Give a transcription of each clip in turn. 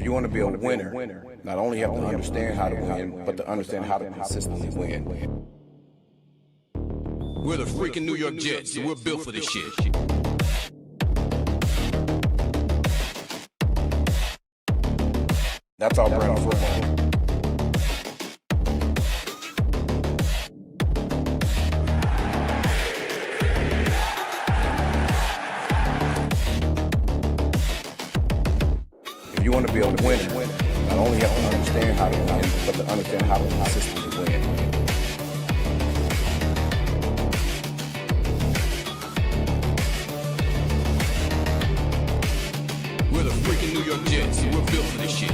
you want to be a winner, not only have to understand how to win, but to understand how to consistently win. We're the freaking New York Jets, and we're built for this shit. That's our brand of football. If you want to be a winner, not only have to understand how to win, but to understand how to consistently win. We're the freaking New York Jets, and we're built for this shit.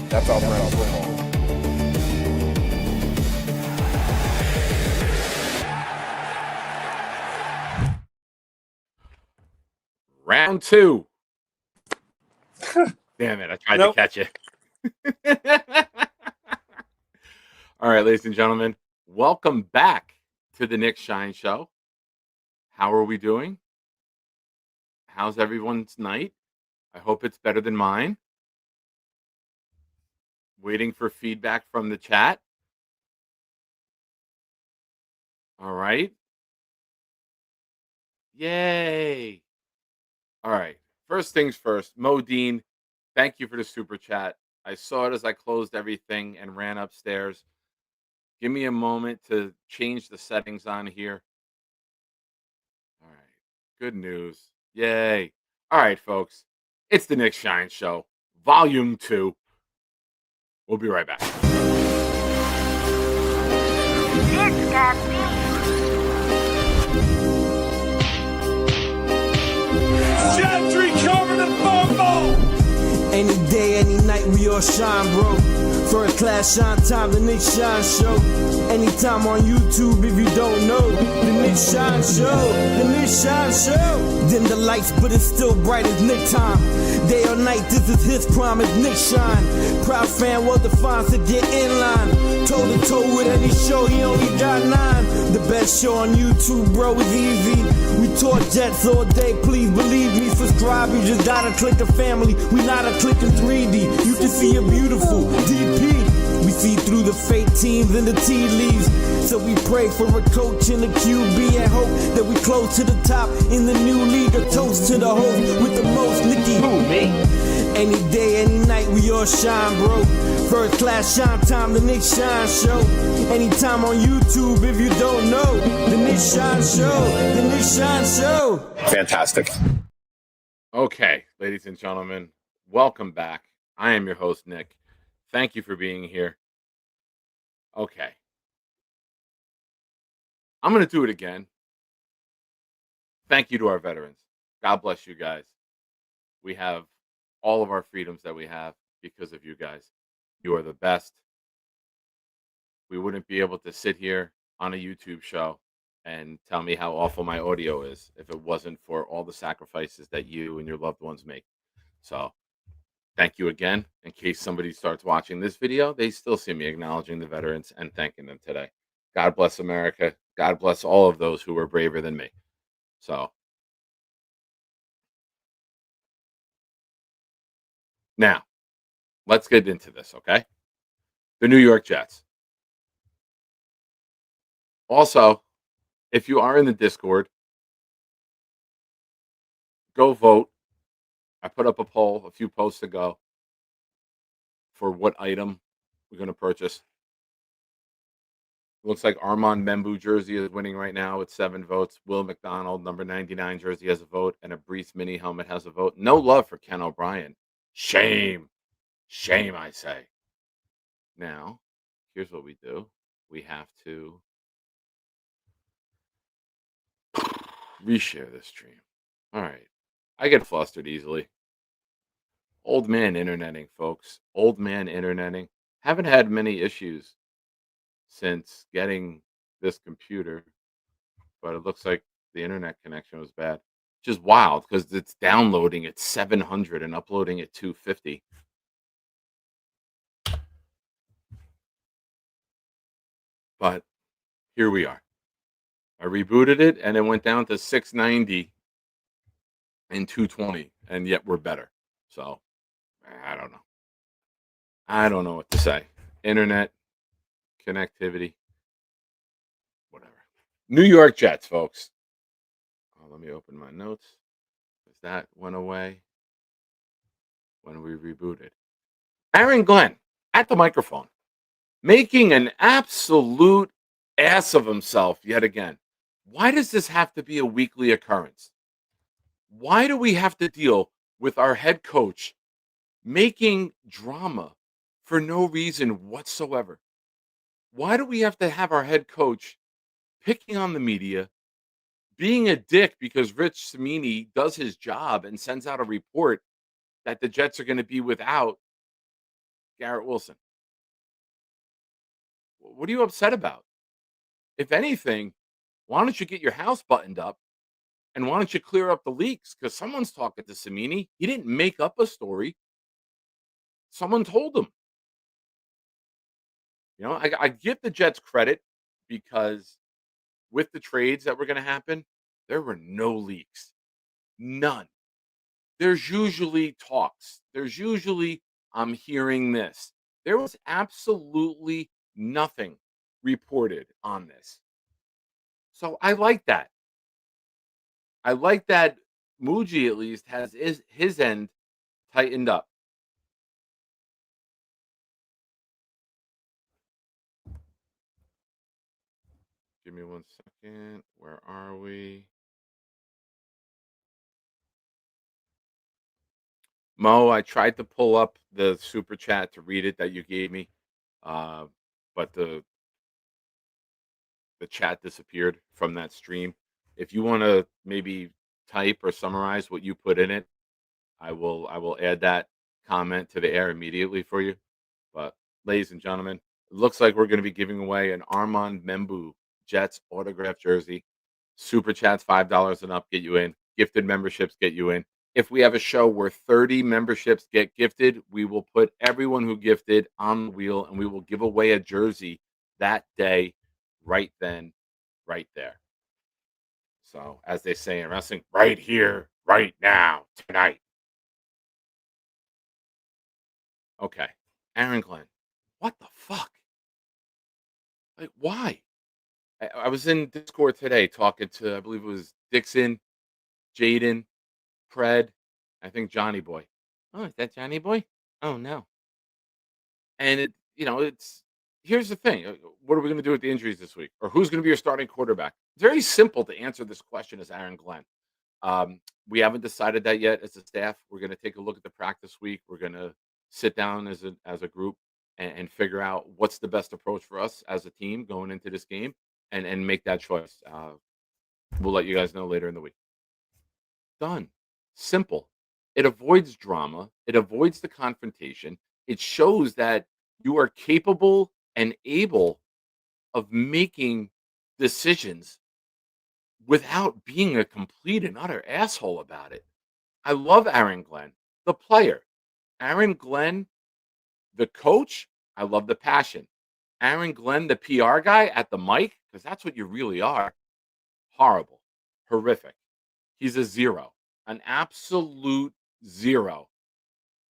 That's our brand of football. Round two. Damn it, I tried to catch it. All right, ladies and gentlemen, welcome back to the Nick Shine Show. How are we doing? How's everyone's night? I hope it's better than mine. Waiting for feedback from the chat. All right. Yay. All right. First things first, Modine, thank you for the super chat. I saw it as I closed everything and ran upstairs. Give me a moment to change the settings on here. All right. Good news. Yay. All right, folks. It's the Nick Shine Show, Volume 2. We'll be right back. It's got me. Gentry covered in football. Any day, any night, we all shine, bro. First class shine time, the Nick Shine Show. Anytime on YouTube, if you don't know, the Nick Shine Show, the Nick Shine Show. Dim the lights, but it's still bright as Nick time. Day or night, this is his promise, Nick Shine. Proud fan, well defined, so get in line. Toe to toe with any show, he only got 9. The best show on YouTube, bro, is easy. We talk Jets all day, please believe me. Subscribe, you just gotta click a family. We not a click in 3D. You can see a beautiful DP. We see through the fake teams and the tea leaves. So we pray for a coach and a QB and hope that we close to the top in the new league. A toast to the host with the most, Nicky. Who, me? Any day, any night, we all shine, bro. First class shine time, the Nick Shine Show. Anytime on YouTube, if you don't know, the Nick Shine Show, the Nick Shine Show. Fantastic. Okay, ladies and gentlemen, welcome back. I am your host, Nick. Thank you for being here. Okay. I'm going to do it again. Thank you to our veterans. God bless you guys. We have all of our freedoms that we have because of you guys. You are the best. We wouldn't be able to sit here on a YouTube show and tell me how awful my audio is if it wasn't for all the sacrifices that you and your loved ones make. So thank you again. In case somebody starts watching this video, they still see me acknowledging the veterans and thanking them today. God bless America. God bless all of those who were braver than me. So now let's get into this, okay? The New York Jets. Also, if you are in the Discord, go vote. I put up a poll a few posts ago for what item we're going to purchase. Looks like Armand Membu jersey is winning right now with 7 votes. Will McDonald, number 99 jersey, has a vote. And a Brees mini helmet has a vote. No love for Ken O'Brien. Shame. Shame, I say. Now, here's what we do. We have to reshare this stream. All right. I get flustered easily. Old man interneting, folks. Old man interneting. Haven't had many issues since getting this computer, but it looks like the internet connection was bad. Which is wild because it's downloading at 700 and uploading at 250. But here we are. I rebooted it and it went down to 690 and 220, and yet we're better. So I don't know. I don't know what to say. Internet connectivity, whatever. New York Jets, folks. Oh, let me open my notes. Because that went away when we rebooted. Aaron Glenn at the microphone, making an absolute ass of himself yet again. Why does this have to be a weekly occurrence? Why do we have to deal with our head coach making drama for no reason whatsoever? Why do we have to have our head coach picking on the media, being a dick because Rich Cimini does his job and sends out a report that the Jets are going to be without Garrett Wilson? What are you upset about? If anything, why don't you get your house buttoned up and why don't you clear up the leaks? Because someone's talking to Cimini. He didn't make up a story. Someone told him. You know, I give the Jets credit because with the trades that were going to happen, there were no leaks. None. There's usually talks. There's usually, I'm hearing this. There was absolutely nothing reported on this. So I like that. I like that Muji at least has his end tightened up. Give me 1 second. Where are we? Mo, I tried to pull up the super chat to read it that you gave me, uh, but the chat disappeared from that stream. If you want to maybe type or summarize what you put in it, I will add that comment to the air immediately for you. But ladies and gentlemen, it looks like we're going to be giving away an Armand Membu Jets autographed jersey. Super chats $5 and up get you in. Gifted memberships get you in. If we have a show where 30 memberships get gifted, we will put everyone who gifted on the wheel and we will give away a jersey that day, right then, right there. So, as they say in wrestling, right here, right now, tonight. Okay. Aaron Glenn. What the fuck? Like, why? I was in Discord today talking to, I believe it was Dixon, Jaden, Pred, I think Johnny Boy. Oh, is that Johnny Boy? Oh no. And it's here's the thing. What are we going to do with the injuries this week? Or who's going to be your starting quarterback? It's very simple to answer this question as Aaron Glenn. We haven't decided that yet as a staff. We're going to take a look at the practice week. We're going to sit down as a group and figure out what's the best approach for us as a team going into this game and make that choice. We'll let you guys know later in the week. Done. Simple. It avoids drama. It avoids the confrontation. It shows that you are capable and able of making decisions without being a complete and utter asshole about it. I love Aaron Glenn, the player. Aaron Glenn, the coach. I love the passion. Aaron Glenn, the PR guy at the mic, because that's what you really are. Horrible. Horrific. He's a zero, an absolute zero.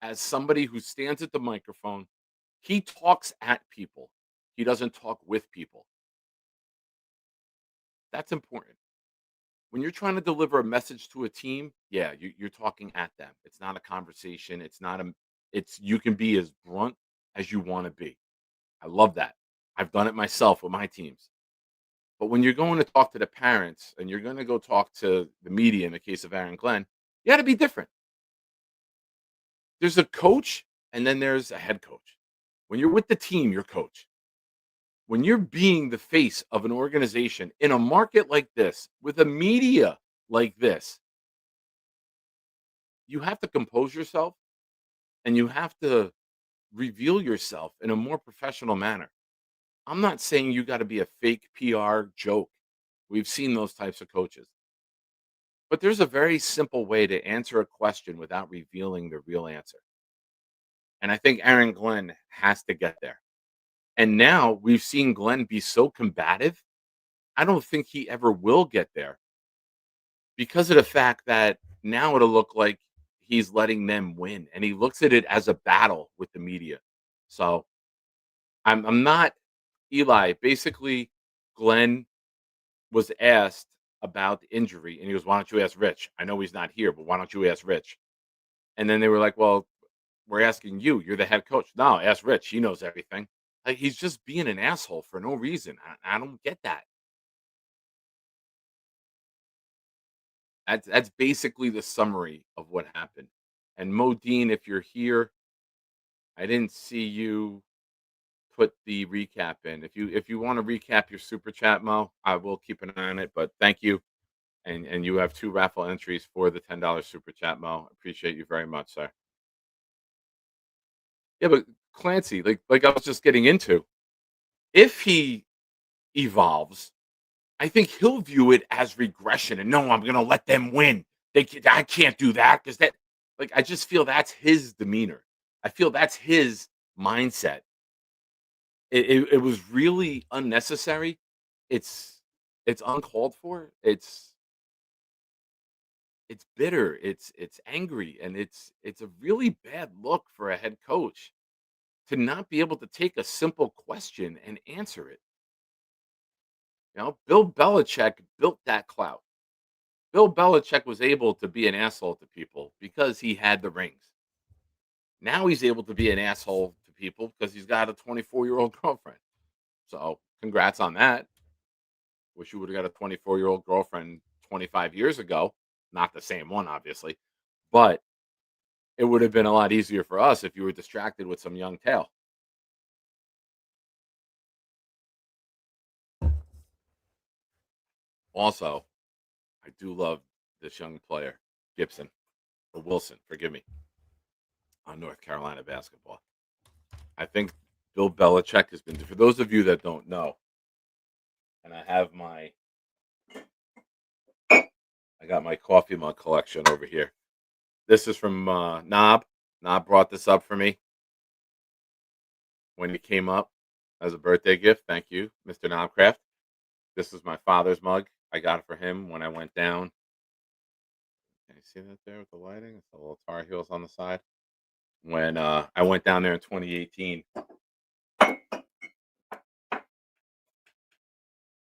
As somebody who stands at the microphone, he talks at people. He doesn't talk with people. That's important. When you're trying to deliver a message to a team, yeah, you're talking at them. It's not a conversation. It's not a. It's you can be as blunt as you want to be. I love that. I've done it myself with my teams. But when you're going to talk to the parents and you're going to go talk to the media, in the case of Aaron Glenn, you got to be different. There's a coach and then there's a head coach. When you're with the team, you're coach. When you're being the face of an organization in a market like this, with a media like this, you have to compose yourself and you have to reveal yourself in a more professional manner. I'm not saying you got to be a fake PR joke. We've seen those types of coaches. But there's a very simple way to answer a question without revealing the real answer. And I think Aaron Glenn has to get there. And now we've seen Glenn be so combative. I don't think he ever will get there because of the fact that now it'll look like he's letting them win, and he looks at it as a battle with the media. So I'm not Eli. Basically, Glenn was asked about the injury, and he goes, "Why don't you ask Rich? I know he's not here, but why don't you ask Rich?" And then they were like, "Well, we're asking you. You're the head coach." No, ask Rich. He knows everything. Like he's just being an asshole for no reason. I don't get that. That's basically the summary of what happened. And Modine, if you're here, I didn't see you put the recap in. If you want to recap your super chat, Mo, I will keep an eye on it. But thank you. And you have 2 raffle entries for the $10 super chat, Mo. Appreciate you very much, sir. Yeah, but Clancy, like I was just getting into, if he evolves, I think he'll view it as regression and no, I'm gonna let them win. I can't do that because that like I just feel that's his demeanor. I feel that's his mindset. It was really unnecessary. It's it's uncalled for. It's bitter. It's angry, and it's a really bad look for a head coach to not be able to take a simple question and answer it. Bill Belichick built that clout. Bill Belichick was able to be an asshole to people because he had the rings. Now he's able to be an asshole to people because he's got a 24-year-old girlfriend. So, congrats on that. Wish you would have got a 24-year-old girlfriend 25 years ago. Not the same one, obviously, but it would have been a lot easier for us if you were distracted with some young tail. Also, I do love this young player, Gibson or Wilson, forgive me, on North Carolina basketball. I think Bill Belichick has been, for those of you that don't know, and I got my coffee mug collection over here. This is from Knob. Knob brought this up for me when he came up as a birthday gift. Thank you, Mr. Knobcraft. This is my father's mug. I got it for him when I went down. Can you see that there with the lighting? It's the little Tar Heels on the side. When I went down there in 2018,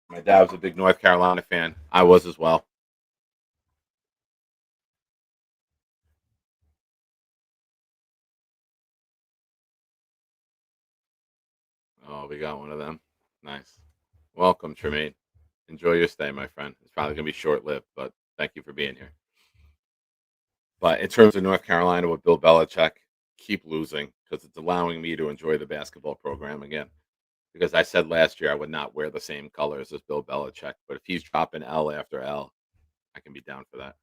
my dad was a big North Carolina fan. I was as well. Oh, we got one of them. Nice. Welcome, Tremaine. Enjoy your stay, my friend. It's probably going to be short lived, but thank you for being here. But in terms of North Carolina with Bill Belichick, keep losing because it's allowing me to enjoy the basketball program again. Because I said last year I would not wear the same colors as Bill Belichick, but if he's dropping L after L, I can be down for that.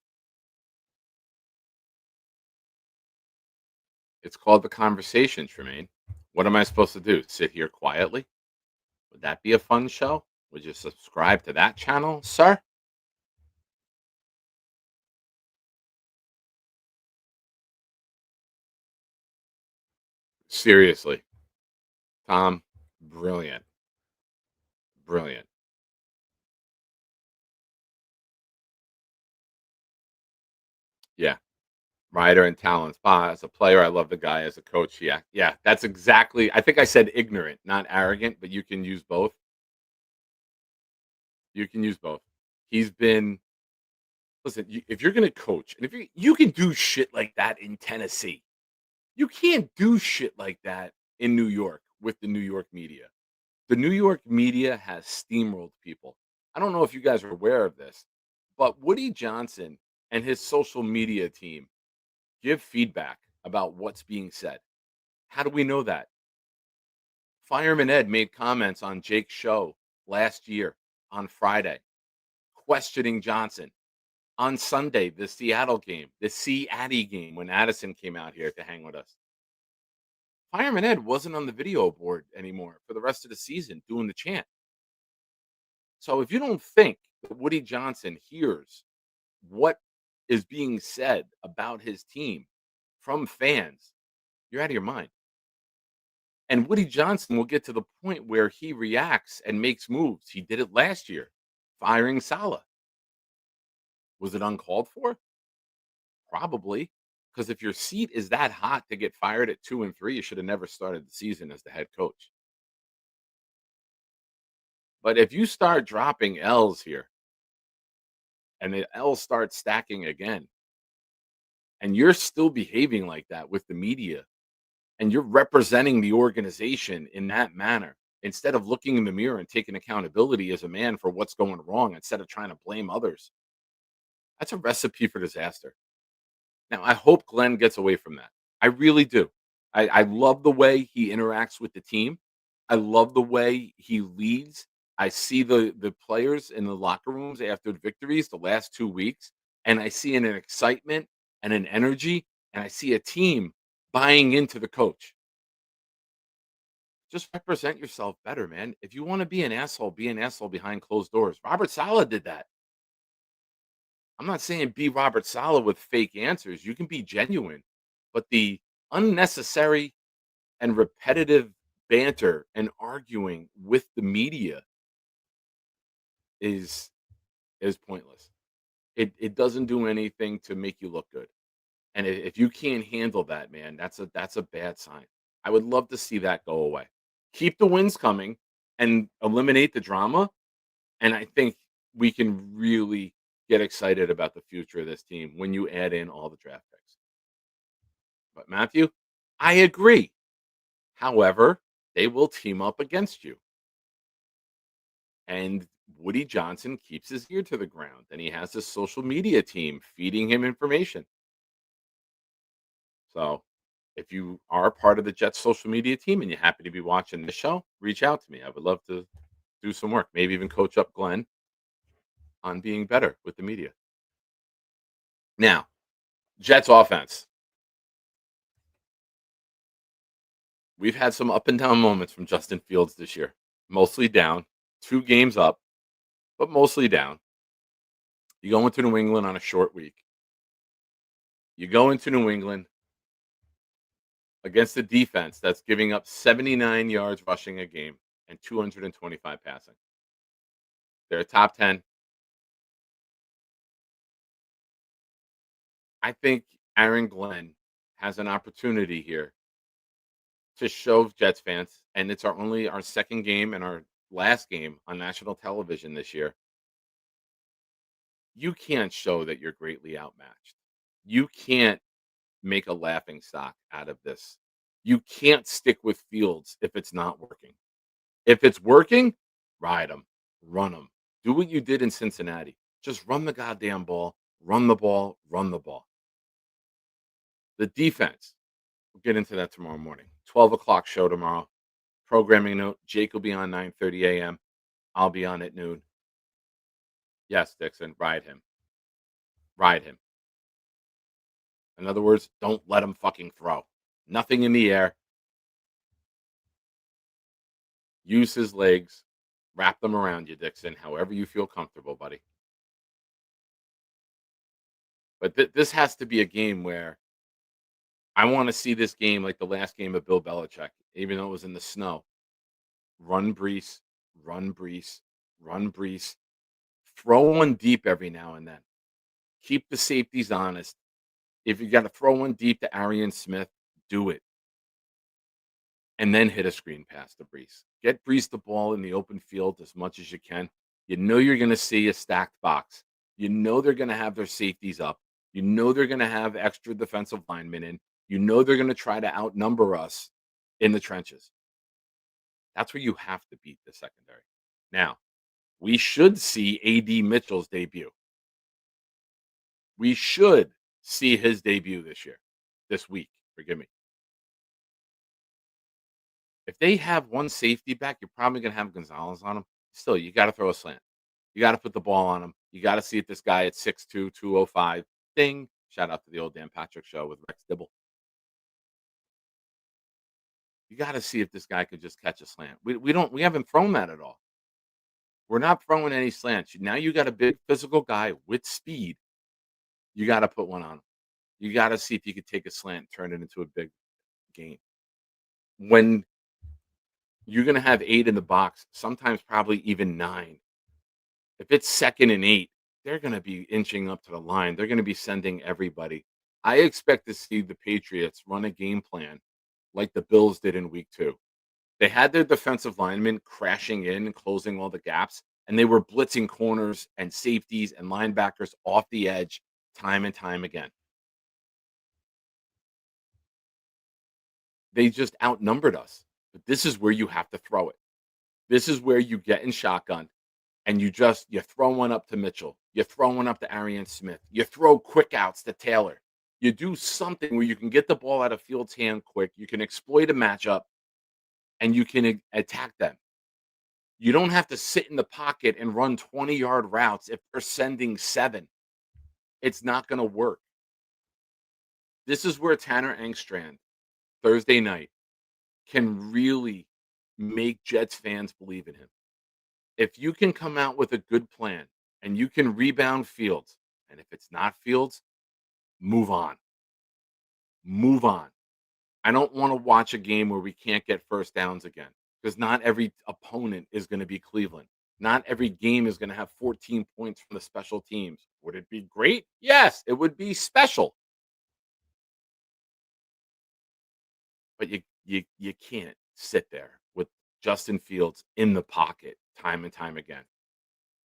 It's called The Conversation, Tremaine. What am I supposed to do? Sit here quietly? Would that be a fun show? Would you subscribe to that channel, sir? Seriously. Tom, brilliant. Brilliant. Yeah. Writer and talents. As a player, I love the guy. As a coach, yeah. Yeah. That's exactly, I think I said ignorant, not arrogant, but you can use both. You can use both. He's been, listen, if you're going to coach, and if you can do shit like that in Tennessee, you can't do shit like that in New York with the New York media. The New York media has steamrolled people. I don't know if you guys are aware of this, but Woody Johnson and his social media team give feedback about what's being said. How do we know that? Fireman Ed made comments on Jake's show last year on Friday, questioning Johnson. On Sunday, the Seattle game, the Addy game, when Addison came out here to hang with us. Fireman Ed wasn't on the video board anymore for the rest of the season doing the chant. So if you don't think that Woody Johnson hears what is being said about his team from fans, you're out of your mind. And Woody Johnson will get to the point where he reacts and makes moves. He did it last year, firing Saleh. Was it uncalled for? Probably. Because if your seat is that hot to get fired at 2-3, you should have never started the season as the head coach. But if you start dropping L's here and the L's start stacking again, and you're still behaving like that with the media, and you're representing the organization in that manner, instead of looking in the mirror and taking accountability as a man for what's going wrong, instead of trying to blame others, that's a recipe for disaster. Now, I hope Glenn gets away from that. I really do. I love the way he interacts with the team. I love the way he leads. I see the players in the locker rooms after victories the last 2 weeks, and I see an excitement and an energy, and I see a team buying into the coach. Just represent yourself better, man. If you want to be an asshole behind closed doors. Robert Saleh did that. I'm not saying be Robert Saleh with fake answers. You can be genuine, but the unnecessary and repetitive banter and arguing with the media is pointless. It doesn't do anything to make you look good. And if you can't handle that, man, that's a bad sign. I would love to see that go away. Keep the wins coming and eliminate the drama, and I think we can really get excited about the future of this team when you add in all the draft picks. But Matthew, I agree. However, they will team up against you. And Woody Johnson keeps his ear to the ground, and he has a social media team feeding him information. So, if you are a part of the Jets social media team and you happen to be watching this show, reach out to me. I would love to do some work, maybe even coach up Glenn on being better with the media. Now, Jets offense. We've had some up and down moments from Justin Fields this year. Mostly down, 2 games up, but mostly down. You go into New England on a short week. You go into New England against a defense that's giving up 79 yards rushing a game and 225 passing. They're a top 10. I think Aaron Glenn has an opportunity here to show Jets fans, and it's our second game and our last game on national television this year. You can't show that you're greatly outmatched. You can't make a laughing stock out of this. You can't stick with Fields if it's not working. If it's working, ride them, run them. Do what you did in Cincinnati. Just run the goddamn ball, run the ball, run the ball. The defense, we'll get into that tomorrow morning. 12 o'clock show tomorrow. Programming note, Jake will be on 9:30 a.m. I'll be on at noon. Yes, Dixon, ride him. Ride him. In other words, don't let him fucking throw. Nothing in the air. Use his legs. Wrap them around you, Dixon, however you feel comfortable, buddy. But this has to be a game where I want to see this game like the last game of Bill Belichick, even though it was in the snow. Run Brees, run Brees, run Brees. Throw one deep every now and then. Keep the safeties honest. If you got to throw one deep to Arian Smith, do it. And then hit a screen pass to Brees. Get Brees the ball in the open field as much as you can. You know you're going to see a stacked box. You know they're going to have their safeties up. You know they're going to have extra defensive linemen in. You know they're going to try to outnumber us in the trenches. That's where you have to beat the secondary. Now, we should see A.D. Mitchell's debut. We should see his debut this week. Forgive me. If they have one safety back, you're probably going to have Gonzalez on him. Still, you got to throw a slant. You got to put the ball on him. You got to see if this guy at 6'2", 205. Ding. Shout out to the old Dan Patrick show with Rex Dibble. You got to see if this guy could just catch a slant. We haven't thrown that at all. We're not throwing any slants. Now you got a big physical guy with speed. You got to put one on him. You got to see if you could take a slant and turn it into a big game. When you're going to have 8 in the box, sometimes probably even 9. If it's 2nd and 8, they're going to be inching up to the line. They're going to be sending everybody. I expect to see the Patriots run a game plan like the Bills did in week 2. They had their defensive linemen crashing in and closing all the gaps, and they were blitzing corners and safeties and linebackers off the edge time and time again. They just outnumbered us. But this is where you have to throw it. This is where you get in shotgun and you throw one up to Mitchell. You throw one up to Arian Smith. You throw quick outs to Taylor. You do something where you can get the ball out of Fields' hand quick. You can exploit a matchup and you can attack them. You don't have to sit in the pocket and run 20-yard routes if they're sending 7. It's not going to work. This is where Tanner Engstrand, Thursday night, can really make Jets fans believe in him. If you can come out with a good plan and you can rebound Fields, and if it's not Fields, move on. Move on. I don't want to watch a game where we can't get first downs again, because not every opponent is going to be Cleveland. Not every game is going to have 14 points from the special teams. Would it be great? Yes, it would be special. But you can't sit there with Justin Fields in the pocket time and time again.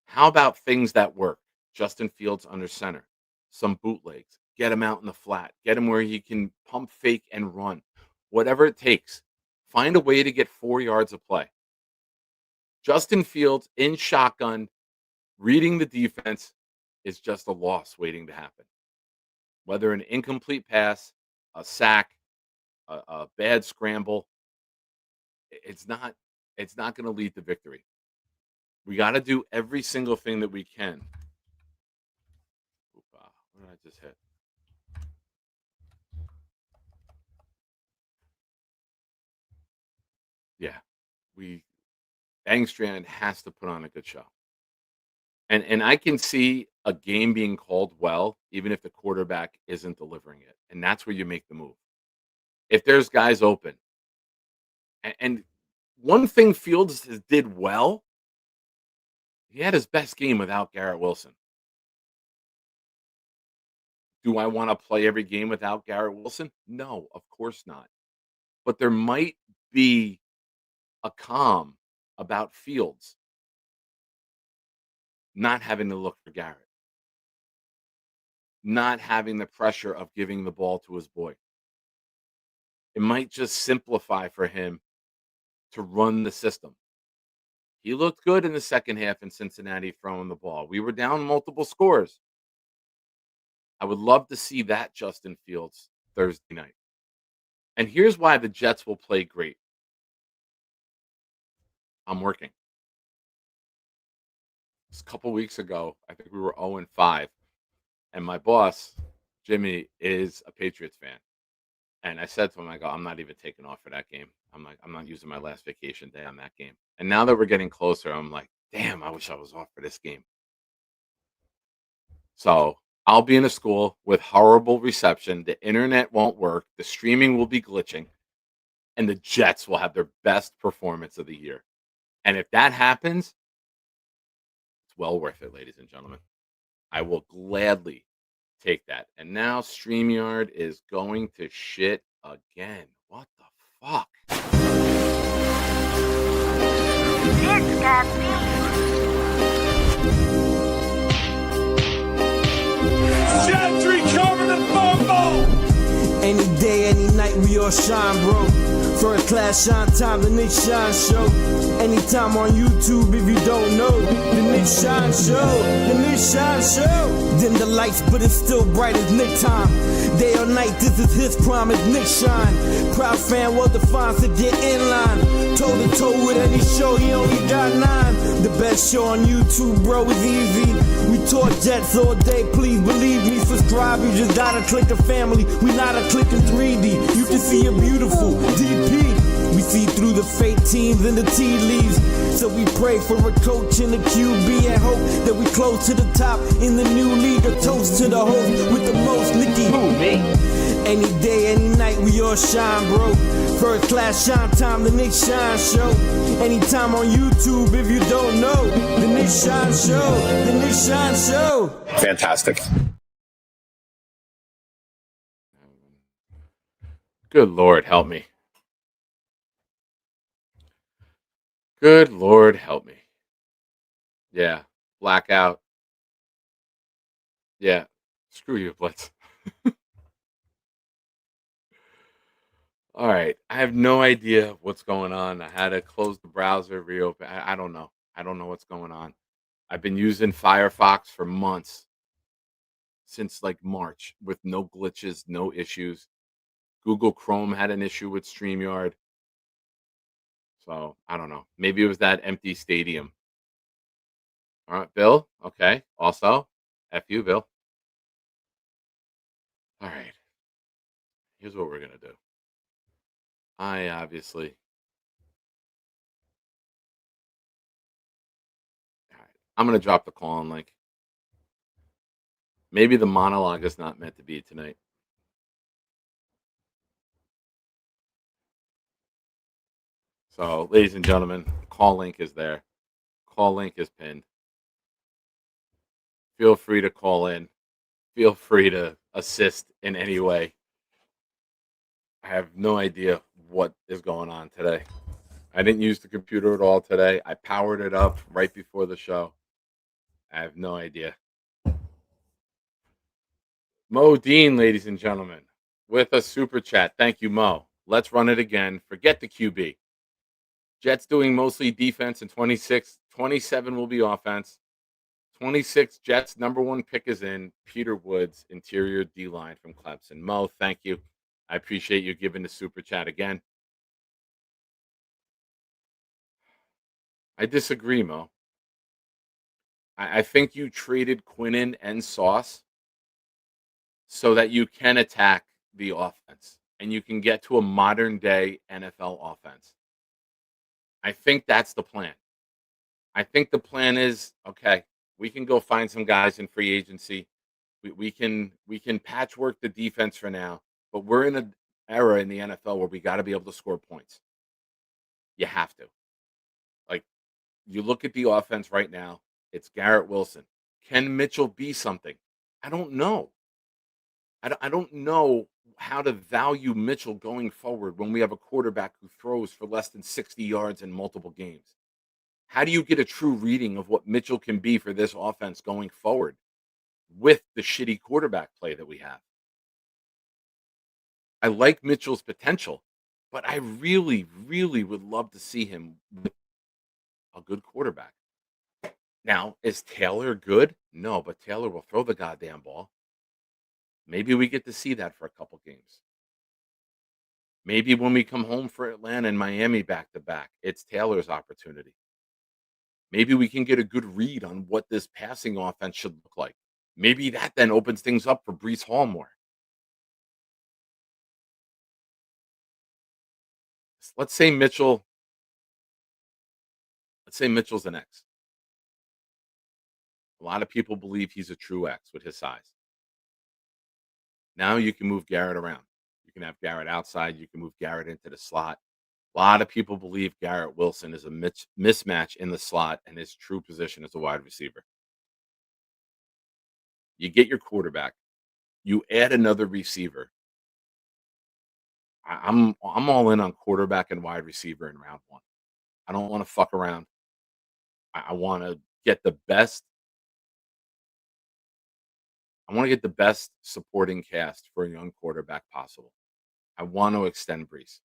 How about things that work? Justin Fields under center, some bootlegs, get him out in the flat, get him where he can pump fake and run. Whatever it takes, find a way to get 4 yards of play. Justin Fields in shotgun, reading the defense is just a loss waiting to happen. Whether an incomplete pass, a sack, a bad scramble, it's not going to lead to victory. We got to do every single thing that we can. What did I just hit? Yeah, Engstrand has to put on a good show. And I can see a game being called well, even if the quarterback isn't delivering it. And that's where you make the move. If there's guys open. And one thing Fields did well, he had his best game without Garrett Wilson. Do I want to play every game without Garrett Wilson? No, of course not. But there might be a calm about Fields not having to look for Garrett, not having the pressure of giving the ball to his boy. It might just simplify for him to run the system. He looked good in the second half in Cincinnati throwing the ball. We were down multiple scores. I would love to see that Justin Fields Thursday night. And here's why the Jets will play great. I'm working. A couple weeks ago, I think we were 0-5, and my boss, Jimmy, is a Patriots fan. And I said to him, I go, I'm not even taking off for that game. I'm not using my last vacation day on that game. And now that we're getting closer, I'm like, damn, I wish I was off for this game. So I'll be in a school with horrible reception. The internet won't work. The streaming will be glitching. And the Jets will have their best performance of the year. And if that happens, it's well worth it, ladies and gentlemen. I will gladly take that. And now StreamYard is going to shit again. What the fuck? It's got beef. Gentry covered the fumble. Any day, any night, we all shine, bro. First class shine time, the Nick Shine Show. Anytime on YouTube, if you don't know, the Nick Shine Show, the Nick Shine Show. Dim the lights, but it's still bright as Nick time. Day or night, this is his prime as Nick Shine. Proud fan, well defined, so get in line. Toe to toe with any show, he only got 9. The best show on YouTube, bro, is easy. We talk Jets all day, please believe me. Subscribe, you just gotta click a family. We not a click in 3D. You can see a beautiful DP. We see through the fake teams and the tea leaves. So we pray for a coach and a QB and hope that we close to the top in the new league. A toast to the host with the most, Nicky. Who, me? Any day, any night, we all shine, bro. First class shine time, the Nick Shine Show. Anytime on YouTube, if you don't know, the Nick Shine Show, the Nick Shine Show. Fantastic. Good Lord, help me. Good Lord, help me. Yeah. Blackout. Yeah. Screw you, Blitz. All right. I have no idea what's going on. I had to close the browser, reopen. I don't know. I don't know what's going on. I've been using Firefox for months, since like March, with no glitches, no issues. Google Chrome had an issue with StreamYard. So I don't know. Maybe it was that empty stadium. All right, Bill. Okay. Also, F you, Bill. All right. Here's what we're going to do. I obviously. All right. I'm going to drop the call in link. Maybe the monologue is not meant to be tonight. So, ladies and gentlemen, call link is there. Call link is pinned. Feel free to call in. Feel free to assist in any way. I have no idea what is going on today. I didn't use the computer at all today. I powered it up right before the show. I have no idea. Mo Dean, ladies and gentlemen, with a super chat. Thank you, Mo. Let's run it again. Forget the QB. Jets doing mostly defense, and 26, 27 will be offense. 26 Jets number one pick is in Peter Woods, interior D line from Clemson. Mo, thank you. I appreciate you giving the super chat again. I disagree, Mo. I think you traded Quinnen and Sauce so that you can attack the offense and you can get to a modern day NFL offense. I think that's the plan. I think the plan is okay. We can go find some guys in free agency. We can patchwork the defense for now, but we're in an era in the NFL where we got to be able to score points. You have to. Like, you look at the offense right now. It's Garrett Wilson. Can Mitchell be something? I don't know. I don't know how to value Mitchell going forward when we have a quarterback who throws for less than 60 yards in multiple games. How do you get a true reading of what Mitchell can be for this offense going forward with the shitty quarterback play that we have? I like Mitchell's potential, but I really, really would love to see him with a good quarterback. Now, is Taylor good? No, but Taylor will throw the goddamn ball. Maybe we get to see that for a couple games. Maybe when we come home for Atlanta and Miami back to back, it's Taylor's opportunity. Maybe we can get a good read on what this passing offense should look like. Maybe that then opens things up for Brees Hall more. Let's say Mitchell. Let's say Mitchell's an X. A lot of people believe he's a true X with his size. Now you can move Garrett around. You can have Garrett outside. You can move Garrett into the slot. A lot of people believe Garrett Wilson is a mismatch in the slot and his true position as a wide receiver. You get your quarterback. You add another receiver. I'm all in on quarterback and wide receiver in round one. I don't want to fuck around. I want to get the best. I want to get the best supporting cast for a young quarterback possible. I want to extend Brees.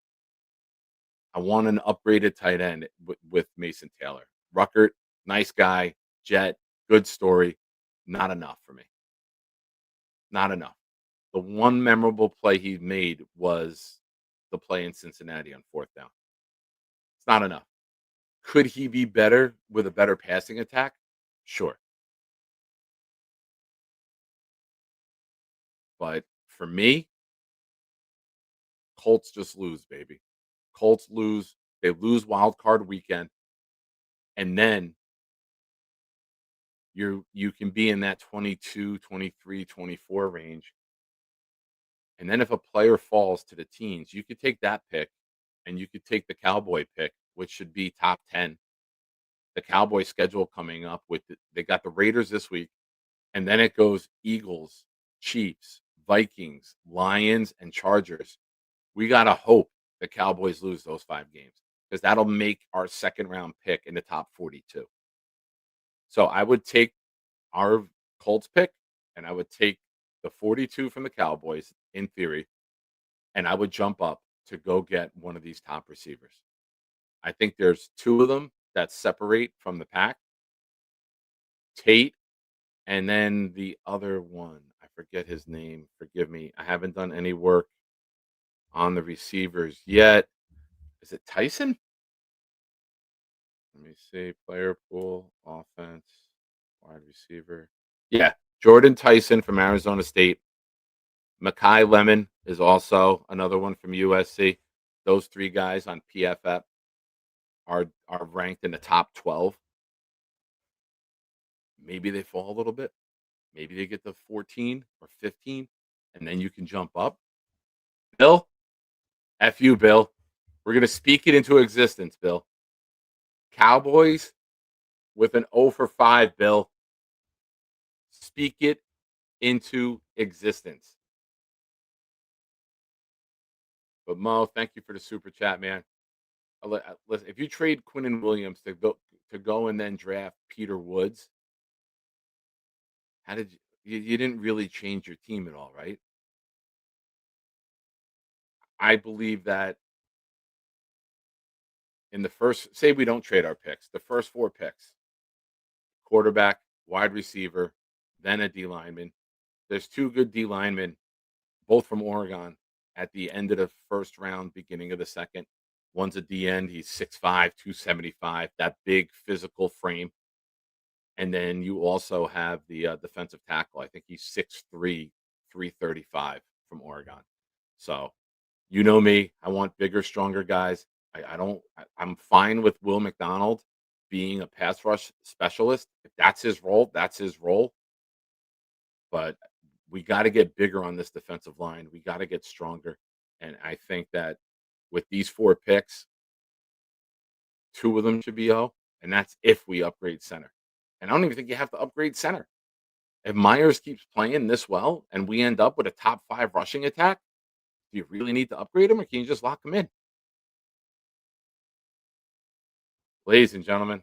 I want an upgraded tight end with Mason Taylor. Ruckert, nice guy. Jet, good story. Not enough for me. Not enough. The one memorable play he made was the play in Cincinnati on fourth down. It's not enough. Could he be better with a better passing attack? Sure. But for me, Colts just lose, baby. Colts lose. They lose wild card weekend. And then you can be in that 22, 23, 24 range. And then if a player falls to the teens, you could take that pick and you could take the Cowboy pick, which should be top 10. The Cowboy schedule coming up they got the Raiders this week, and then it goes Eagles, Chiefs, Vikings, Lions, and Chargers we got to hope the Cowboys lose those 5 games because that'll make our second round pick in the top 42. So I would take our Colts pick and I would take the 42 from the Cowboys in theory, and I would jump up to go get one of these top receivers. I think there's 2 of them that separate from the pack. Tate, and then the other one, I forget his name. Forgive me. I haven't done any work on the receivers yet. Is it Tyson? Let me see. Player pool, offense, wide receiver. Yeah, Jordan Tyson from Arizona State. Makai Lemon is also another one from USC. Those 3 guys on PFF are ranked in the top 12. Maybe they fall a little bit. Maybe they get to 14 or 15, and then you can jump up. Bill, F you, Bill. We're going to speak it into existence, Bill. Cowboys with an 0 for 5, Bill. Speak it into existence. But Mo, thank you for the super chat, man. Listen, if you trade Quinnen Williams to go and then draft Peter Woods, how did you didn't really change your team at all, right? I believe that in the first, say we don't trade our picks, the first 4 picks, quarterback, wide receiver, then a D lineman. There's 2 good D linemen, both from Oregon, at the end of the first round, beginning of the second. One's a D end. He's 6'5", 275, that big physical frame. And then you also have the defensive tackle. I think he's 6'3", 335 from Oregon. So, you know me. I want bigger, stronger guys. I'm fine with Will McDonald being a pass rush specialist. If that's his role, that's his role. But we got to get bigger on this defensive line. We got to get stronger. And I think that with these 4 picks, 2 of them should be O, and that's if we upgrade center. And I don't even think you have to upgrade center. If Myers keeps playing this well and we end up with a top 5 rushing attack, do you really need to upgrade him or can you just lock him in? Ladies and gentlemen.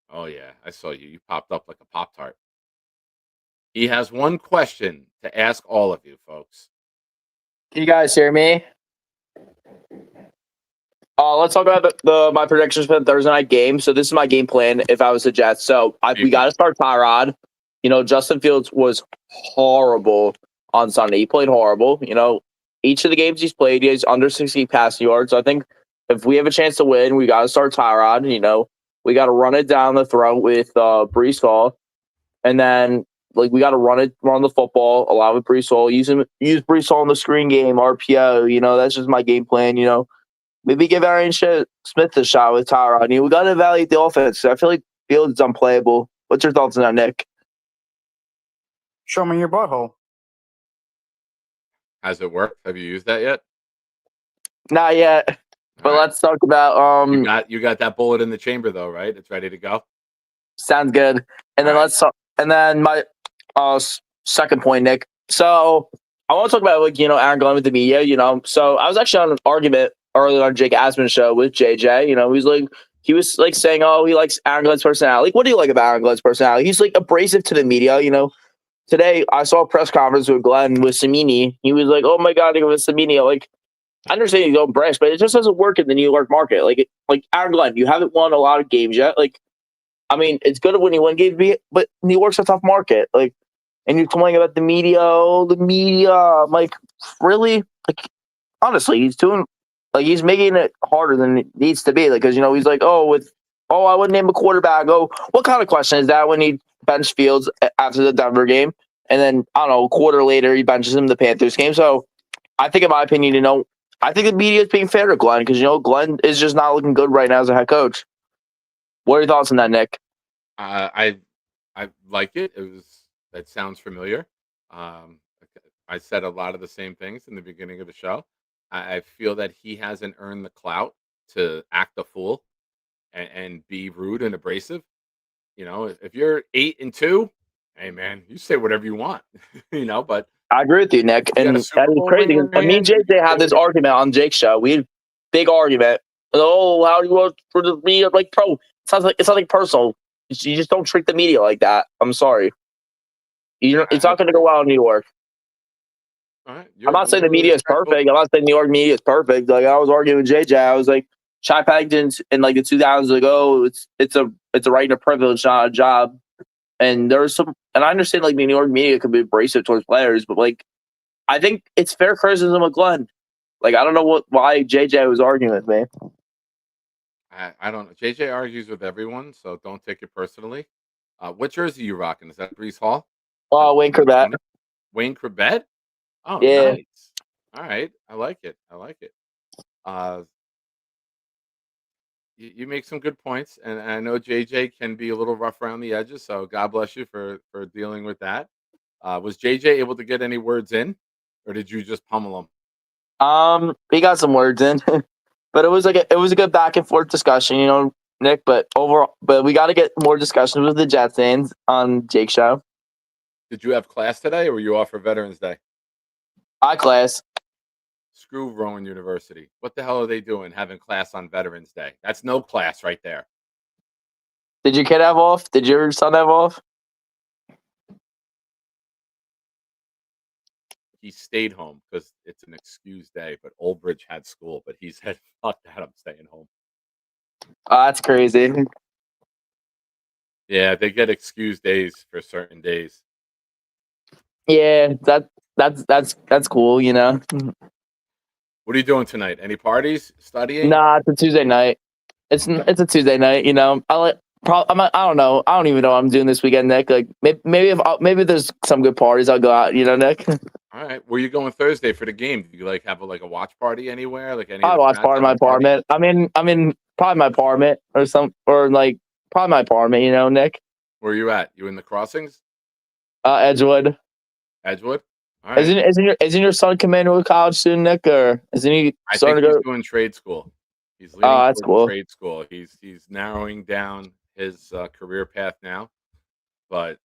Oh, yeah. I saw you. You popped up like a Pop-Tart. He has one question to ask all of you, folks. Can you guys hear me? Let's talk about my predictions for the Thursday night game. So this is my game plan if I was the Jets. So we got to start Tyrod. Justin Fields was horrible on Sunday. He played horrible. Each of the games he's played, he has under 60 passing yards. So I think if we have a chance to win, we got to start Tyrod. We got to run it down the throat with Breece Hall. And then we got to run the football, allow with Breece Hall, use Breece Hall in the screen game, RPO. That's just my game plan. Maybe give Aaron Smith a shot with Tyrod. We got to evaluate the offense. I feel like Fields is unplayable. What's your thoughts on that, Nick? Show me your butthole. Has it worked? Have you used that yet? Not yet. But let's talk about you got that bullet in the chamber though, right? It's ready to go. Sounds good. And then let's talk. And then my second point, Nick. So I want to talk about Aaron Glenn with the media. So I was actually on an argument earlier on Jake Asman's show with JJ. He was saying, oh, he likes Aaron Glenn's personality. What do you like about Aaron Glenn's personality? He's abrasive to the media. Today I saw a press conference with Glenn with Samini. He was like, oh my God, with Samini. I understand you don't brash, but it just doesn't work in the New York market. Aaron Glenn, you haven't won a lot of games yet. It's good when you win games, but New York's a tough market. And you're complaining about the media. Oh, the media. I'm really? Honestly, he's doing he's making it harder than it needs to be. Because he's I wouldn't name a quarterback. Oh, what kind of question is that when he benched Fields after the Denver game, and then I don't know, a quarter later he benches him the Panthers game. So I think, in my opinion, I think the media is being fair to Glenn because Glenn is just not looking good right now as a head coach. What are your thoughts on that, Nick? I like it. That sounds familiar. I said a lot of the same things in the beginning of the show. I feel that he hasn't earned the clout to act a fool and be rude and abrasive. If you're 8-2, hey man, you say whatever you want. But I agree with you, Nick. You got a And Super that is Bowl crazy. ring on 'Cause your me and hand? JJ had this argument on Jake's show. We had big argument. Oh, how do you want for the media like pro? It's something personal. You just don't treat the media like that. I'm sorry. It's not going to go well in New York. All right. I'm not saying the You're media is respectful. perfect. I'm not saying New York media is perfect. Like I was arguing with JJ. I was like, Shy Paddington's in like the 2000s ago. It's a right and a privilege, not a job. And there's some, and I understand like the New York media could be abrasive towards players, but like I think it's fair criticism of Glenn. Like I don't know why JJ was arguing with me. I don't know. JJ argues with everyone, so don't take it personally. What jersey you rocking? Is that Brees Hall? Oh, Wayne Corbett. Wayne Corbett? Oh, Yeah. nice. All right. I like it. Uh, you make some good points, and I know JJ can be a little rough around the edges, so God bless you for dealing with that. Was JJ able to get any words in, or did you just pummel him? He got some words in, but it was a good back and forth discussion, you know, Nick. But we got to get more discussions with the Jets fans on Jake's show. Did you have class today, or were you off for Veterans Day? Class. Screw Rowan University. What the hell are they doing having class on Veterans Day? That's no class right there. Did your kid have off? Did your son have off? He stayed home because it's an excused day, but Old Bridge had school, but he said, fuck that, I'm staying home. Oh, that's crazy. Yeah, they get excused days for certain days. Yeah, that's cool, you know. What are you doing tonight? Any parties? Studying? Nah, it's a Tuesday night. It's a Tuesday night, you know. I don't know. I don't even know what I'm doing this weekend, Nick. Like maybe there's some good parties. I'll go out, you know, Nick. All right. Where you going Thursday for the game? Do you like have a watch party anywhere? Like any of I'll the watch frats part of have my a party? apartment. I'm in probably my apartment or like probably my apartment, you know, Nick. Where are you at? You in the crossings? Edgewood. Edgewood? All right. Isn't your son coming to a college soon, Nick, or isn't he I think starting to he's go? doing trade school. He's leaning Oh, that's towards cool. trade school. He's narrowing down his career path now, but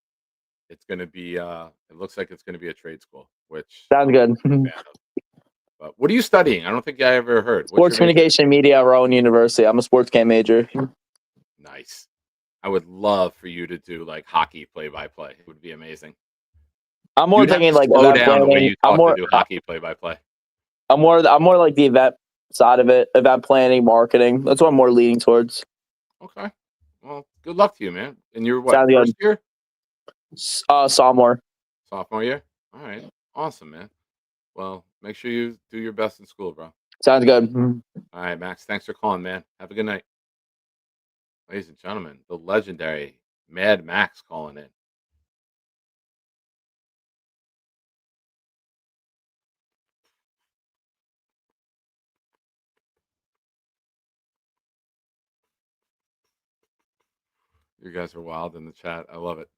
it's going to be. It looks like it's going to be a trade school, which Sounds good. I'm a fan of. But what are you studying? I don't think I ever heard. What's Sports your major? communication media at Rowan University. I'm a sports cam major. Nice. I would love for you to do like hockey play-by-play. It would be amazing. I'm more You'd have thinking to like slow event down the way planning. you talk to do hockey play-by-play. I'm more like the event side of it, event planning, marketing. That's what I'm more leaning towards. Okay. Well, good luck to you, man. And you're what, Sounds good. first year? Sophomore. Sophomore year? All right. Awesome, man. Well, make sure you do your best in school, bro. Sounds good. All right, Max. Thanks for calling, man. Have a good night. Ladies and gentlemen, the legendary Mad Max calling in. You guys are wild in the chat. I love it.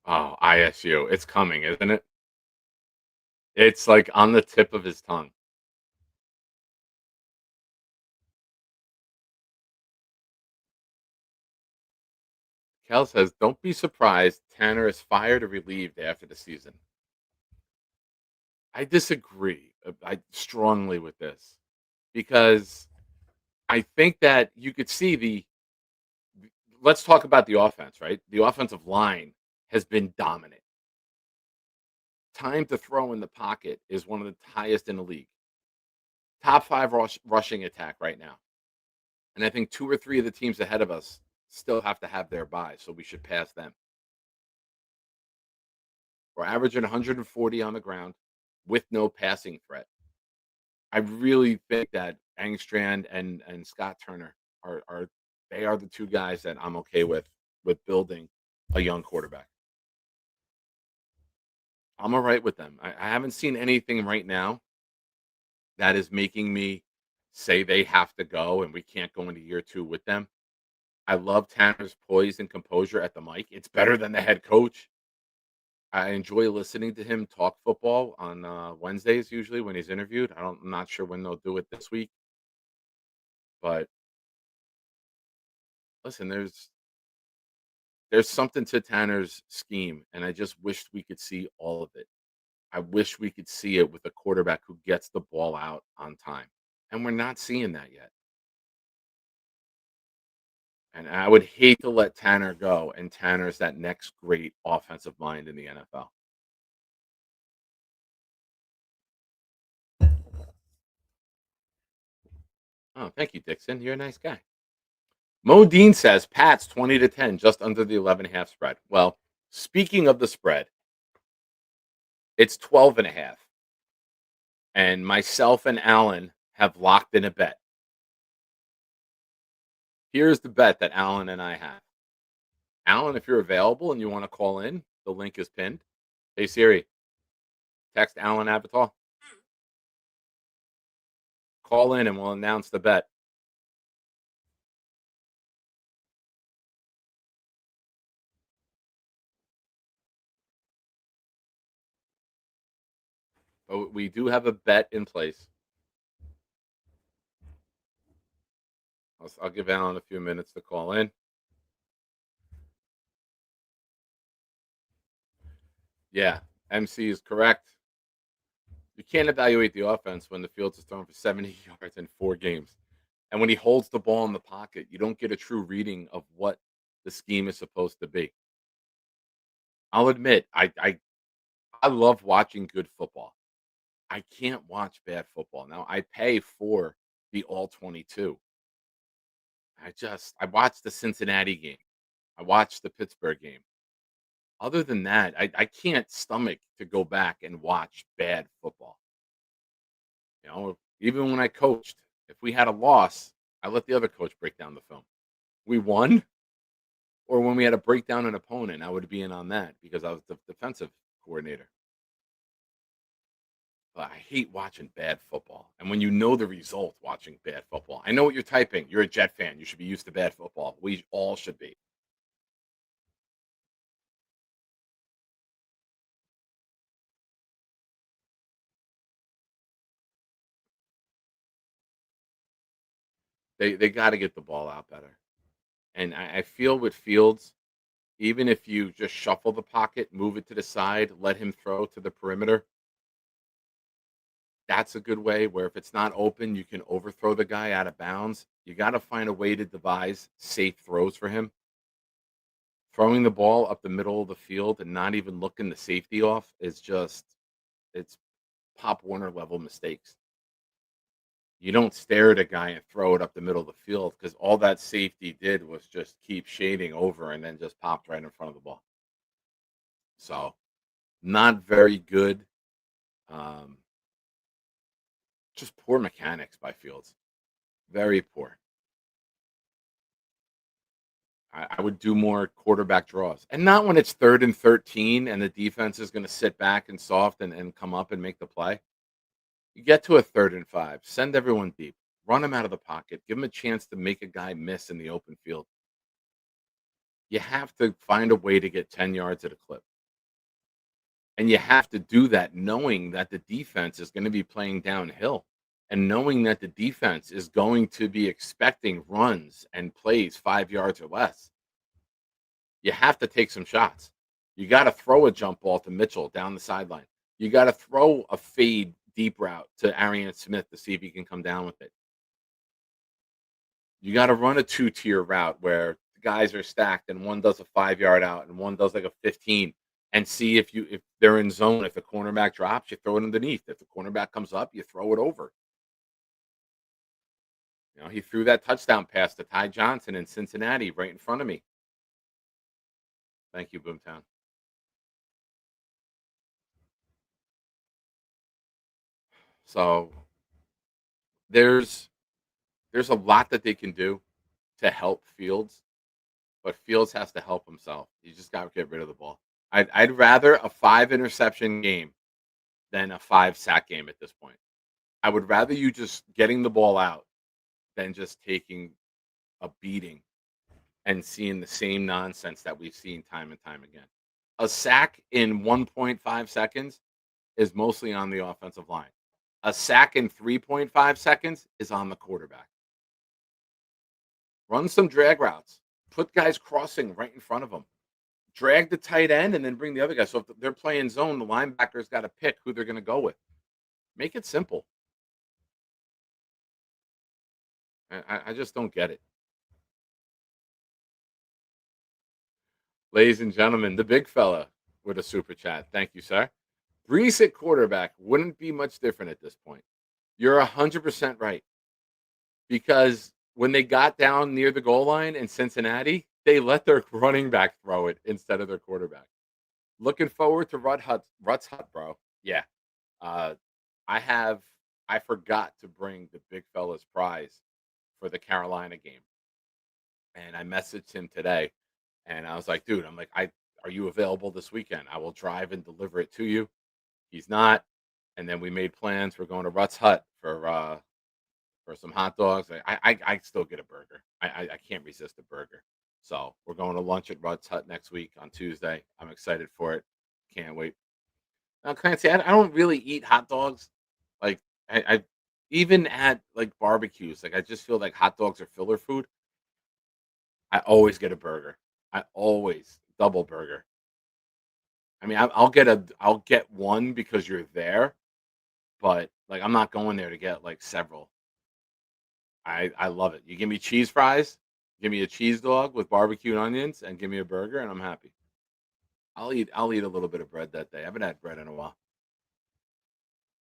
Oh, ISU. It's coming, isn't it? It's like on the tip of his tongue. Kel says, don't be surprised Tanner is fired or relieved after the season. I disagree. I strongly with this because I think that you could see let's talk about the offense, right? The offensive line has been dominant. Time to throw in the pocket is one of the highest in the league. Top 5 rushing attack right now. And I think 2 or 3 of the teams ahead of us still have to have their bye, so we should pass them. We're averaging 140 on the ground with no passing threat. I really think that Angstrand and Scott Turner are the 2 guys that I'm okay with building a young quarterback. I'm all right with them. I haven't seen anything right now that is making me say they have to go and we can't go into year 2 with them. I love Tanner's poise and composure at the mic. It's better than the head coach. I enjoy listening to him talk football on Wednesdays usually when he's interviewed. I'm not sure when they'll do it this week. But listen, there's there's something to Tanner's scheme, and I just wished we could see all of it. I wish we could see it with a quarterback who gets the ball out on time, and we're not seeing that yet. And I would hate to let Tanner go, and Tanner's that next great offensive mind in the NFL. Oh, thank you, Dixon. You're a nice guy. Modine says Pats 20-10, just under the 11.5 spread. Well, speaking of the spread, it's 12.5. And myself and Alan have locked in a bet. Here's the bet that Alan and I have. Alan, if you're available and you want to call in, the link is pinned. Hey, Siri, text Alan Abatal. Call in and we'll announce the bet. But we do have a bet in place. I'll give Alan a few minutes to call in. Yeah, MC is correct. You can't evaluate the offense when the Fields is thrown for 70 yards in 4 games. And when he holds the ball in the pocket, you don't get a true reading of what the scheme is supposed to be. I'll admit, I love watching good football. I can't watch bad football. Now, I pay for the all 22. I watched the Cincinnati game. I watched the Pittsburgh game. Other than that, I can't stomach to go back and watch bad football. You know, even when I coached, if we had a loss, I let the other coach break down the film. We won, or when we had to break down an opponent, I would be in on that because I was the defensive coordinator. But I hate watching bad football. And when you know the result watching bad football, I know what you're typing. You're a Jet fan. You should be used to bad football. We all should be. They got to get the ball out better. And I feel with Fields, even if you just shuffle the pocket, move it to the side, let him throw to the perimeter, that's a good way where if it's not open, you can overthrow the guy out of bounds. You got to find a way to devise safe throws for him. Throwing the ball up the middle of the field and not even looking the safety off is it's Pop Warner level mistakes. You don't stare at a guy and throw it up the middle of the field because all that safety did was just keep shading over and then just popped right in front of the ball. So, not very good. Just poor mechanics by Fields. Very poor. I would do more quarterback draws. And not when it's 3rd and 13 and the defense is going to sit back and soft and come up and make the play. You get to a 3rd and 5. Send everyone deep. Run them out of the pocket. Give them a chance to make a guy miss in the open field. You have to find a way to get 10 yards at a clip. And you have to do that knowing that the defense is going to be playing downhill and knowing that the defense is going to be expecting runs and plays 5 yards or less. You have to take some shots. You got to throw a jump ball to Mitchell down the sideline. You got to throw a fade deep route to Arian Smith to see if he can come down with it. You got to run a 2-tier route where the guys are stacked and one does a 5-yard out and one does like a 15 and see if they're in zone. If the cornerback drops, you throw it underneath. If the cornerback comes up, you throw it over. You know, he threw that touchdown pass to Ty Johnson in Cincinnati right in front of me. Thank you, Boomtown. So there's a lot that they can do to help Fields, but Fields has to help himself. You just got to get rid of the ball. I'd rather a 5-interception game than a 5-sack game at this point. I would rather you just getting the ball out than just taking a beating and seeing the same nonsense that we've seen time and time again. A sack in 1.5 seconds is mostly on the offensive line. A sack in 3.5 seconds is on the quarterback. Run some drag routes. Put guys crossing right in front of them. drag the tight end and then bring the other guy. So if they're playing zone, the linebacker's got to pick who they're going to go with. Make it simple. I just don't get it. Ladies and gentlemen, the big fella with a super chat. Thank you, sir. Brees at quarterback wouldn't be much different at this point. You're 100% right. Because when they got down near the goal line in Cincinnati, they let their running back throw it instead of their quarterback. Looking forward to Rutt's Hut, bro. Yeah. Uh, I forgot to bring the big fella's prize for the Carolina game. And I messaged him today and I was like, dude, are you available this weekend? I will drive and deliver it to you. He's not. And then we made plans. We're going to Rutt's Hut for some hot dogs. I still get a burger. I can't resist a burger. So we're going to lunch at Rutt's Hut next week on Tuesday. I'm excited for it. Can't wait. Now, Clancy, I don't really eat hot dogs. Like I even at like barbecues, like I just feel like hot dogs are filler food. I always get a burger. I always double burger. I mean, I'll get one because you're there, but like I'm not going there to get like several. I love it. You give me cheese fries, give me a cheese dog with barbecue and onions, and give me a burger, and I'm happy. I'll eat a little bit of bread that day. I haven't had bread in a while.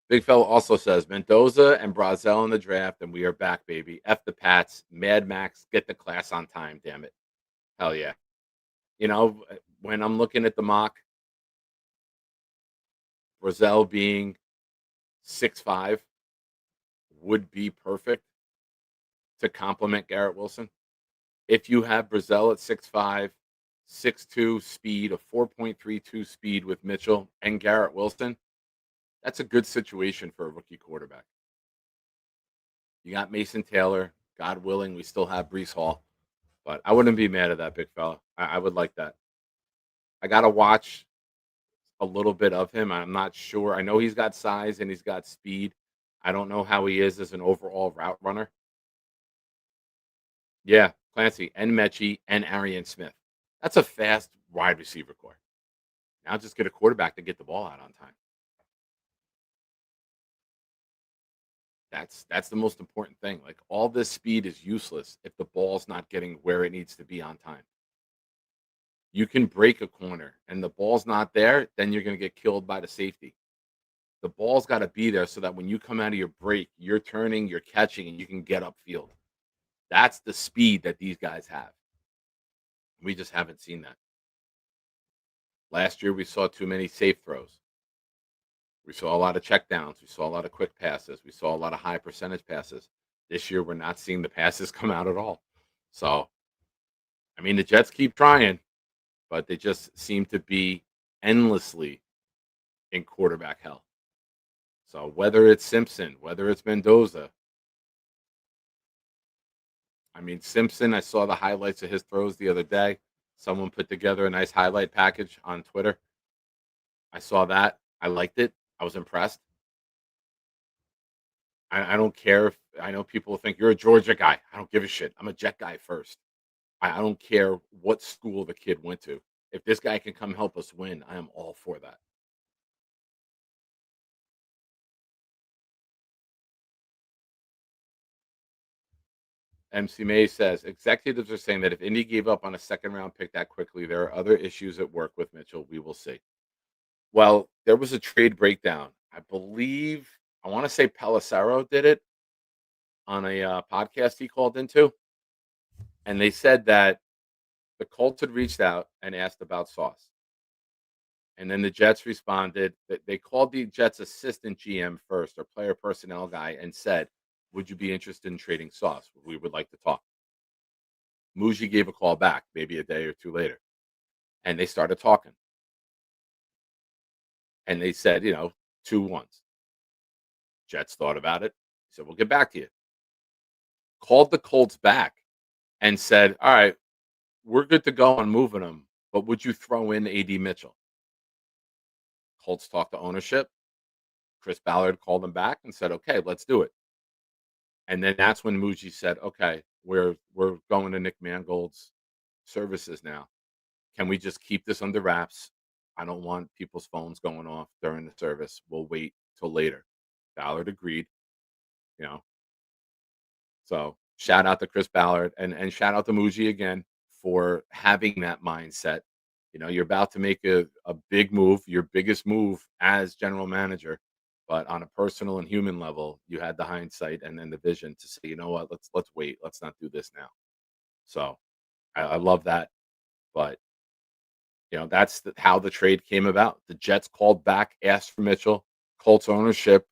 Big fella also says Mendoza and Brazel in the draft, and we are back, baby. F the Pats, Mad Max, get the class on time, damn it. Hell yeah. You know, when I'm looking at the mock, Brazel being 6'5" would be perfect to complement Garrett Wilson. If you have Brazel at 6'5", 6'2" speed, a 4.32 speed with Mitchell and Garrett Wilson, that's a good situation for a rookie quarterback. You got Mason Taylor. God willing, we still have Breece Hall. But I wouldn't be mad at that, big fella. I would like that. I got to watch a little bit of him. I'm not sure. I know he's got size and he's got speed. I don't know how he is as an overall route runner. Yeah, Clancy and Mechie and Arian Smith. That's a fast wide receiver core. Now just get a quarterback to get the ball out on time. That's the most important thing. Like all this speed is useless if the ball's not getting where it needs to be on time. You can break a corner and the ball's not there, then you're going to get killed by the safety. The ball's got to be there so that when you come out of your break, you're turning, you're catching, and you can get upfield. That's the speed that these guys have. We just haven't seen that. Last year, we saw too many safe throws. We saw a lot of checkdowns. We saw a lot of quick passes. We saw a lot of high percentage passes. This year, we're not seeing the passes come out at all. So, I mean, the Jets keep trying, but they just seem to be endlessly in quarterback hell. So whether it's Simpson, whether it's Mendoza, I mean, Simpson, I saw the highlights of his throws the other day. Someone put together a nice highlight package on Twitter. I saw that. I liked it. I was impressed. I don't care if I know people think you're a Georgia guy. I don't give a shit. I'm a Jet guy first. I don't care what school the kid went to. If this guy can come help us win, I am all for that. MC May says executives are saying that if Indy gave up on a second round pick that quickly, there are other issues at work with Mitchell. We will see. Well, there was a trade breakdown. I believe, I want to say Pelissero did it on a podcast he called into. And they said that the Colts had reached out and asked about Sauce. And then the Jets responded that they called the Jets assistant GM first or player personnel guy and said, would you be interested in trading Sauce? We would like to talk. Muji gave a call back maybe a day or two later. And they started talking. And they said, 2 ones. Jets thought about it. Said, we'll get back to you. Called the Colts back and said, all right, we're good to go on moving them, but would you throw in A.D. Mitchell? Colts talked to ownership. Chris Ballard called them back and said, okay, let's do it. And then that's when Muji said, okay, we're going to Nick Mangold's services now. can we just keep this under wraps? I don't want people's phones going off during the service. We'll wait till later. Ballard agreed, you know. So shout out to Chris Ballard and shout out to Muji again for having that mindset. You know, you're about to make a big move, your biggest move as general manager, but on a personal and human level, you had the hindsight and then the vision to say, you know what, let's wait, let's not do this now. So I love that, but you know that's how the trade came about. The Jets called back, asked for Mitchell. Colts ownership,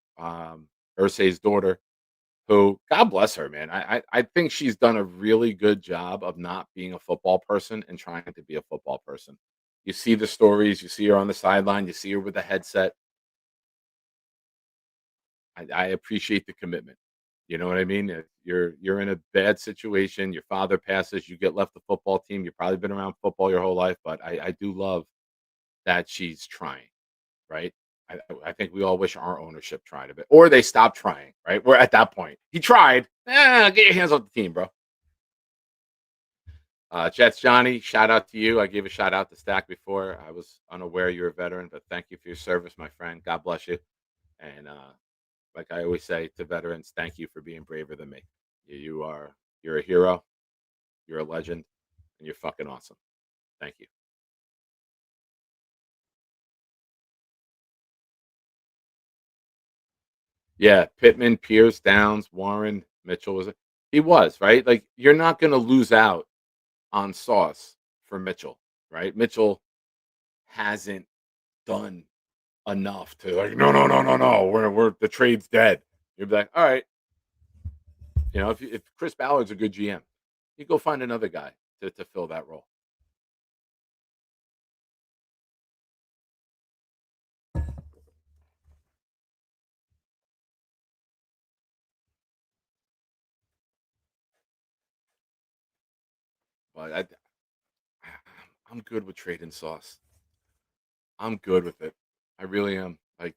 Ursay's daughter, who God bless her, man. I think she's done a really good job of not being a football person and trying to be a football person. You see the stories, you see her on the sideline, you see her with a headset. I appreciate the commitment. You know what I mean? If you're in a bad situation, your father passes, you get left the football team. You've probably been around football your whole life, but I do love that she's trying, right? I think we all wish our ownership tried a bit, or they stopped trying, right? We're at that point. He tried. Get your hands off the team, bro. Jets Johnny, shout out to you. I gave a shout out to Stack before. I was unaware you're a veteran, but thank you for your service, my friend. God bless you. And like I always say to veterans, thank you for being braver than me. You're a hero, you're a legend, and you're fucking awesome. Thank you. Yeah, Pittman, Pierce, Downs, Warren, Mitchell he was, right? Like you're not gonna lose out on Sauce for Mitchell, right? Mitchell hasn't done enough to like, no, no, no, no, no. We're the trade's dead. You'd be like, all right, you know, if Chris Ballard's a good GM, you go find another guy to fill that role. But I'm good with trading Sauce. I'm good with it. I really am. Like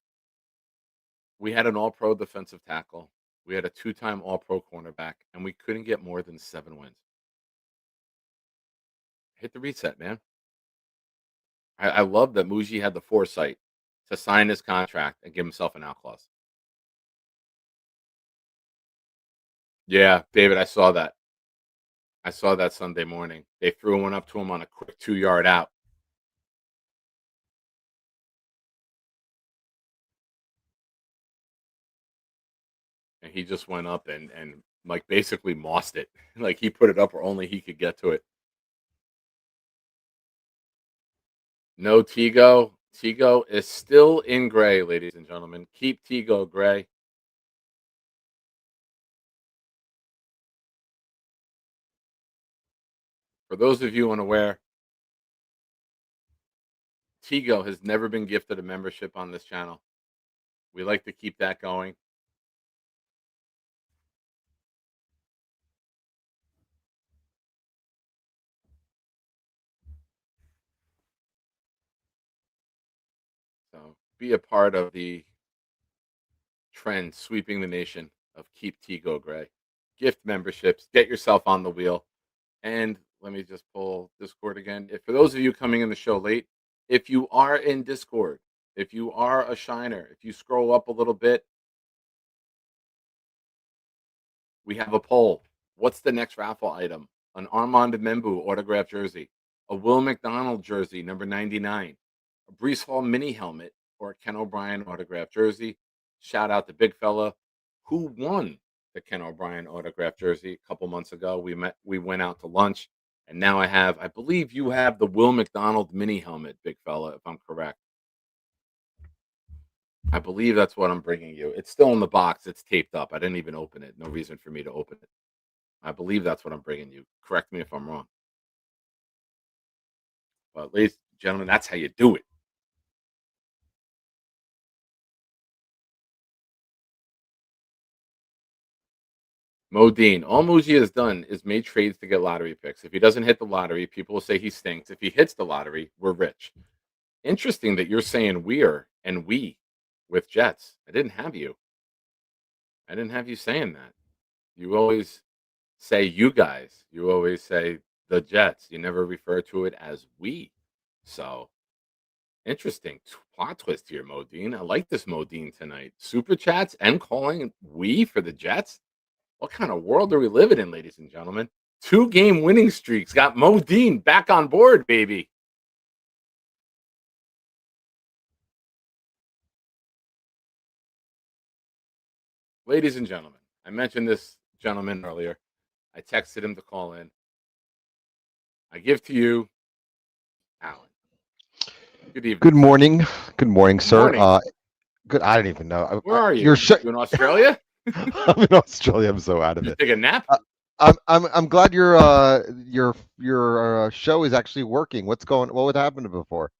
we had an all-pro defensive tackle. We had a two-time all-pro cornerback, and we couldn't get more than 7 wins. Hit the reset, man. I love that Muji had the foresight to sign his contract and give himself an out clause. Yeah, David, I saw that. I saw that Sunday morning. They threw one up to him on a quick 2-yard out. And he just went up and like basically mossed it. Like he put it up where only he could get to it. No Tigo. Tigo is still in gray, ladies and gentlemen. Keep Tigo gray. For those of you unaware, Tigo has never been gifted a membership on this channel. We like to keep that going. So be a part of the trend sweeping the nation of keep Tigo gray. Gift memberships, get yourself on the wheel. And let me just pull Discord again. If for those of you coming in the show late, if you are in Discord, if you are a shiner, if you scroll up a little bit, we have a poll. What's the next raffle item? An Armand Membu autographed jersey, a Will McDonald jersey, number 99, a Brees Hall mini helmet, or a Ken O'Brien autographed jersey. Shout out to Big Fella who won the Ken O'Brien autographed jersey a couple months ago. We went out to lunch, and now I believe you have the Will McDonald mini helmet, Big Fella, if I'm correct. I believe that's what I'm bringing you. It's still in the box. It's taped up. I didn't even open it. No reason for me to open it. I believe that's what I'm bringing you. Correct me if I'm wrong. But ladies and gentlemen, that's how you do it. Modine, all Muji has done is made trades to get lottery picks. If he doesn't hit the lottery, people will say he stinks. If he hits the lottery, we're rich. Interesting that you're saying we're and we with Jets. I didn't have you. I didn't have you saying that. You always say you guys. You always say the Jets. You never refer to it as we. So interesting plot twist here, Modine. I like this Modine tonight. Super chats and calling we for the Jets. What kind of world are we living in, ladies and gentlemen? 2-game winning streaks got Modine back on board, baby. Ladies and gentlemen, I mentioned this gentleman earlier. I texted him to call in. I give to you, Alan. Good evening. Good morning. Good morning, Good sir. morning. Good. I don't even know. Where are you? You're You in Australia? I'm in Australia. I'm so out of You it. take a nap? I'm glad your show is actually working. What would happen before?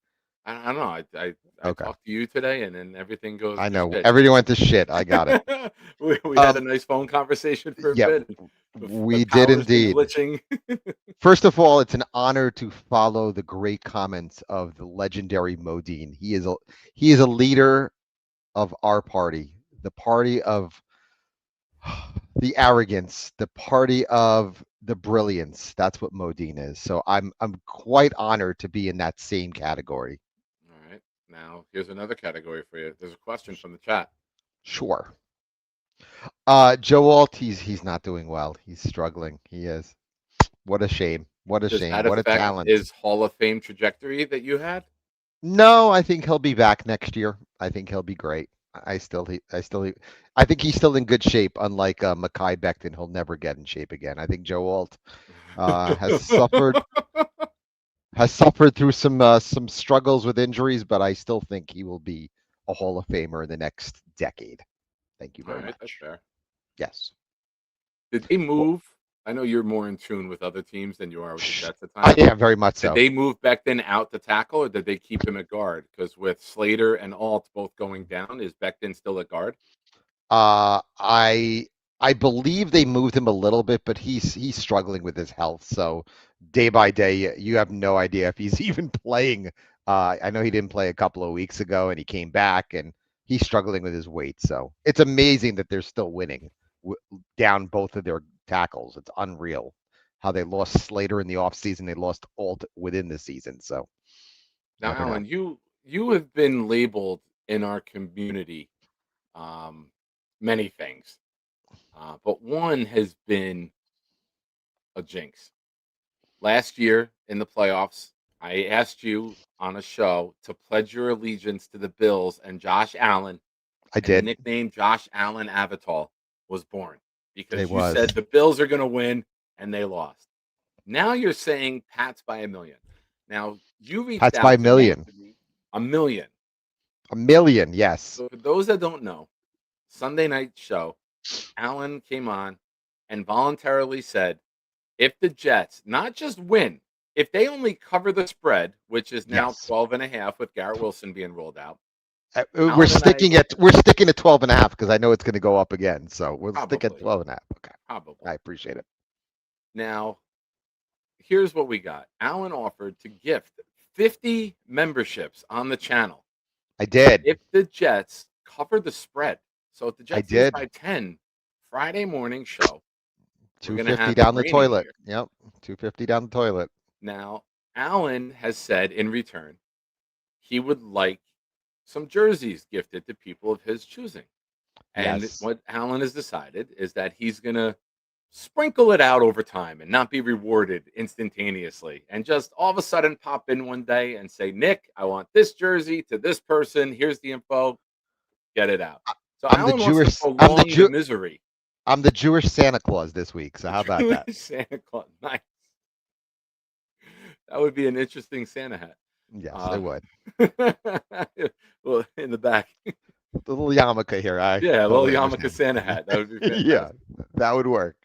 I don't know. I Okay. talked to you today, and then everything goes. I to know shit. everything went to shit. I got it. we had a nice phone conversation for a Yeah, bit. we The did power's been indeed. glitching. First of all, it's an honor to follow the great comments of the legendary Modine. He is a leader of our party, the party of the arrogance, the party of the brilliance. That's what Modine is. So I'm quite honored to be in that same category. All right. Now here's another category for you. There's a question from the chat. Sure. Joe Alt, he's not doing well. He's struggling. He is. What a shame. What a Does shame. that What a affect talent. his Hall of Fame trajectory that you had? No, I think he'll be back next year. I think he'll be great. I think he's still in good shape. Unlike Mekhi Becton, he'll never get in shape again. I think Joe Alt has suffered through some struggles with injuries, but I still think he will be a Hall of Famer in the next decade. Thank you All very right, that's much. fair. Yes. Did they move? I know you're more in tune with other teams than you are with the Jets at I times. am very much Did so. they move Becton out to tackle, or did they keep him at guard? Because with Slater and Alt both going down, is Becton still at guard? I believe they moved him a little bit, but he's struggling with his health. So day by day, you have no idea if he's even playing. I know he didn't play a couple of weeks ago, and he came back, and he's struggling with his weight. So it's amazing that they're still winning down both of their tackles. It's unreal how they lost Slater in the offseason. They lost Alt within the season. So Now, never know. Alan, you have been labeled in our community many things, but one has been a jinx. Last year in the playoffs, I asked you on a show to pledge your allegiance to the Bills, and Josh Allen, I and the did. nickname Josh Allen Avatar was born It because you was. said the Bills are going to win, and they lost. Now you're saying Pats by a million. Now you reached Pats out by a to million. me, a million. A million, yes. So for those that don't know, Sunday night show, Allen came on and voluntarily said, if the Jets not just win, if they only cover the spread, which is now Yes. 12.5 with Garrett Wilson being rolled out. We're Alan and sticking at 12 and a half because I know it's going to go up again. So we'll stick at Probably. 12 and a half. Okay. Probably. I appreciate it. Now, here's what we got. Alan offered to gift 50 memberships on the channel I did. if the Jets cover the spread. So if the Jets lose did. by 10, Friday morning show, we're gonna 250 have down it the raining toilet. here. Yep. 250 down the toilet. Now, Alan has said in return he would like some jerseys gifted to people of his choosing. And Yes. what Alan has decided is that he's going to sprinkle it out over time and not be rewarded instantaneously and just all of a sudden pop in one day and say, Nick, I want this jersey to this person. Here's the info. Get it out. So I'm the Alan wants to Jewish- prolong the misery. I'm the Jewish Santa Claus this week. So how about that? Santa Claus. Nice. That would be an interesting Santa hat. Yes, it would. Well, in the back. A little yarmulke here. Yeah, a little totally yarmulke understand. Santa hat. That would be fantastic. Yeah, that would work.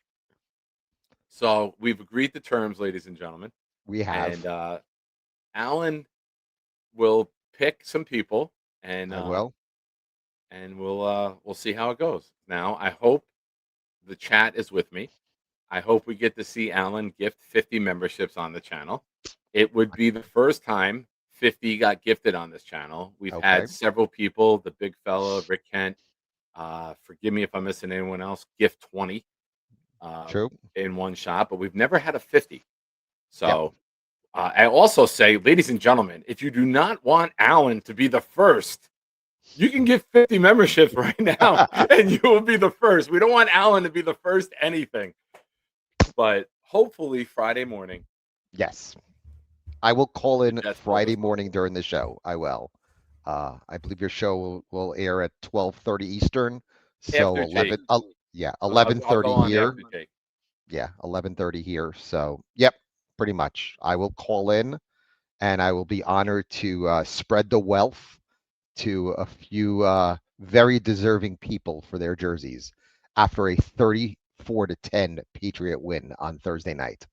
So we've agreed to terms, ladies and gentlemen. We have. And Alan will pick some people, and I will. and we'll see how it goes. Now, I hope the chat is with me. I hope we get to see Alan gift 50 memberships on the channel. It would be the first time 50 got gifted on this channel. We've Okay. had several people, the big fella, Rick Kent. Forgive me if I'm missing anyone else. Gift 20 True. in one shot, but we've never had a 50. So I also say, ladies and gentlemen, if you do not want Allen to be the first, you can get 50 memberships right now, and you will be the first. We don't want Allen to be the first anything, but hopefully Friday morning. Yes. I will call in That's Friday morning during the show. I will. I believe your show will air at 12:30 Eastern. So After 11, Jake. yeah, I'll 11:30 go on here. after Jake. Yeah, 11:30 here. So, yep, pretty much. I will call in, and I will be honored to spread the wealth to a few very deserving people for their jerseys after a 34-10 Patriot win on Thursday night.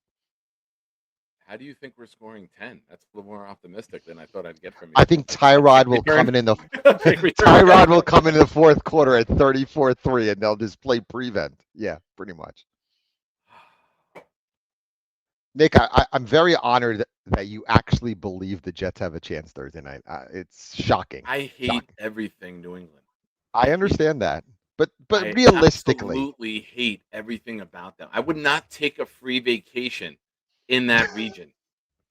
How do you think we're scoring 10? That's a little more optimistic than I thought I'd get from you. I think Tyrod will come in the Tyrod will come in the fourth quarter at 34-3, and they'll just play prevent. Yeah, pretty much. Nick, I'm very honored that you actually believe the Jets have a chance Thursday night. It's shocking. I hate Shocking. everything New England. I understand that, but I realistically, absolutely hate everything about them. I would not take a free vacation in that region.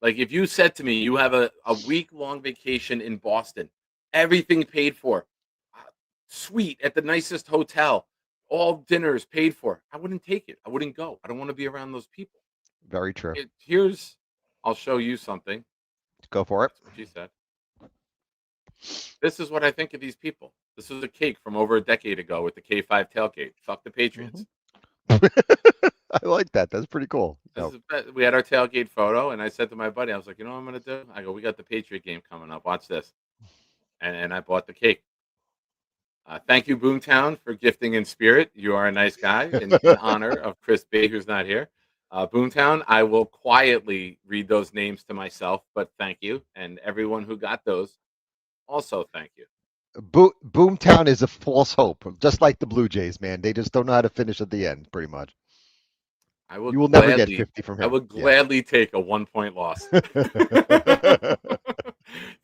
Like if you said to me, you have a week-long vacation in Boston, everything paid for, suite at the nicest hotel, all dinners paid for, I wouldn't take it. I wouldn't go. I don't want to be around those people. very true. I'll show you something. Go for it. That's what she said. This is what I think of these people. This was a cake from over a decade ago with the K5 tailgate. Fuck the Patriots. I like that. That's pretty cool. We had our tailgate photo, and I said to my buddy, I was like, you know what I'm going to do? I go, we got the Patriot game coming up. Watch this. And I bought the cake. Thank you, Boomtown, for gifting in spirit. You are a nice guy in honor of Chris Bay, who's not here. Boomtown, I will quietly read those names to myself, but thank you. And everyone who got those, also thank you. Boomtown is a false hope, just like the Blue Jays, man. They just don't know how to finish at the end, pretty much. You will never get 50 from him. I would gladly take a 1-point loss. Do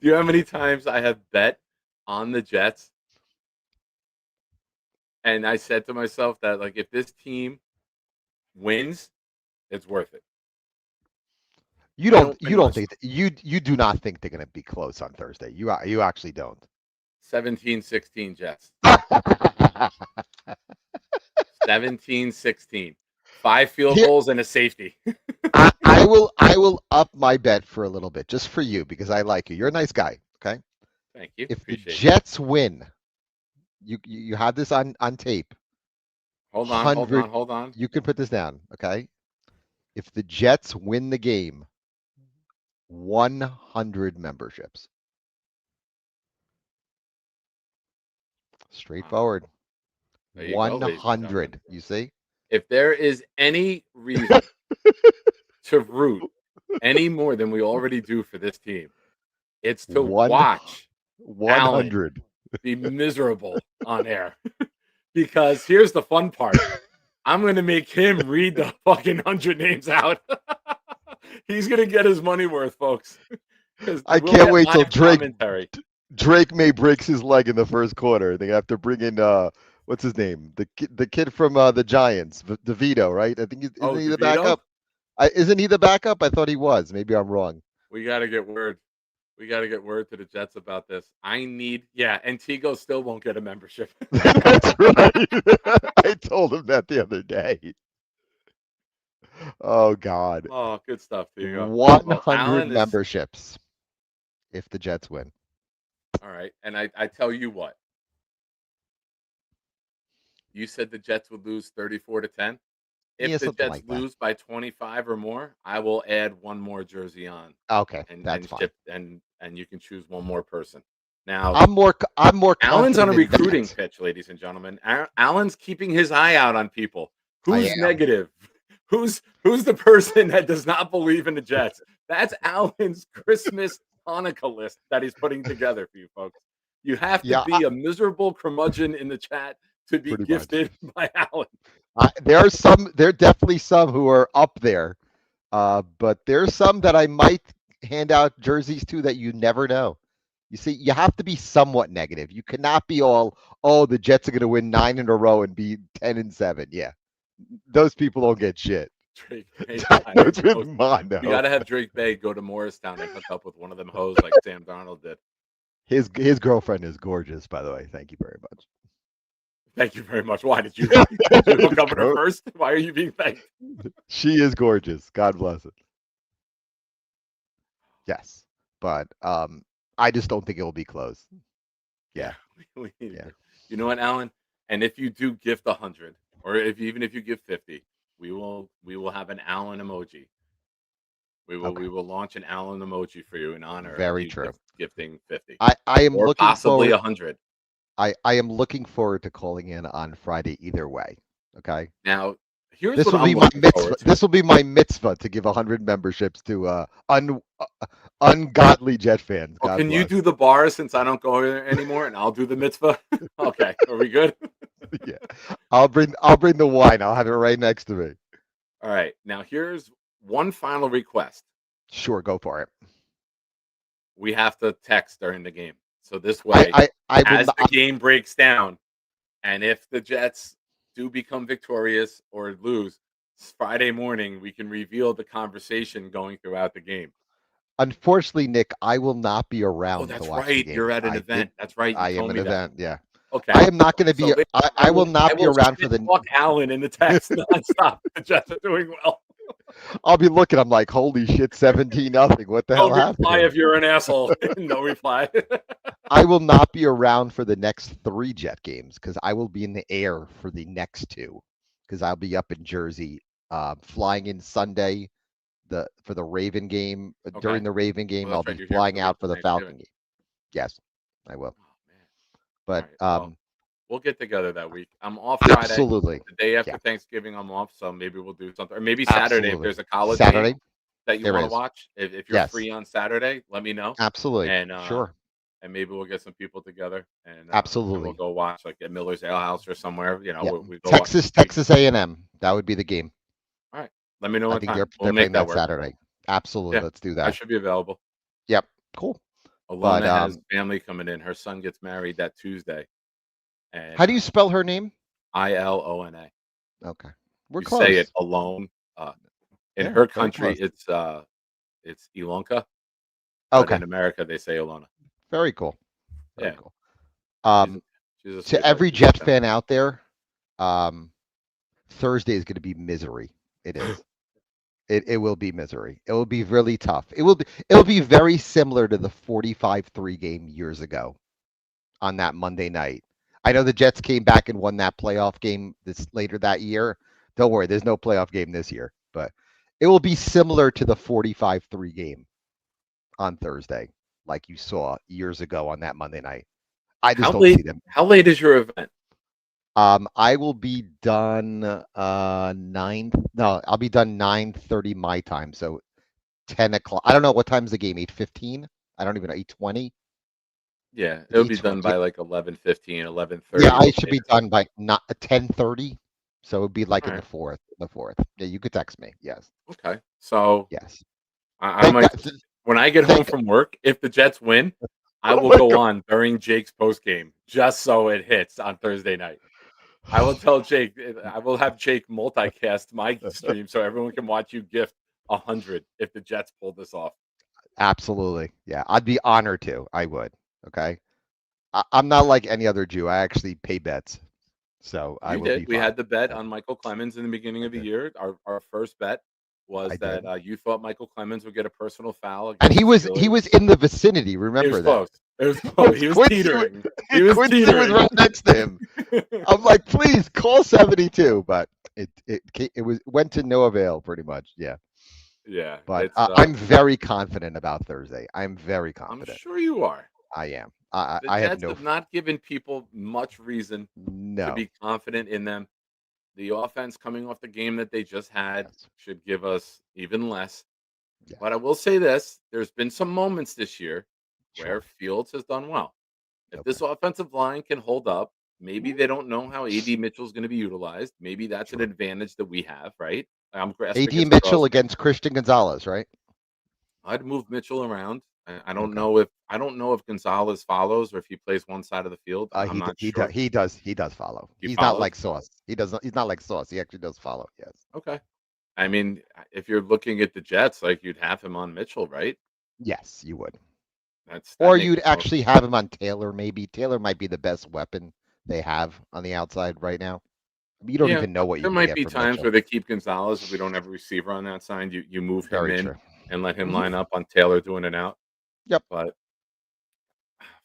you know how many times I have bet on the Jets? And I said to myself that, like, if this team wins, it's worth it. You don't think you do not think they're going to be close on Thursday. You actually don't. 17-16 Jets. 17-16. 5 field goals and a safety. I will up my bet for a little bit, just for you, because I like you. You're a nice guy. Okay. Thank you. If the Jets win, you have this on tape. Hold on. You can put this down, okay? If the Jets win the game, 100 memberships. Straightforward. 100. You see? If there is any reason to root any more than we already do for this team, it's to watch 100 be miserable on air. Because here's the fun part. I'm going to make him read the fucking 100 names out. He's going to get his money worth, folks. I can't wait till Drake May breaks his leg in the first quarter. They have to bring in what's his name? The kid from the Giants, DeVito, right? I think isn't he the backup? Isn't he the backup? I thought he was. Maybe I'm wrong. We got to get word. We got to get word to the Jets about this. And Tigo still won't get a membership. That's right. I told him that the other day. Oh, God. Oh, good stuff, Tigo. 100 memberships if the Jets win. All right. And I tell you what. You said the Jets would lose 34-10. If the Jets lose by 25 or more, I will add one more jersey on. Okay, that's fine. And you can choose one more person. Now, I'm more. Allen's on a recruiting pitch, ladies and gentlemen. Allen's keeping his eye out on people. Who's negative? Who's the person that does not believe in the Jets? That's Allen's Christmas Hanukkah list that he's putting together for you folks. You have to be a miserable curmudgeon in the chat to be gifted by Allen. There are definitely some who are up there, but there's some that I might hand out jerseys to that you never know. You see, you have to be somewhat negative. You cannot be all, oh, the Jets are going to win 9 in a row and be 10-7. Yeah, those people don't get shit. Drake Bay. No, it's with Mondo. You gotta have Drake Bay go to Morristown and hook up with one of them hoes like Sam Darnold did. His girlfriend is gorgeous, by the way. Thank you very much. Thank you very much. Why did you hook up with her Go- first? Why are you being thanked? She is gorgeous. God bless it. Yes, but I just don't think it will be close. Yeah. We need Yeah. to. You know what, Alan? And if you do gift 100, or even if you give 50, we will have an Alan emoji. We will launch an Alan emoji for you in honor Very of you true. gifting 50. I am or looking possibly forward. 100. I am looking forward to calling in on Friday either way. Okay. Now, here's This what will I'm be my looking mitzvah. forward to. This will be my mitzvah to give 100 memberships to ungodly Jet fans. Well, God can you bless. do the bar since I don't go there anymore, and I'll do the mitzvah? Okay, are we good? Yeah. I'll bring the wine. I'll have it right next to me. All right. Now, here's one final request. Sure, go for it. We have to text during the game, so this way, I will as not, the game breaks down, and if the Jets do become victorious or lose, Friday morning we can reveal the conversation going throughout the game. unfortunately, Nick, I will not be Oh, around to that's watch the right. game. You're at an event. That's right. You I am told an me that. event. Yeah. Okay. I am not going to So, be. ladies and I will gentlemen, not be around for the. Fuck Allen in the text nonstop. The Jets are doing well. I'll be looking. I'm like, holy shit, 17-0. What the hell No happened? reply here? if you're an asshole. No reply. I will not be around for the next 3 Jet games because I will be in the air for the next 2 because I'll be up in Jersey, flying in Sunday for the Raven game. Okay. During the Raven game, Well, I'll that's right, be you're here flying for the out week for the of Falcon Thanksgiving. game. Yes, I will. Oh, man. But All right, well, we'll get together that week. I'm off Friday. absolutely, The day after yeah. Thanksgiving, I'm off, so maybe we'll do something. Or maybe Saturday if Absolutely. there's a college Saturday, game that you there want to is. watch. If you're Yes. free on Saturday, let me know. Absolutely, And sure, and maybe we'll get some people together and absolutely. we'll go watch like at Miller's Ale House or somewhere. You know, Yeah. we go watch. Texas A&M. That would be the game. All right, let me know I what think time. they're We'll playing make that that work. Saturday. Absolutely, Yeah, let's do I that. should be available. Yep, cool. Alona has family coming in. Her son gets married that Tuesday. And How do you spell her name? Ilona. Okay, we're You close. say it alone. In Yeah, her very country, close. it's Ilonka. But Okay, in America, they say Alona. very cool. Very Yeah. cool. She's a To sweetheart. every She's Jet a- fan out there, Thursday is going to be misery. It is. It will be misery. It will be really tough. It will be very similar to the 45-3 game years ago on that Monday night. I know the Jets came back and won that playoff game this later that year. Don't worry, there's no playoff game this year, but it will be similar to the 45-3 game on Thursday, like you saw years ago on that Monday night. I just How don't late? see them. How late is your event? I will be done I'll be done 9:30 my time. So 10 o'clock. I don't know what time's the game, 8:15? I don't even know, 8:20? Yeah, it'll be done 8:20. by like 11:15, 11:30. Yeah, I should be done by not 10:30. So it would be like All in right. the fourth. Yeah, you could text me. Yes. Okay. So Yes. I Thank might God- when I get home thank- from work, if the Jets win, I Oh will my go God. on during Jake's post game just so it hits on Thursday night. I will tell Jake. I will have Jake multicast my stream so everyone can watch you gift 100 if the Jets pull this off. Absolutely. Yeah, I'd be honored to. I would. Okay. I'm not like any other Jew. I actually pay bets. So I You will did. be We fine. had the bet Yeah. on Michael Clemens in the beginning of the did. year. Our first bet was I that did. you thought Michael Clemens would get a personal foul, And against he the was Steelers. in the vicinity. He Remember was that. close. It was close. He was Quincy teetering. He was Quincy was teetering. right next to him. I'm like, please call 72, but it went to no avail, pretty much. Yeah. Yeah, But it's, I'm very confident about Thursday. I'm very I'm confident. sure you are. I am. The I have Jets no. have not given people much reason to No. be confident in them. The offense coming off the game that they just had Yes. should give us even less. Yeah. But I will say this: there's been some moments this year where Sure. Fields has done well. If Okay. this offensive line can hold up, maybe they don't know how AD Mitchell's going to be utilized. Maybe that's an Sure. advantage that we have, right? I'm grasping AD at Mitchell straws. against Christian Gonzalez, right? I'd move Mitchell around. I don't Okay. know if Gonzalez follows or if he plays one side of the field. I'm not sure. He does follow. He He's follows? not like Sauce. He's not like Sauce. He actually does follow. Yes. Okay. I mean, if you're looking at the Jets, like you'd have him on Mitchell, right? Yes, you would. That Or makes you'd more. actually have him on Taylor, maybe. Taylor might be the best weapon they have on the outside right now. You don't Yeah, even know what you there can might get be from times Mitchell. where they keep Gonzalez if we don't have a receiver on that side. You move him Very in true. and let him Mhm. line up on Taylor doing it out. Yep. But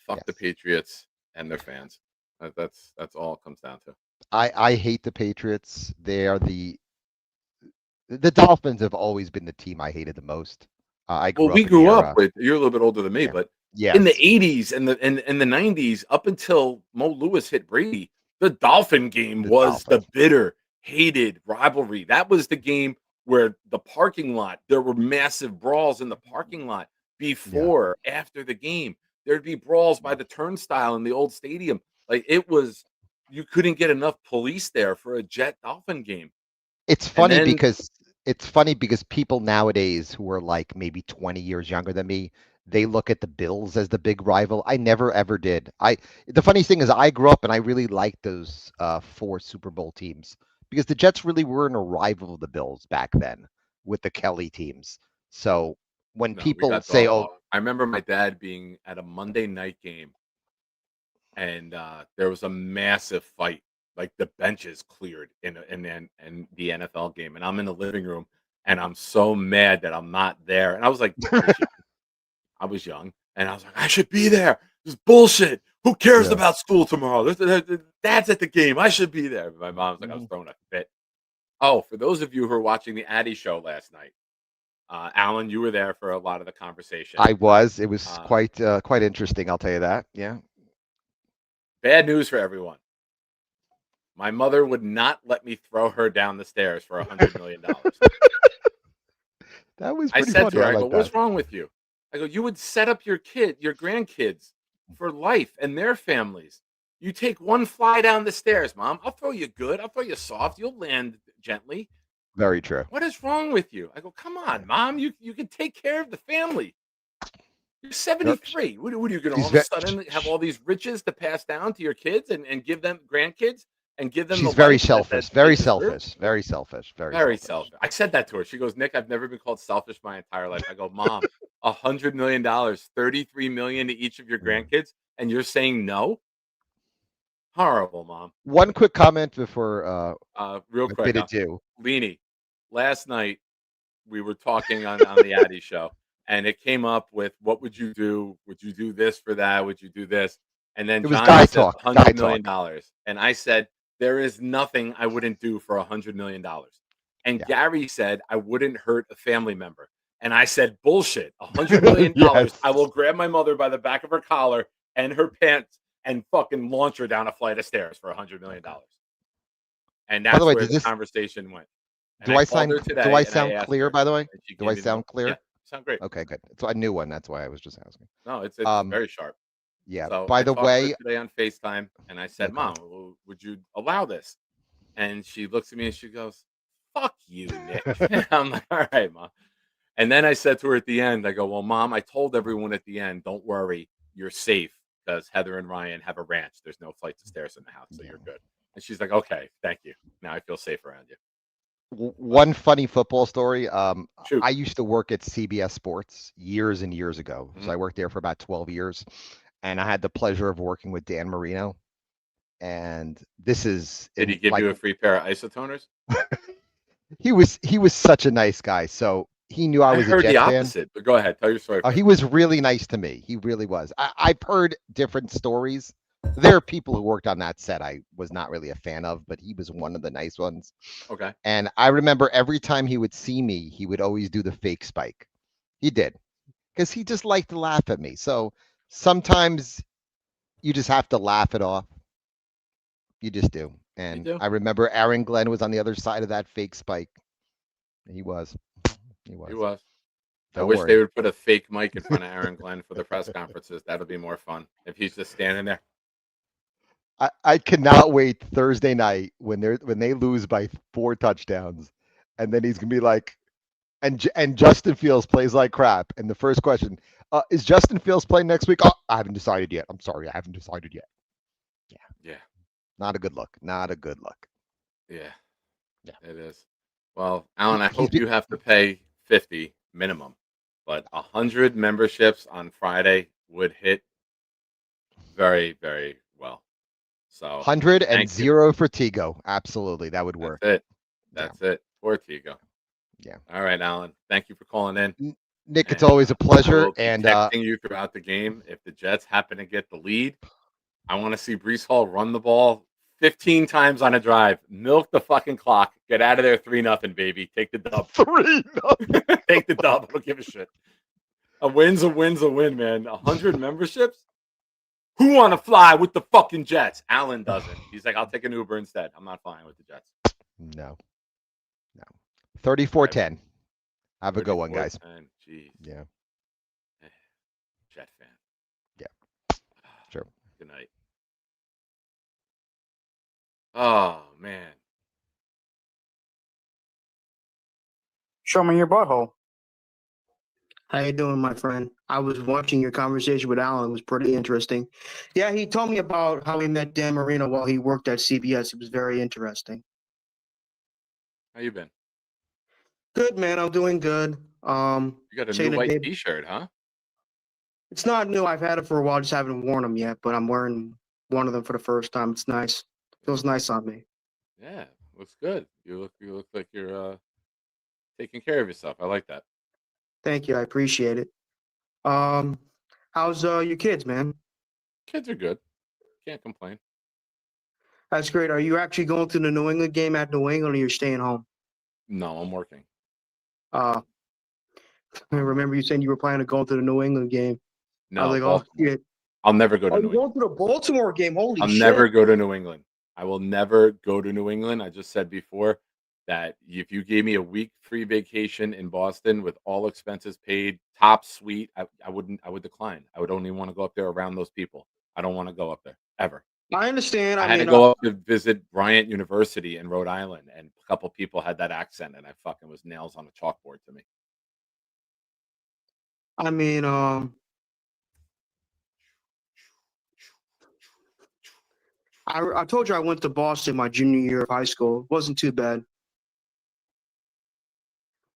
fuck the Yes. Patriots and their fans. That's all it comes down to. I hate the Patriots. They are the Dolphins have always been the team I hated the most. I Well, grew we up in the grew up era. with you're a little bit older than me, Yeah. but in the Yes. '80s and the '90s, up until Mo Lewis hit Brady, the Dolphin game The was the Dolphins. bitter, hated rivalry. That was the game where the parking lot, there were massive brawls in the parking lot Yeah. before, after the game. There'd be brawls by the turnstile in the old stadium. Like it was, you couldn't get enough police there for a Jet Dolphin game. It's And funny then because people nowadays who are like maybe 20 years younger than me, they look at the Bills as the big rival. I never ever did. The funny thing is I grew up and I really liked those four Super Bowl teams because the Jets really weren't a rival of the Bills back then with the Kelly teams. So when no, we people got say, dog "Oh, walked. I remember my dad being at a Monday night game, and there was a massive fight. Like the benches cleared in the NFL game, and I'm in the living room, and I'm so mad that I'm not there. And I was young, and I was like, I should be there. This is bullshit. Who cares yeah." about school tomorrow? Dad's at the game. I should be there. My mom's like, I was Mhm. throwing a fit. Oh, for those of you who are watching the Addy show last night, Alan, you were there for a lot of the conversation. I was. It was Uh, quite interesting, I'll tell you that. Yeah. Bad news for everyone. My mother would not let me throw her down the stairs for $100 million. That was I pretty said to funny. her, I I go, like that. what's wrong with you? I go, you would set up your grandkids for life and their families. You take one fly down the stairs, mom. I'll throw you good. I'll throw you soft. You'll land gently. Very true. What is wrong with you? I go, come Yeah. on, mom. You can take care of the family. You're Ver- 73. What are you going to all She's of a very sudden have all these riches to pass down to your kids and give them grandkids and give them the she's very life that selfish. they Very deserve? selfish. Very selfish. Very Very selfish. selfish. I said that to her. She goes, Nick, I've never been called selfish my entire life. I go, Mom, $100 million, 33 million to each of your Yeah. grandkids, and you're saying no? Horrible, Mom. One quick comment before Real I quick, bid adieu. Leany, last night we were talking on the Addy show, and it came up with what would you do? Would you do this for that? Would you do this? And then It was Johnny guy said talk. Guy $100 million. talk. Dollars. And I said, there is nothing I wouldn't do for $100 million. And Yeah. Gary said, I wouldn't hurt a family member. And I said, bullshit, $100 million. Yes. I will grab my mother by the back of her collar and her pants and fucking launch her down a flight of stairs for $100 million. And By the that's way, where does the this conversation went. And do I I called sound her today do I and I sound asked clear, her, by the way? and she Do I gave me the sound yeah, clear? sound great. Okay, good. So a new one. That's why I was just asking. No, it's Um, very sharp. yeah. So By I the talked to her way, today on FaceTime, and I said, okay. "Mom, would you allow this?" And she looks at me and she goes, "Fuck you, Nick." I'm like, "All right, Mom." And then I said to her at the end, I go, "Well, Mom, I told everyone at the end, don't worry, you're safe because Heather and Ryan have a ranch. There's no flights of stairs in the house, so Yeah. you're good." And she's like, "Okay, thank you. Now I feel safe around you." One funny football story. Shoot. I used to work at CBS Sports years and years ago. So Mhm. I worked there for about 12 years, and I had the pleasure of working with Dan Marino. And this is Did he in give like you a free pair of isotoners? he was such a nice guy. So he knew I I was a heard the Jets fan. opposite, but go ahead. Tell your story He first. was really nice to me. He really was. I've heard different stories. There are people who worked on that set I was not really a fan of, but he was one of the nice ones. Okay. And I remember every time he would see me, he would always do the fake spike. He did, because he just liked to laugh at me. So sometimes you just have to laugh it off. You just do. You And do. I remember Aaron Glenn was on the other side of that fake spike. He was. He He was. was. I Don't wish they worry. would put a fake mic in front of Aaron Glenn for the press conferences. That'll be more fun if he's just standing there. I cannot wait Thursday night when they lose by 4 touchdowns, and then he's gonna be like, and Justin Fields plays like crap. And the first question, is Justin Fields playing next week? Oh, I haven't decided yet. I'm sorry, I haven't decided yet. Yeah. Not a good look. Not a good look. Yeah. Yeah. It is. Well, Alan, I He's hope you have to pay 50 minimum, but 100 memberships on Friday would hit very, very well. So 100 and thank you. 0 for Tigo. Absolutely, that would That's work. it. Yeah. That's it. Poor Tigo. Yeah. All right, Alan. Thank you for calling in. Nick, it's And always a I pleasure. will be And texting you throughout the game. If the Jets happen to get the lead, I want to see Brees Hall run the ball 15 times on a drive. Milk the fucking clock. Get out of there 3-0, baby. Take the dub. 3. Take the dub. I don't give a shit. A win's a win's a win, man. 100 memberships? Who want to fly with the fucking Jets? Alan doesn't. He's like, I'll take an Uber instead. I'm not flying with the Jets. No. 34-10. Have a good one, guys. 34-10. Jeez. Yeah. Jet fan. Yeah. Sure. Good night. Oh, man. Show me your butthole. How you doing, my friend? I was watching your conversation with Alan. It was pretty interesting. Yeah, he told me about how he met Dan Marino while he worked at CBS. It was very interesting. How you been? Good, man. I'm doing good. You got a saying new a white day- T-shirt, huh? It's not new. I've had it for a while. Just haven't worn them yet. But I'm wearing one of them for the first time. It's nice. Feels nice on me. Yeah, looks good. You look like you're taking care of yourself. I like that. Thank you. I appreciate it. How's your kids, man? Kids are good. Can't complain. That's great. Are you actually going to the New England game at New England, or you're staying home? No, I'm working. I remember you saying you were planning to go to the New England game. I No, was like, oh Baltimore. shit. I'll never go to Oh, New you're England. going to the Baltimore game? Holy I'll shit! never go to New England. I will never go to New England. I just said before that if you gave me a week free vacation in Boston with all expenses paid, top suite, I would decline. I would only want to go up there around those people. I don't want to go up there ever. I understand. I I had to mean, go up to visit Bryant University in Rhode Island, and a couple people had that accent, and I fucking was nails on a chalkboard to me. I mean, I told you I went to Boston my junior year of high school. It wasn't too bad.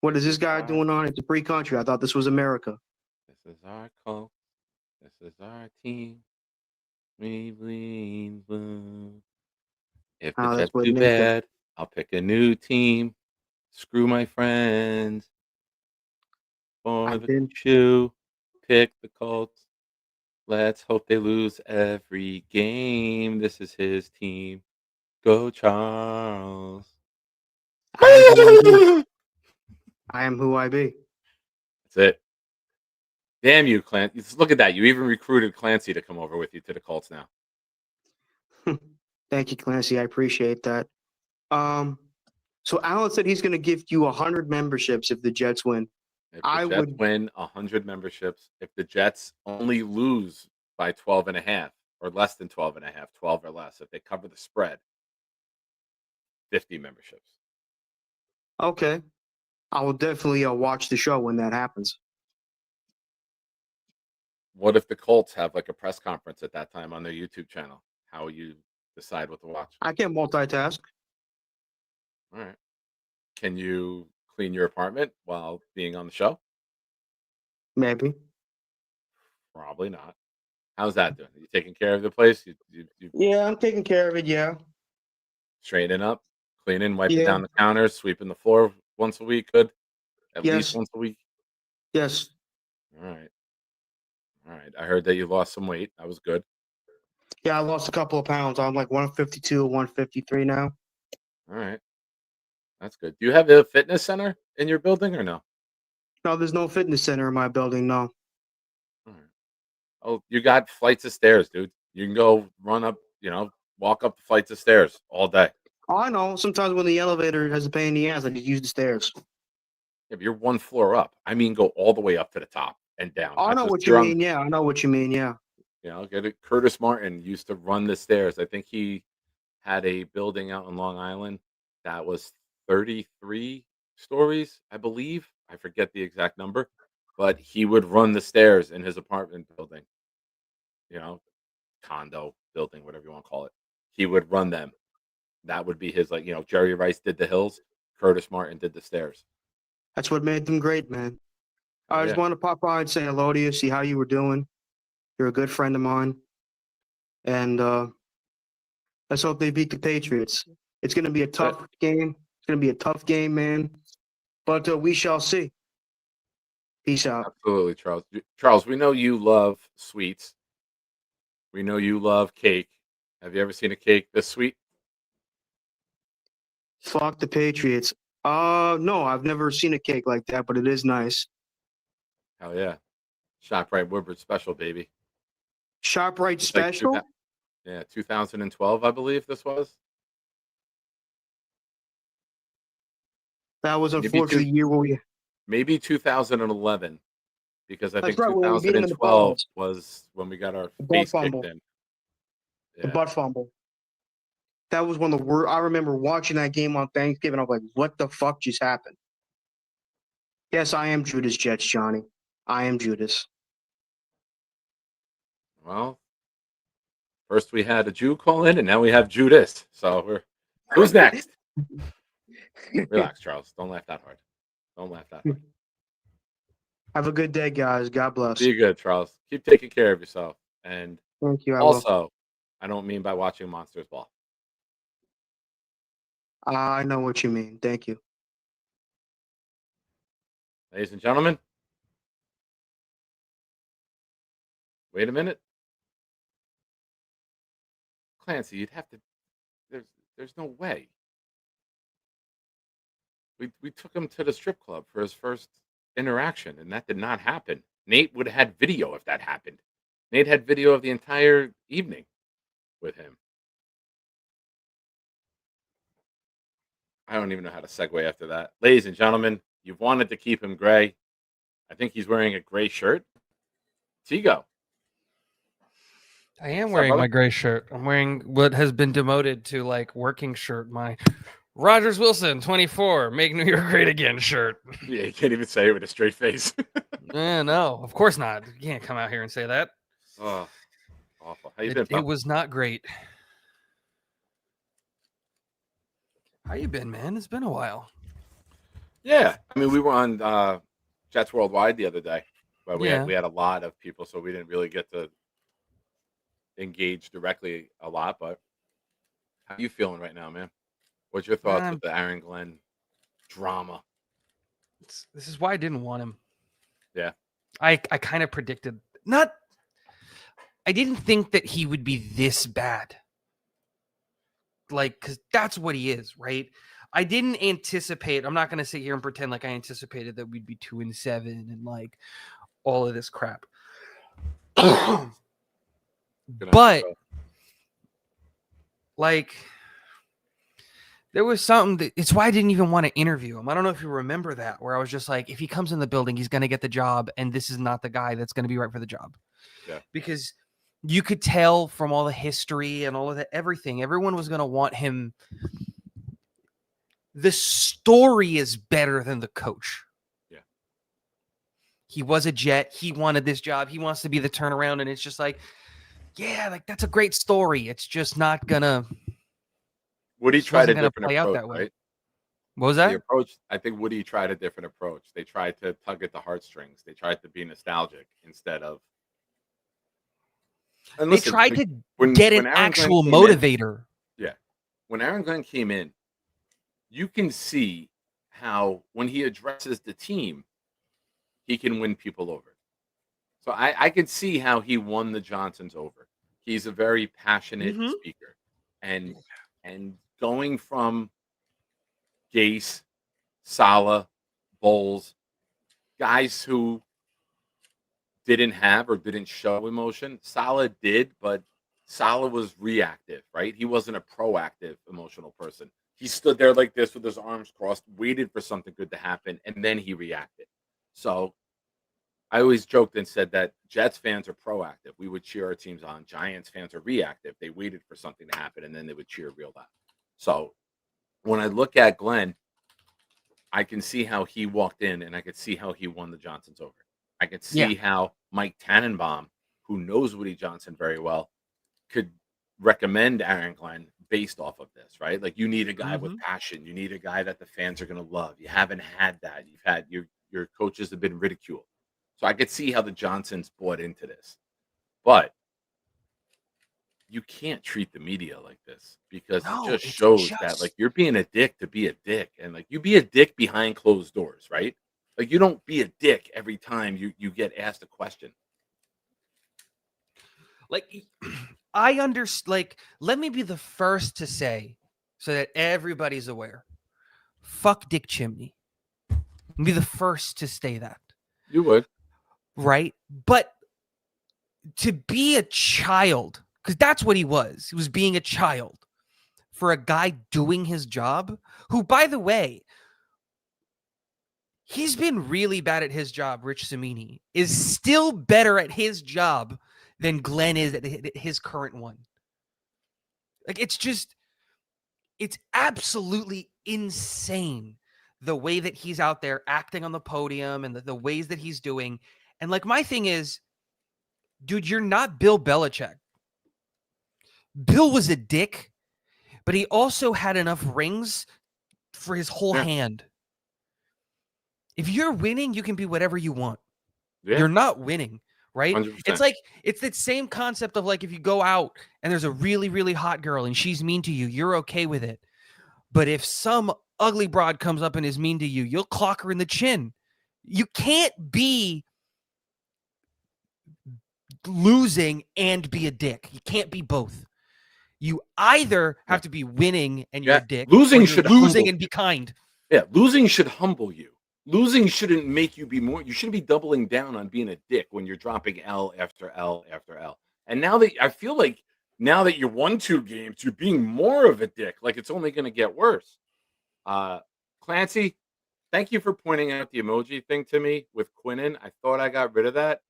What is this guy doing on? It's a free country. I thought this was America. This is our cult. This is our team. We bleed blue. If the Oh, that's Jets what do Nick said. bad, I'll pick a new team. Screw my friends. For I the did. shoe, pick the Colts. Let's hope they lose every game. This is his team. Go Charles. I am who I be. I am who I be. That's it. Damn you, Clancy. Look at that. You even recruited Clancy to come over with you to the Colts now. Thank you, Clancy. I appreciate that. So Alan said he's going to give you 100 memberships if the Jets win. If the I Jets would- win 100 memberships, if the Jets only lose by 12 and a half or less than 12 and a half, 12 or less, if they cover the spread, 50 memberships. Okay. I will definitely watch the show when that happens. What if the Colts have like a press conference at that time on their YouTube channel? How you decide what to watch? I can't multitask. All right. Can you clean your apartment while being on the show? Maybe. Probably not. How's that doing? You taking care of the place? You Yeah, I'm taking care of it. Yeah. straightening up, cleaning, wiping Yeah. down the counters, sweeping the floor once a week? Good. At Yes. least once a week. Yes. All right. All right. I heard that you lost some weight. That was good. Yeah, I lost a couple of pounds. I'm like 152, 153 now. All right. That's good. Do you have a fitness center in your building or no? No, there's no fitness center in my building. No. All right. Oh, you got flights of stairs, dude. You can go run up, walk up the flights of stairs all day. Oh, I know. Sometimes when the elevator has a pain in the ass, I just use the stairs. Yeah, but you're one floor up. I mean, go all the way up to the top and down. Oh, I not know just what you you're on- mean. Yeah, I know what you mean. Yeah. Get it. Curtis Martin used to run the stairs. I think he had a building out in Long Island that was 33 stories, I believe. I forget the exact number, but he would run the stairs in his apartment building, condo building, whatever you want to call it. He would run them. That would be his, Jerry Rice did the hills. Curtis Martin did the stairs. That's what made them great, man. Oh, I just yeah. wanted to pop by and say hello to you, see how you were doing. You're a good friend of mine. And let's hope they beat the Patriots. It's going to be a tough game. It's going to be a tough game, man. But we shall see. Peace out. Absolutely, Charles. Charles, we know you love sweets. We know you love cake. Have you ever seen a cake this sweet? Fuck the Patriots. No, I've never seen a cake like that, but it is nice. Hell yeah. ShopRite Woodward special, baby. ShopRite It's like special? 2012, I believe this was. That was Maybe unfortunately the year where we. Maybe 2011, because I That's think right, when we beat 'em in the 2012 balls. was when we got our The butt face fumble. kicked in. The Yeah. butt fumble. That was one of the worst. I remember watching that game on Thanksgiving. I was like, what the fuck just happened? Yes, I am Judas Jets, Johnny. I am Judas. Well, first we had a Jew call in, and now we have Judas. So who's next? Relax, Charles. Don't laugh that hard. Don't laugh that hard. Have a good day, guys. God bless. Be good, Charles. Keep taking care of yourself. And Thank you. I will. also, I don't mean by watching Monsters Ball. I know what you mean. Thank you. Ladies and gentlemen, wait a minute. Clancy, you'd have to. There's no way. We took him to the strip club for his first interaction, and that did not happen. Nate would have had video if that happened. Nate had video of the entire evening with him. I don't even know how to segue after that. Ladies and gentlemen, you've wanted to keep him gray. I think he's wearing a gray shirt. Tigo. I am What's up, wearing brother? my gray shirt. I'm wearing what has been demoted to like working shirt. My Rogers Wilson 24 Make New York Great Again shirt. Yeah, you can't even say it with a straight face. No, of course not. You can't come out here and say that. Oh, awful. How you been, It pal? was not great. How you been, man? It's been a while. Yeah, I mean, we were on Jets Worldwide the other day, but we Yeah. had a lot of people, so we didn't really get to engage directly a lot. But how you feeling right now, man? What's your thoughts with the Aaron Glenn drama? This is why I didn't want him. Yeah, I kind of predicted I didn't think that he would be this bad. Like, because that's what he is, right? I didn't anticipate. I'm not going to sit here and pretend like I anticipated that we'd be 2-7 and like all of this crap. But like, there was something that it's why I didn't even want to interview him. I don't know if you remember that, where I was just like, if he comes in the building, he's going to get the job, and this is not the guy that's going to be right for the job. Yeah. Because you could tell from all the history and all of the everything, everyone was going to want him. The story is better than the coach. Yeah. He was a Jet. He wanted this job. He wants to be the turnaround. And it's just like, yeah, like that's a great story. It's just not gonna. Woody tried a different play out approach, that way. right? What was that? The approach. I think Woody tried a different approach. They tried to tug at the heartstrings. They tried to be nostalgic instead of. And They listen, tried to when get an Aaron Glenn actual came in- motivator. Yeah. When Aaron Glenn came in, you can see how when he addresses the team, he can win people over. So I could see how he won the Johnsons over. He's a very passionate speaker. And going from Gase, Saleh, Bowles, guys who didn't have or didn't show emotion. Saleh did, but Saleh was reactive, right? He wasn't a proactive emotional person. He stood there like this with his arms crossed, waited for something good to happen, and then he reacted. So I always joked and said that Jets fans are proactive. We would cheer our teams on. Giants fans are reactive. They waited for something to happen, and then they would cheer real loud. So when I look at Glenn, I can see how he walked in, and I could see how he won the Johnsons over. I could see how Mike Tannenbaum, who knows Woody Johnson very well, could recommend Aaron Glenn based off of this, right? Like you need a guy with Mhm. passion. You need a guy that the fans are going to love. You haven't had that. You've had your coaches have been ridiculed. So I could see how the Johnsons bought into this. But you can't treat the media like this because it No, just it's shows that like just you're being a dick to be a dick, and like you be a dick behind closed doors, right? Like you don't be a dick every time you get asked a question. like I understand. Like, let me be the first to say, so that everybody's aware. Fuck Dick Chimney. Be the first to say that, You would. right? But to be a child, because that's what he was. He was being a child for a guy doing his job, who, by the way, he's been really bad at his job. Rich Cimini is still better at his job than Glenn is at his current one. Like, it's absolutely insane the way that he's out there acting on the podium and the ways that he's doing. And like, my thing is, dude, you're not Bill Belichick. Bill was a dick, but he also had enough rings for his whole hand. If you're winning, you can be whatever you want. Yeah. You're not winning, right? 100%. It's like, it's that same concept of like, if you go out and there's a really, really hot girl and she's mean to you, you're okay with it. But if some ugly broad comes up and is mean to you, you'll clock her in the chin. You can't be losing and be a dick. You can't be both. You either have to be winning and you're a dick, Losing or you're should losing humble and be kind. Yeah, losing should humble you. Losing shouldn't make you be more. You shouldn't be doubling down on being a dick when you're dropping L after L after L. And now that I feel like now that you won 2 games, you're being more of a dick. Like it's only going to get worse. Clancy, thank you for pointing out the emoji thing to me with Quinnen. I thought I got rid of that.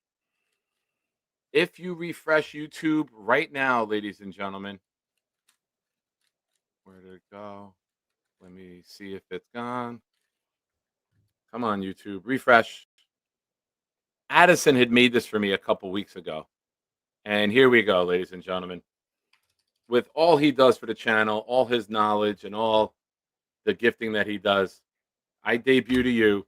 If you refresh YouTube right now, ladies and gentlemen, where did it go? Let me see if it's gone. Come on, YouTube. Refresh. Addison had made this for me a couple weeks ago. And here we go, ladies and gentlemen. With all he does for the channel, all his knowledge, and all the gifting that he does, I debut to you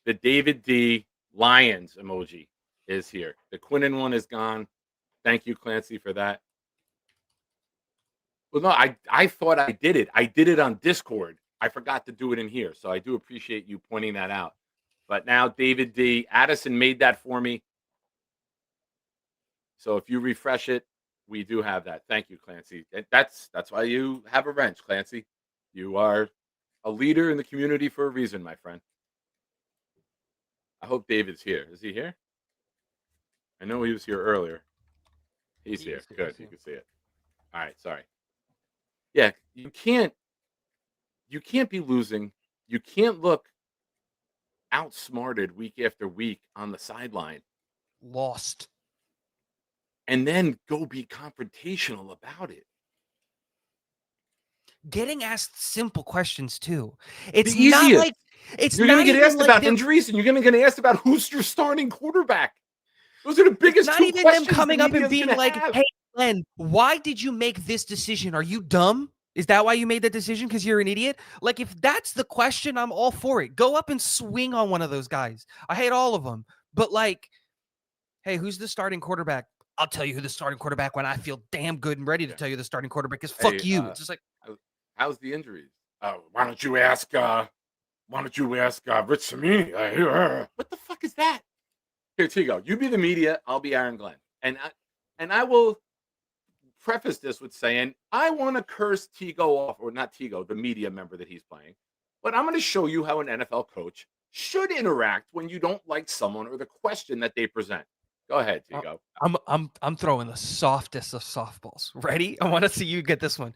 the David D. Lions emoji is here. The Quinnen one is gone. Thank you, Clancy, for that. Well, no, I thought I did it. I did it on Discord. I forgot to do it in here. So I do appreciate you pointing that out. But now David D. Addison made that for me. So if you refresh it, we do have that. Thank you, Clancy. That's why you have a wrench, Clancy. You are a leader in the community for a reason, my friend. I hope David's here. Is he here? I know he was here earlier. He's here. Good. You can see it. All right. Sorry. Yeah, you can't be losing. You can't look outsmarted week after week on the sideline. Lost. And then go be confrontational about it. Getting asked simple questions too. It's The not easiest. like it's You're not going to get even asked like about them- injuries, and you're going to get asked about who's your starting quarterback. Those are the biggest It's not two even them questions coming the up and media's being gonna like, have. "Hey, Glenn, why did you make this decision? Are you dumb? Is that why you made that decision? Because you're an idiot?" Like, if that's the question, I'm all for it. Go up and swing on one of those guys. I hate all of them, but like, hey, who's the starting quarterback? I'll tell you who the starting quarterback when I feel damn good and ready to tell you the starting quarterback is. Fuck Hey, you. It's just like, how's the injuries? Why don't you ask Rich Cimini? What the fuck is that? Here, Tigo, you be the media, I'll be Aaron Glenn. And I will preface this with saying I want to curse Tigo off, or not Tigo, the media member that he's playing. But I'm going to show you how an NFL coach should interact when you don't like someone or the question that they present. Go ahead, Tigo. I'm throwing the softest of softballs. Ready? I want to see you get this one.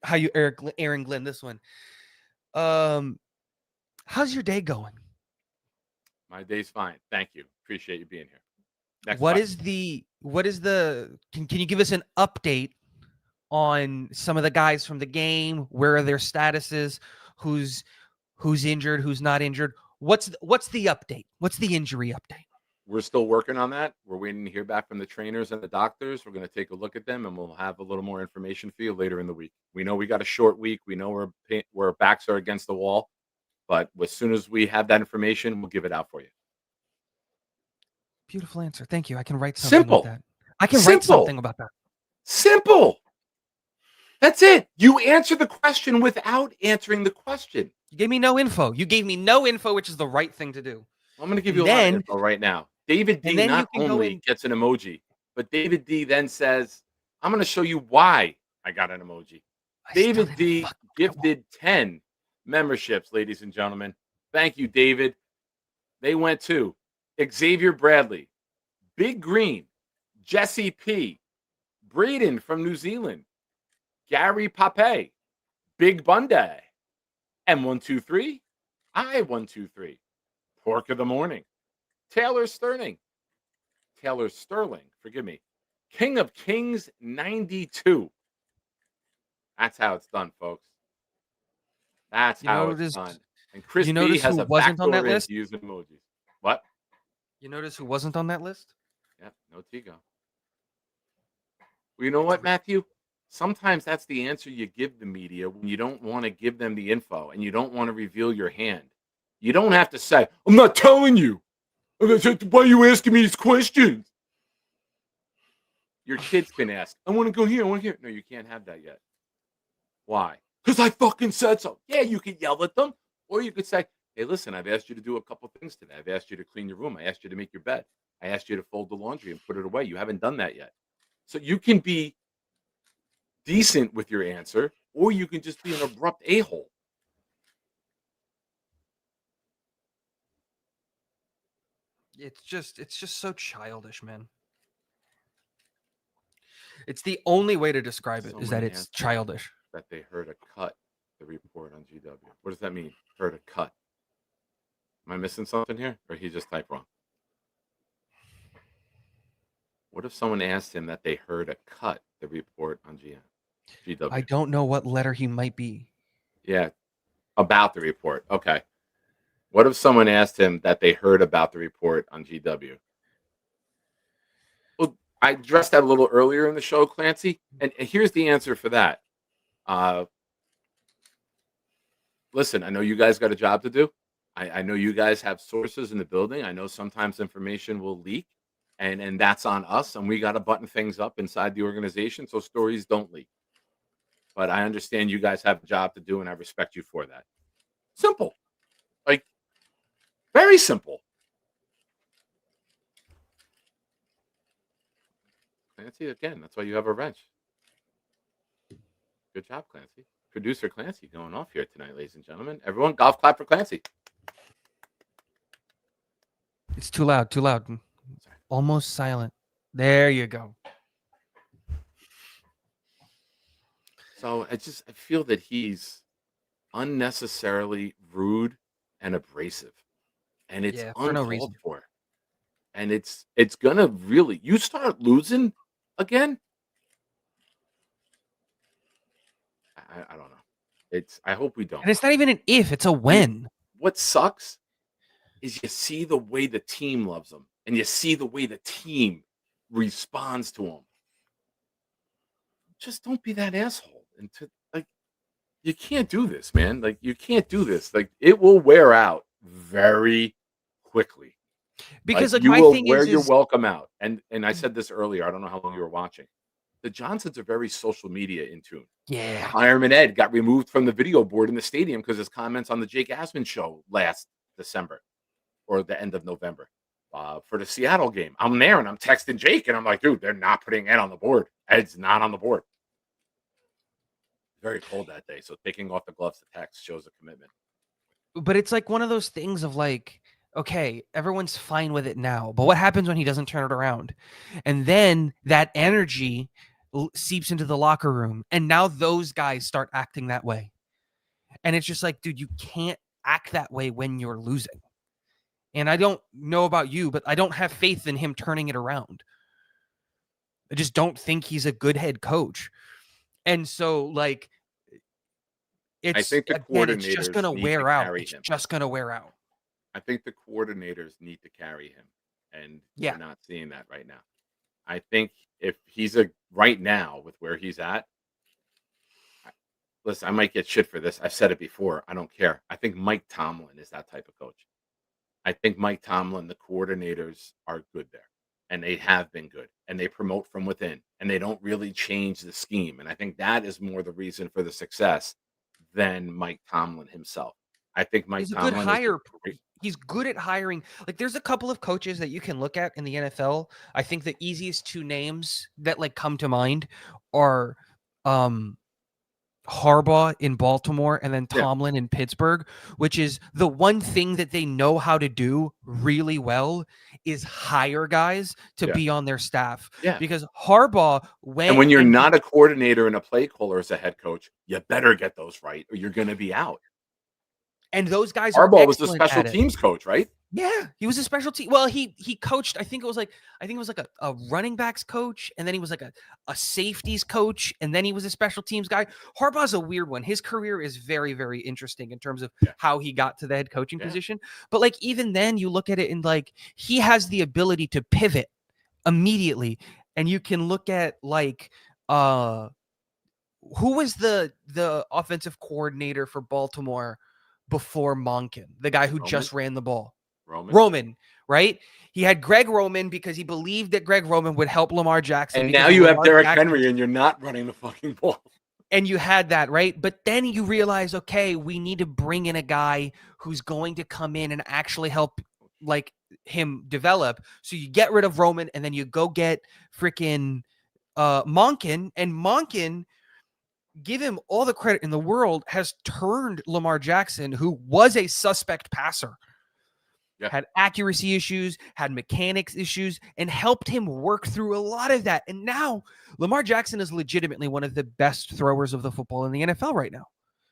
How you Aaron Glenn this one. How's your day going? My day's fine. Thank you. Appreciate you being here. Next What question. is the can you give us an update on some of the guys from the game? Where are their statuses? Who's injured, who's not injured? What's the update? What's the injury update? we're still working on that. We're waiting to hear back from the trainers and the doctors. We're going to take a look at them, and we'll have a little more information for you later in the week. We know we got a short week. We know our backs are against the wall, but as soon as we have that information, we'll give it out for you. Beautiful answer. Thank you. I can write something Simple. with that. I can write something about that. Simple. That's it. You answer the question without answering the question. You gave me no info. You gave me no info, which is the right thing to do. I'm going to give you a lot of info right now. David D not only gets an emoji, but David D then says, I'm going to show you why I got an emoji. David D gifted 10 memberships, ladies and gentlemen. Thank you, David. They went to Xavier Bradley, Big Green, Jesse P, Braden from New Zealand, Gary Pape, Big Bunday, M123, I123, Pork of the Morning, Taylor Sterling, forgive me, King of Kings 92. That's how it's done, folks. That's how it's done. And Chris B has a backdoor in using emojis. What? You notice who wasn't on that list? Yep, no Tigo. Well, you know what, Matthew? Sometimes that's the answer you give the media when you don't want to give them the info and you don't want to reveal your hand. You don't have to say, I'm not telling you. Why are you asking me these questions? Your kids can ask, I want to go here, I want to here. No, you can't have that yet. Why? Because I fucking said so. Yeah, you could yell at them. Or you could say, hey, listen, I've asked you to do a couple things today. I've asked you to clean your room. I asked you to make your bed. I asked you to fold the laundry and put it away. You haven't done that yet. So you can be decent with your answer, or you can just be an abrupt a-hole. It's just so childish, man. It's the only way to describe it is that it's childish. That they heard a cut the report on GW. What does that mean? Heard a cut. Am I missing something here? Or he just typed wrong? What if someone asked him that they heard a cut the report on GW? I don't know what letter he might be. Yeah, about the report. Okay. What if someone asked him that they heard about the report on GW? Well, I addressed that a little earlier in the show, Clancy, and here's the answer for that. Listen, I know you guys got a job to do. I know you guys have sources in the building. I know sometimes information will leak, and that's on us, and we got to button things up inside the organization so stories don't leak. But I understand you guys have a job to do, and I respect you for that. Simple. Like, very simple. Clancy, again, that's why you have a wrench. Good job, Clancy. Producer Clancy going off here tonight, ladies and gentlemen. Everyone, golf clap for Clancy. It's too loud, too loud. Almost silent. There you go. So I feel that he's unnecessarily rude and abrasive. And it's for no reason. uncalled for. And it's gonna really, you start losing again. I don't know. I hope we don't. And it's not even an if, it's a when. What sucks is you see the way the team loves him, and you see the way the team responds to him. Just don't be that asshole. And you can't do this, man. Like, you can't do this. Like, it will wear out very quickly. Because like, my thing wear is your welcome out. And I said this earlier. I don't know how long you were watching. The Johnsons are very social media in tune. Yeah. Ironman Ed got removed from the video board in the stadium because his comments on the Jake Asman show last December or the end of November for the Seattle game. I'm there and I'm texting Jake and I'm like, dude, they're not putting Ed on the board. Ed's not on the board. Very cold that day, so taking off the gloves to text shows a commitment. But it's like one of those things of like, okay, everyone's fine with it now, but what happens when he doesn't turn it around? And then that energy seeps into the locker room, and now those guys start acting that way. And it's just like, dude, you can't act that way when you're losing. And I don't know about you, but I don't have faith in him turning it around. I just don't think he's a good head coach. And so, like, I think the coordinators it's just going to wear out. It's just going to wear out. I think the coordinators need to carry him. and Yeah. we're not seeing that right now. I think if he's right now with where he's at, listen, I might get shit for this. I've said it before. I don't care. I think Mike Tomlin is that type of coach. I think Mike Tomlin, the coordinators are good there, and they have been good, and they promote from within, and they don't really change the scheme. And I think that is more the reason for the success than Mike Tomlin himself. I think Mike He's a good Tomlin is hire. great. He's good at hiring. Like, there's a couple of coaches that you can look at in the NFL. I think the easiest two names that like come to mind are Harbaugh in Baltimore and then Yeah. Tomlin in Pittsburgh, which is the one thing that they know how to do really well is hire guys to Yeah. be on their staff. Yeah. Because Harbaugh went And when you're not a coordinator and a play caller as a head coach, you better get those right, or you're going to be out. and those guys are Harbaugh was the excellent special at it. teams coach, right? Yeah, he was a special team. Well, he coached. I think it was like a running backs coach, and then he was like a safeties coach, and then he was a special teams guy. Harbaugh's a weird one. His career is very, very interesting in terms of Yeah. how he got to the head coaching Yeah. position. But like even then, you look at it and like he has the ability to pivot immediately, and you can look at like who was the offensive coordinator for Baltimore before Monken, the guy who Roman? just ran the ball. Roman, right? He had Greg Roman because he believed that Greg Roman would help Lamar Jackson. and because now you have Lamar Derrick Jackson- Henry, and you're not running the fucking ball. And you had that, right? But then you realize, okay, we need to bring in a guy who's going to come in and actually help like him develop. So you get rid of Roman and then you go get freaking Monken, and Monken, give him all the credit in the world, has turned Lamar Jackson, who was a suspect passer, had accuracy issues, had mechanics issues, and helped him work through a lot of that. And now Lamar Jackson is legitimately one of the best throwers of the football in the NFL right now.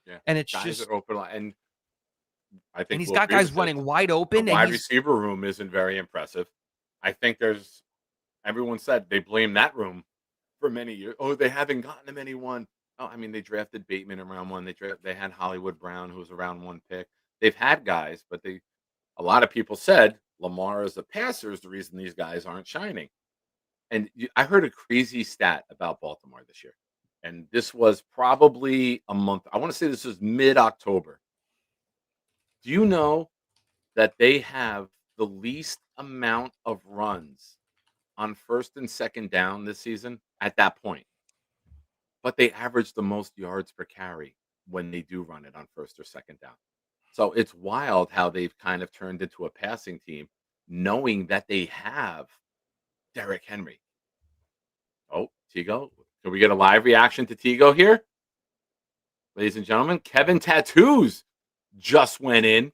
Yeah, And it's guys just are open, and I think and he's we'll got agree guys with running this. wide The open. And wide he's, receiver room isn't very impressive. I think everyone said they blame that room for many years. Oh, they haven't gotten him anyone. Oh, I mean, they drafted Bateman in round one. They had Hollywood Brown, who was a round one pick. They've had guys, but a lot of people said Lamar as a passer is the reason these guys aren't shining. And I heard a crazy stat about Baltimore this year. And this was probably a month. I want to say this was mid-October. Do you know that they have the least amount of runs on first and second down this season at that point? But they average the most yards per carry when they do run it on first or second down. So it's wild how they've kind of turned into a passing team, knowing that they have Derrick Henry. Oh, Tigo. Can we get a live reaction to Tigo here? Ladies and gentlemen, Kevin Tattoos just went in.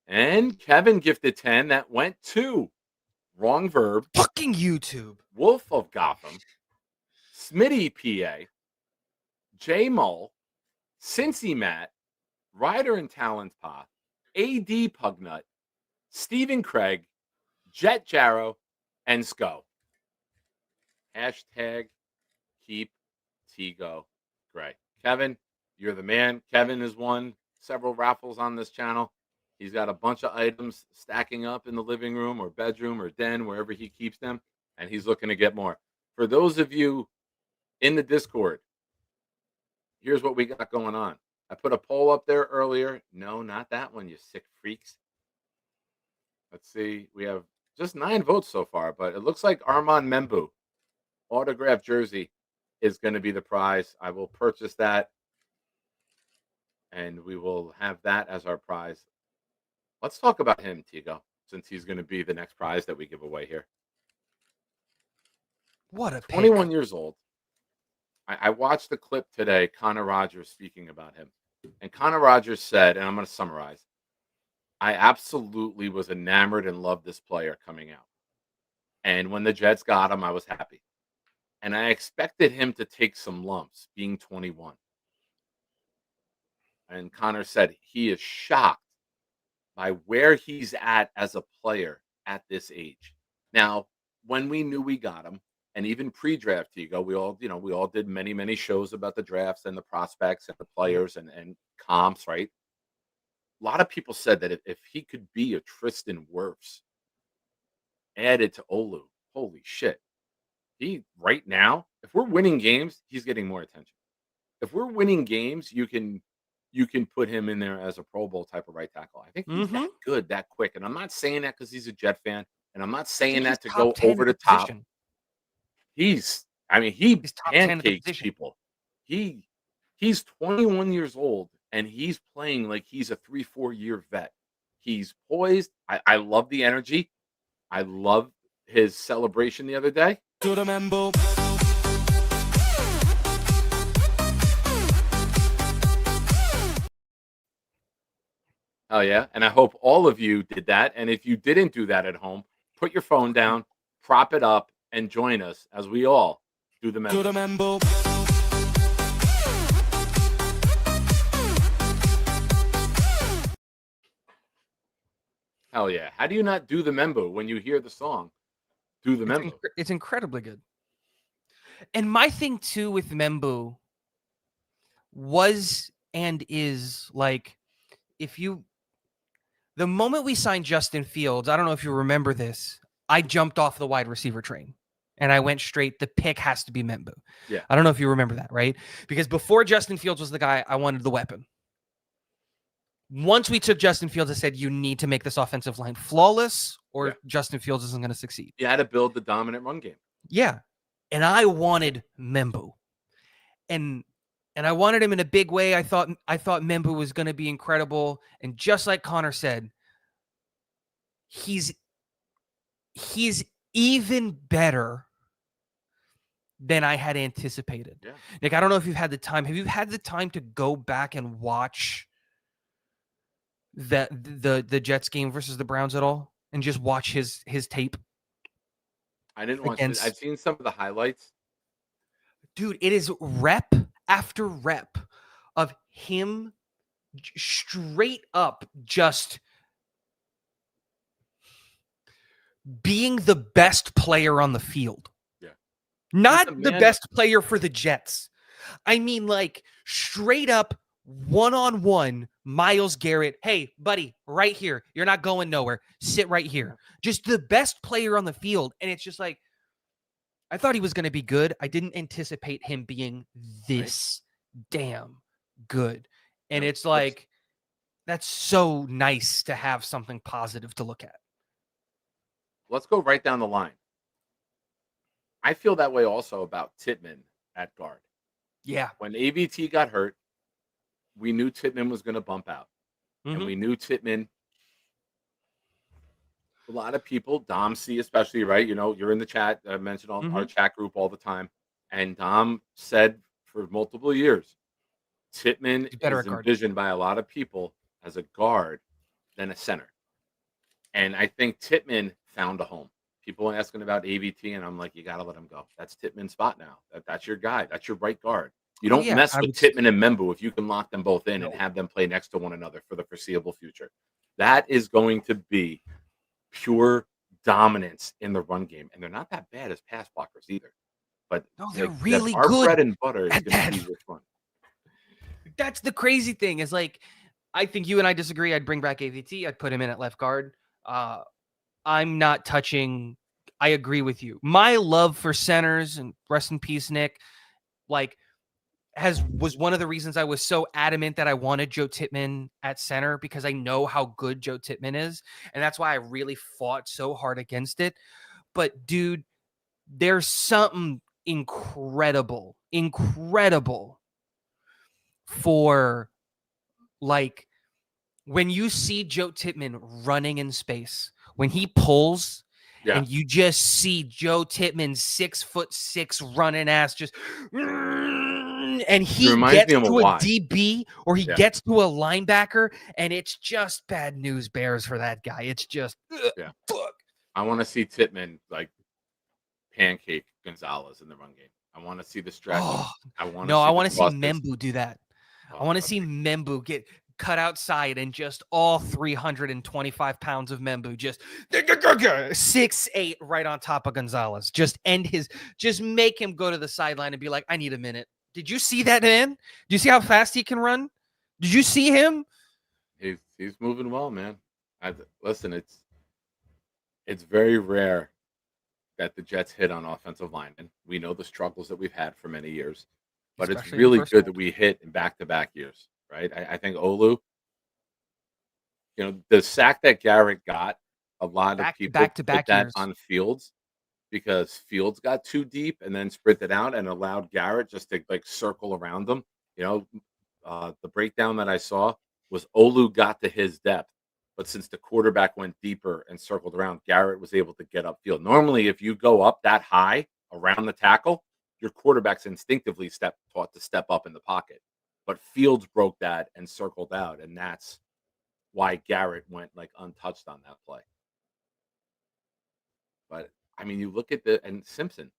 And Kevin gifted 10. That went to wrong verb. fucking YouTube. Wolf of Gotham. Smitty PA. J Mull. Cincy Matt. Ryder and Talent Pa. AD Pugnut. Stephen Craig. Jet Jarrow. And Sco. Hashtag keep Tigo Gray. Kevin, you're the man. Kevin has won several raffles on this channel. He's got a bunch of items stacking up in the living room or bedroom or den, wherever he keeps them, and he's looking to get more. For those of you in the Discord, here's what we got going on. I put a poll up there earlier. No, not that one, you sick freaks. Let's see. We have just 9 votes so far, but it looks like Armand Membu autographed jersey is going to be the prize. I will purchase that, and we will have that as our prize. Let's talk about him, Tigo, since he's going to be the next prize that we give away here. What a 21 years old. I watched the clip today, Connor Rogers speaking about him. And Connor Rogers said, and I'm going to summarize, I absolutely was enamored and loved this player coming out. And when the Jets got him, I was happy. And I expected him to take some lumps, being 21. And Connor said he is shocked by where he's at as a player at this age. Now, when we knew we got him, and even pre-draft, Tigo, we all did many shows about the drafts and the prospects and the players and comps, right? A lot of people said that if he could be a Tristan Wirfs added to Olu. Holy shit. He right now, if we're winning games, he's getting more attention. If we're winning games, you can put him in there as a Pro Bowl type of right tackle. I think he's that good, that quick. And I'm not saying that because he's a Jet fan, and I'm not saying that to go over the top. He's he pancakes people. He's 21 years old and he's playing like he's a 3-4 year vet. He's poised. I love the energy. I love his celebration the other day. Oh yeah, and I hope all of you did that. And if you didn't do that at home, put your phone down, prop it up, and join us as we all do the Membo. Hell yeah! How do you not do the Membo when you hear the song? Do the Membo. It's incredibly good. And my thing too with Membo was and is like, the moment we signed Justin Fields, I don't know if you remember this, I jumped off the wide receiver train and I went straight. The pick has to be Membo. Yeah. I don't know if you remember that, right? Because before Justin Fields was the guy, I wanted the weapon. Once we took Justin Fields, I said, you need to make this offensive line flawless or Justin Fields isn't going to succeed. You had to build the dominant run game. Yeah. And I wanted Membo. And I wanted him in a big way. I thought Membo was going to be incredible. And just like Connor said, he's even better than I had anticipated. Yeah. Nick, I don't know if you've had the time. Have you had the time to go back and watch the Jets game versus the Browns at all and just watch his tape? I didn't watch it. I've seen some of the highlights. Dude, it is rep after rep of him straight up just being the best player on the field. Yeah. Not the best player for the Jets. I mean, like, straight up one-on-one Myles Garrett. Hey, buddy, right here. You're not going nowhere. Sit right here. Just the best player on the field. And it's just like, I thought he was going to be good. I didn't anticipate him being this damn good. And it's like, that's so nice to have something positive to look at. Let's go right down the line. I feel that way also about Tittman at guard. Yeah. When AVT got hurt, we knew Tittman was going to bump out. Mm-hmm. And we knew Tittman, a lot of people, Dom C especially, right? You know, you're in the chat. I mentioned on our chat group all the time. And Dom said for multiple years, Tittman is envisioned by a lot of people as a guard than a center. And I think Tittman found a home. People are asking about AVT, and I'm like, you got to let him go. That's Tittman's spot now. That's your guy. That's your right guard. You don't mess with Tittman and Membo if you can lock them both in and have them play next to one another for the foreseeable future. That is going to be pure dominance in the run game. And they're not that bad as pass blockers either. But no, they're really good. Our bread and butter is going to be this run. That's the crazy thing is, like, I think you and I disagree. I'd bring back AVT. I'd put him in at left guard. I'm not touching. I agree with you. My love for centers, and rest in peace, Nick, like, was one of the reasons I was so adamant that I wanted Joe Tittman at center, because I know how good Joe Tittman is. And that's why I really fought so hard against it. But dude, there's something incredible for, like, when you see Joe Tittman running in space, when he pulls and you just see Joe Tittman 6'6" running ass, just, and he gets to a DB or he gets to a linebacker, and it's just bad news bears for that guy. It's just, fuck. I want to see Tittman like pancake Gonzalez in the run game. I want to see the stretch. I want to see Membu do that. I want to see Membu get cut outside and just all 325 pounds of Membu just 6'8" right on top of Gonzalez. Just make him go to the sideline and be like, I need a minute. Did you see that, man? Do you see how fast he can run? Did you see him? He's moving well, man. Listen, it's It's very rare that the Jets hit on offensive linemen. We know the struggles that we've had for many years, but it's Especially in the really first good half. that we hit in back-to-back years, right? I think Olu, the sack that Garrett got, a lot of people put Back-to-back that years. on Fields because Fields got too deep and then sprinted out and allowed Garrett just to like circle around them. The breakdown that I saw was Olu got to his depth, but since the quarterback went deeper and circled around, Garrett was able to get upfield. Normally, if you go up that high around the tackle, your quarterback's instinctively taught to step up in the pocket. But Fields broke that and circled out, and that's why Garrett went like untouched on that play. But I mean, you look at and Simpson.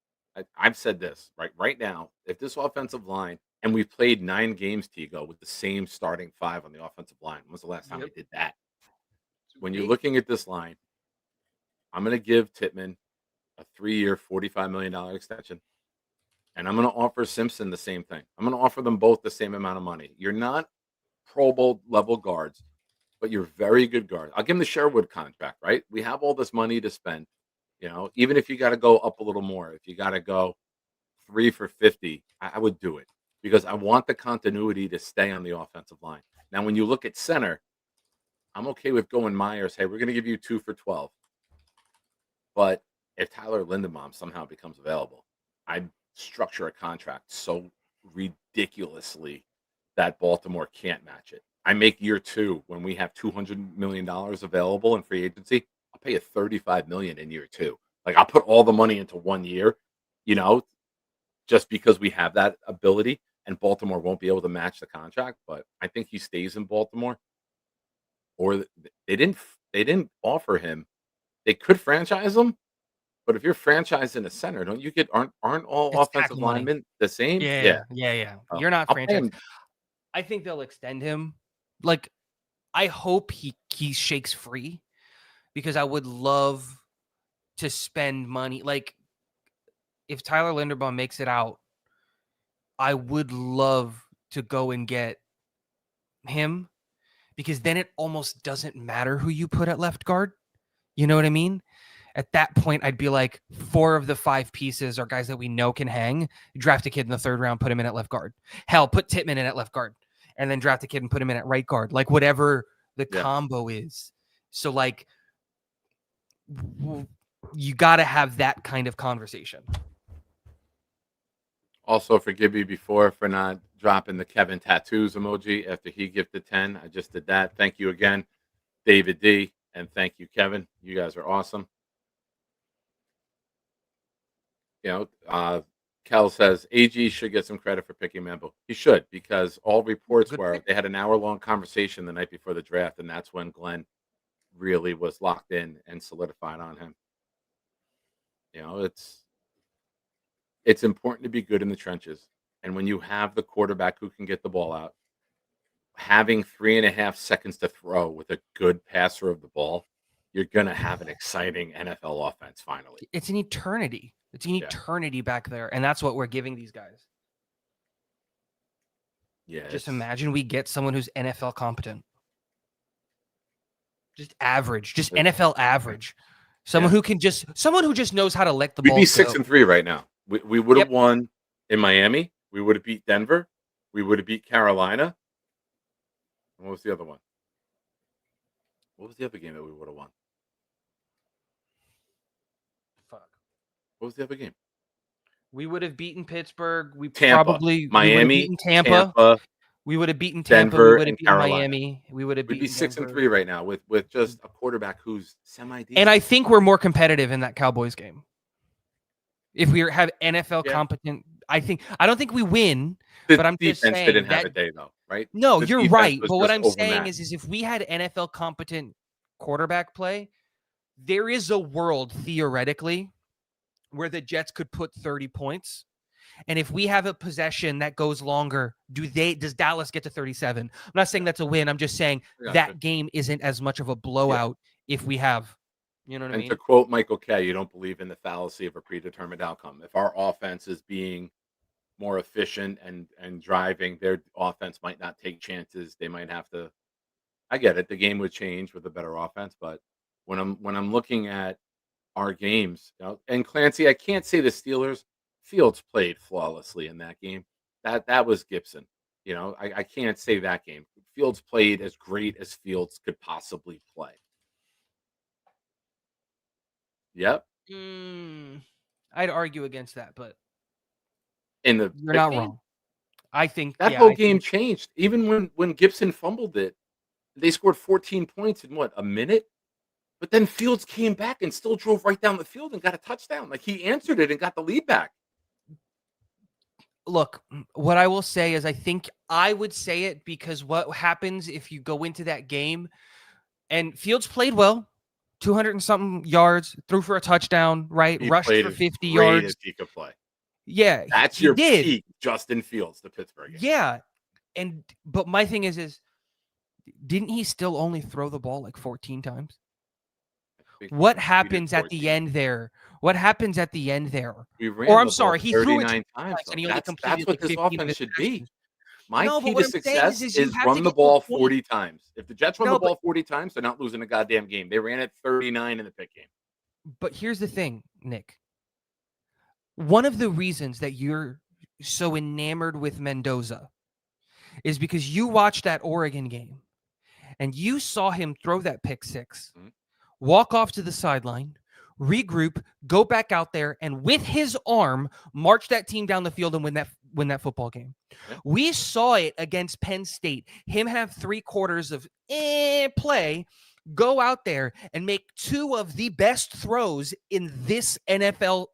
I've said this right now. If this offensive line, and we've played 9 games, Tigo, with the same starting 5 on the offensive line. When was the last time we did that? When you're looking at this line, I'm going to give Tittman a 3-year, $45 million extension, and I'm going to offer Simpson the same thing. I'm going to offer them both the same amount of money. You're not Pro Bowl level guards, but you're very good guards. I'll give him the Sherwood contract, right? We have all this money to spend. Even if you got to go up a little more, if you got to go 3 for 50, I would do it because I want the continuity to stay on the offensive line. Now, when you look at center, I'm okay with going Myers. Hey, we're going to give you 2 for 12. But if Tyler Linderbaum somehow becomes available, I'd structure a contract so ridiculously that Baltimore can't match it. I make year 2 when we have $200 million available in free agency. I'll pay you $35 million in year 2. Like I'll put all the money into 1 year, just because we have that ability, and Baltimore won't be able to match the contract. But I think he stays in Baltimore. Or they didn't offer him. They could franchise him, but if you're franchising a center, don't you get aren't all It's offensive tackle money. linemen the same? Yeah. Oh, You're not I'll pay franchised. him. I think they'll extend him. Like, I hope he shakes free because I would love to spend money. Like, if Tyler Linderbaum makes it out, I would love to go and get him because then it almost doesn't matter who you put at left guard. You know what I mean? At that point, I'd be like, 4 of the 5 pieces are guys that we know can hang. Draft a kid in the 3rd round, put him in at left guard. Hell, put Tittman in at left guard, and then draft a kid and put him in at right guard. Like whatever the combo is. So like, you got to have that kind of conversation. Also, forgive me before for not dropping the Kevin tattoos emoji after he gifted 10. I just did that. Thank you again, David D. And thank you, Kevin. You guys are awesome. Kel says AG should get some credit for picking Membo. He should, because all reports were they had an hour-long conversation the night before the draft, and that's when Glenn really was locked in and solidified on him. It's important to be good in the trenches. And when you have the quarterback who can get the ball out, having 3.5 seconds to throw with a good passer of the ball, you're going to have an exciting NFL offense finally. It's an eternity. It's an eternity back there. And that's what we're giving these guys. Yeah. Just imagine we get someone who's NFL competent. Just average. Just NFL average. Someone who just knows how to let the ball go. We'd be 6-3 right now. We would have won in Miami. We would have beat Denver. We would have beat Carolina. What was the other one? What was the other game that we would have won? Fuck. What was the other game? We would have beaten Pittsburgh. Miami, we would have beaten Tampa. We would have beaten Tampa. Denver, we would have beaten Carolina. Miami. We would have beaten. We'd be 6-3 right now with just a quarterback who's semi-decent. And I think we're more competitive in that Cowboys game. If we have NFL competent, I don't think we win. But I'm just saying didn't have a day though, right? No, The you're right. was But what just I'm saying overmatched. is if we had NFL competent quarterback play, there is a world theoretically where the Jets could put 30 points. And if we have a possession that goes longer, does Dallas get to 37? I'm not saying that's a win. I'm just saying that game isn't as much of a blowout if we have, you know what I mean? And to quote Michael Kay, you don't believe in the fallacy of a predetermined outcome. If our offense is being more efficient and driving, their offense might not take chances. They might have to. I get it. The game would change with a better offense, but when I'm looking at our games. And Clancy, I can't say the Steelers. Fields played flawlessly in that game. That was Gibson. I can't say that game. Fields played as great as Fields could possibly play. Yep. I'd argue against that, but In the you're not wrong. I think that whole game changed. Even when Gibson fumbled it, they scored 14 points in a minute? But then Fields came back and still drove right down the field and got a touchdown. Like, he answered it and got the lead back. Look, what I will say is I think I would say it because what happens if you go into that game and Fields played well, 200 and something yards, threw for a touchdown, right? He Rushed played for as 50 great yards. as he could play. Yeah. That's he your did. peak, Justin Fields, the Pittsburgh game. Yeah. But my thing is didn't he still only throw the ball like 14 times? What happens at the end there? What happens at the end there? Or I'm sorry, he threw it 39 times. and he only completed That's what like this 15 of offense his should passes. be. My No, key but what to I'm saying success is you is have to run the get to a ball point. 40 times. If the Jets run No, the ball but- 40 times, they're not losing a goddamn game. They ran it 39 in the Pitt game. But here's the thing, Nick. One of the reasons that you're so enamored with Mendoza is because you watched that Oregon game and you saw him throw that pick six, walk off to the sideline, regroup, go back out there, and with his arm, march that team down the field and win that football game. Yeah. We saw it against Penn State. Him have 3 quarters of play, go out there and make 2 of the best throws in this NFL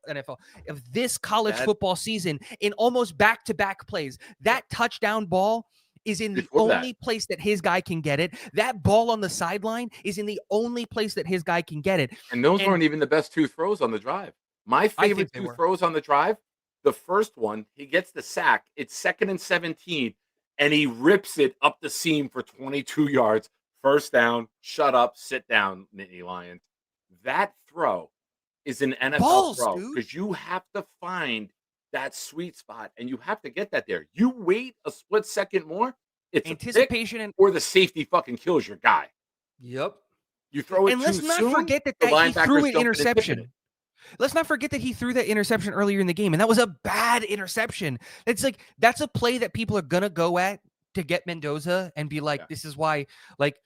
of this college football season in almost back-to-back plays. That touchdown ball is in the only place that his guy can get it. That ball on the sideline is in the only place that his guy can get it. And those weren't even the best 2 throws on the drive. My favorite 2 throws on the drive, the first one, he gets the sack. It's 2nd and 17, and he rips it up the seam for 22 yards. First down, shut up, sit down, Nittany Lions. That throw is an NFL throw because you have to find that sweet spot, and you have to get that there. You wait a split second more, it's anticipation a pick, or the safety fucking kills your guy. Yep. You throw it and too let's not soon, forget that the he linebackers threw an jump in and interception. Let's not forget that he threw that interception earlier in the game, and that was a bad interception. It's like that's a play that people are gonna go at to get Mendoza and be like, this is why, like,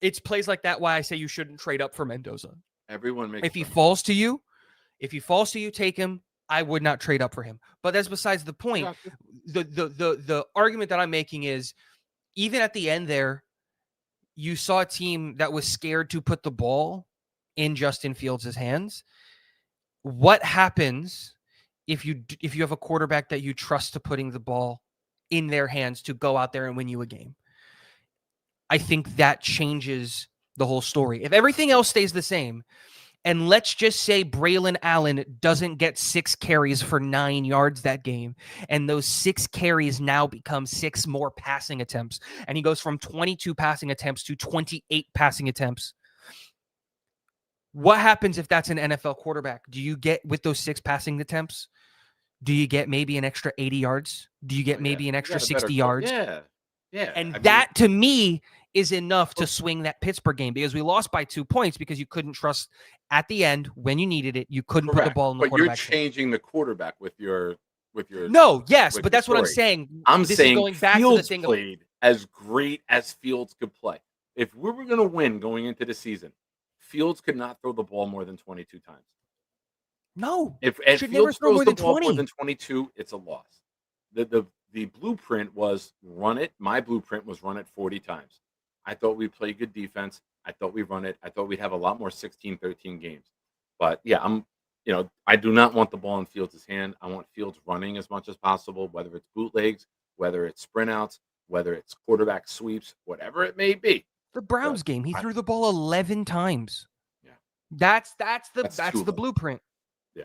it's plays like that why I say you shouldn't trade up for Mendoza. Everyone makes if he falls to you, take him. I would not trade up for him. But that's besides the point. The argument that I'm making is even at the end there, you saw a team that was scared to put the ball in Justin Fields' hands. What happens if you have a quarterback that you trust to putting the ball in their hands to go out there and win you a game? I think that changes the whole story. If everything else stays the same, and let's just say Braylon Allen doesn't get 6 carries for 9 yards that game, and those 6 carries now become 6 more passing attempts, and he goes from 22 passing attempts to 28 passing attempts. What happens if that's an NFL quarterback? Do you get, with those 6 passing attempts, do you get maybe an extra 80 yards? Do you get maybe an extra 60 yards? Yeah. And that, to me, is enough to swing that Pittsburgh game, because we lost by 2 points because you couldn't trust at the end when you needed it. You couldn't put the ball in the quarterback. But you're changing the quarterback with your. No, yes, but that's what I'm saying. I'm saying going back Fields to the thing played as great as Fields could play. If we were going to win going into the season, Fields could not throw the ball more than 22 times. No, if Fields throws the ball more than 22, it's a loss. The blueprint was run it. My blueprint was run it 40 times. I thought we played good defense. I thought we run it. I thought we'd have a lot more 16-13 games. But yeah, I do not want the ball in Fields' hand. I want Fields running as much as possible, whether it's bootlegs, whether it's sprint outs, whether it's quarterback sweeps, whatever it may be. The Browns game, he threw the ball 11 times. Yeah. That's the blueprint. Yeah.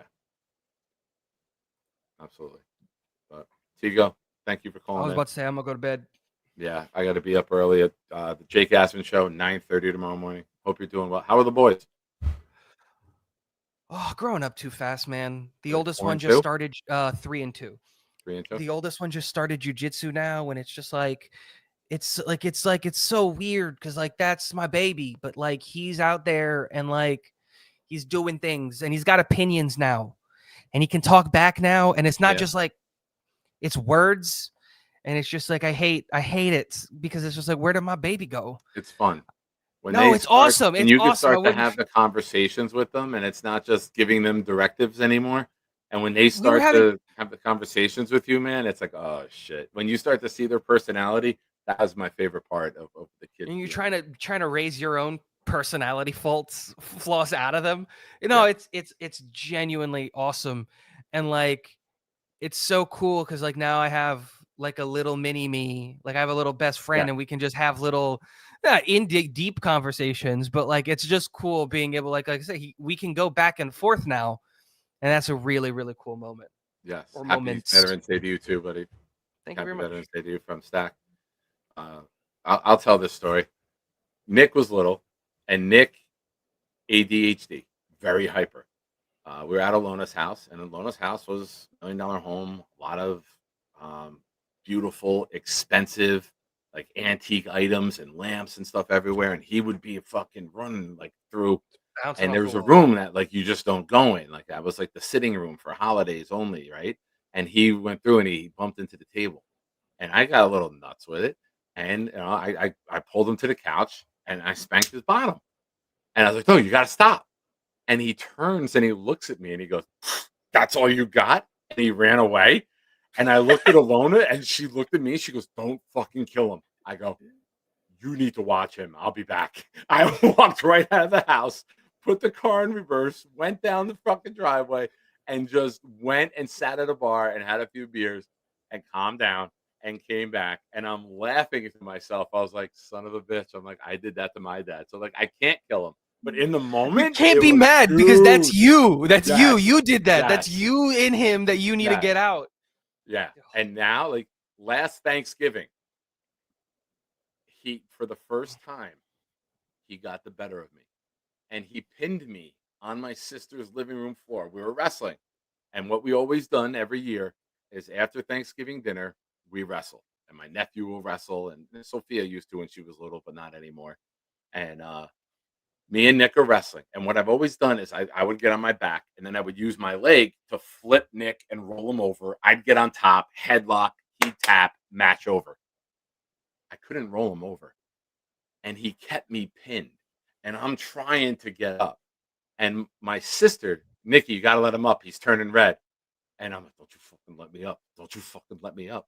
Absolutely. But Tigo, thank you for calling. I was about to say I'm gonna go to bed. Yeah, I got to be up early at the Jake Asman show, 9:30 tomorrow morning. Hope you're doing well. How are the boys? Oh, growing up too fast, man. The oldest 4 one and just 2? started 3 and 2. 3 and 2. The oldest one just started jujitsu now, and it's just like it's so weird because like that's my baby, but like he's out there and like he's doing things and he's got opinions now and he can talk back now. And it's not just like, it's words. And it's just like, I hate it because it's just like, where did my baby go? It's fun. It's awesome. And It's you can awesome. start to have the conversations with them, and it's not just giving them directives anymore. And when they start to have the conversations with you, man, it's like, oh shit. When you start to see their personality, that was my favorite part of the kids. And you're trying to raise your own personality flaws out of them. It's genuinely awesome. And like, it's so cool because like now I have like a little mini me, like I have a little best friend and we can just have little not deep conversations, but like it's just cool being able, like I say, we can go back and forth now, and that's a really, really cool moment. Yes. Or Happy moments. Veterans Day to you too, buddy. Thank you very much. Veterans Day to you from Stack. I'll tell this story. Nick was little, and Nick ADHD, very hyper. We were at Alona's house, and Alona's house was $1 million home, a lot of beautiful, expensive, like antique items and lamps and stuff everywhere. And he would be fucking running like through. And there was a room that like you just don't go in. Like that was like the sitting room for holidays only, right? And he went through and he bumped into the table, and I got a little nuts with it. And I pulled him to the couch and I spanked his bottom. And I was like, "No, you got to stop." And he turns and he looks at me and he goes, "That's all you got?" And he ran away. And I looked at Alona and she looked at me. She goes, "Don't fucking kill him." I go, "You need to watch him. I'll be back." I walked right out of the house, put the car in reverse, went down the fucking driveway, and just went and sat at a bar and had a few beers and calmed down and came back. And I'm laughing to myself. I was like, son of a bitch. I'm like, I did that to my dad. So like, I can't kill him. But in the moment, you can't be mad because that's you. That's Yes. you. You did that. Yes. That's you in him that you need to get out. Yeah. And now, like last Thanksgiving, for the first time, he got the better of me. And he pinned me on my sister's living room floor. We were wrestling. And what we always done every year is after Thanksgiving dinner, we wrestle. And my nephew will wrestle. And Sophia used to when she was little, but not anymore. And me and Nick are wrestling. And what I've always done is I would get on my back and then I would use my leg to flip Nick and roll him over. I'd get on top, headlock, he'd tap, match over. I couldn't roll him over. And he kept me pinned. And I'm trying to get up. And my sister, Nikki, you got to let him up. He's turning red. And I'm like, don't you fucking let me up. Don't you fucking let me up.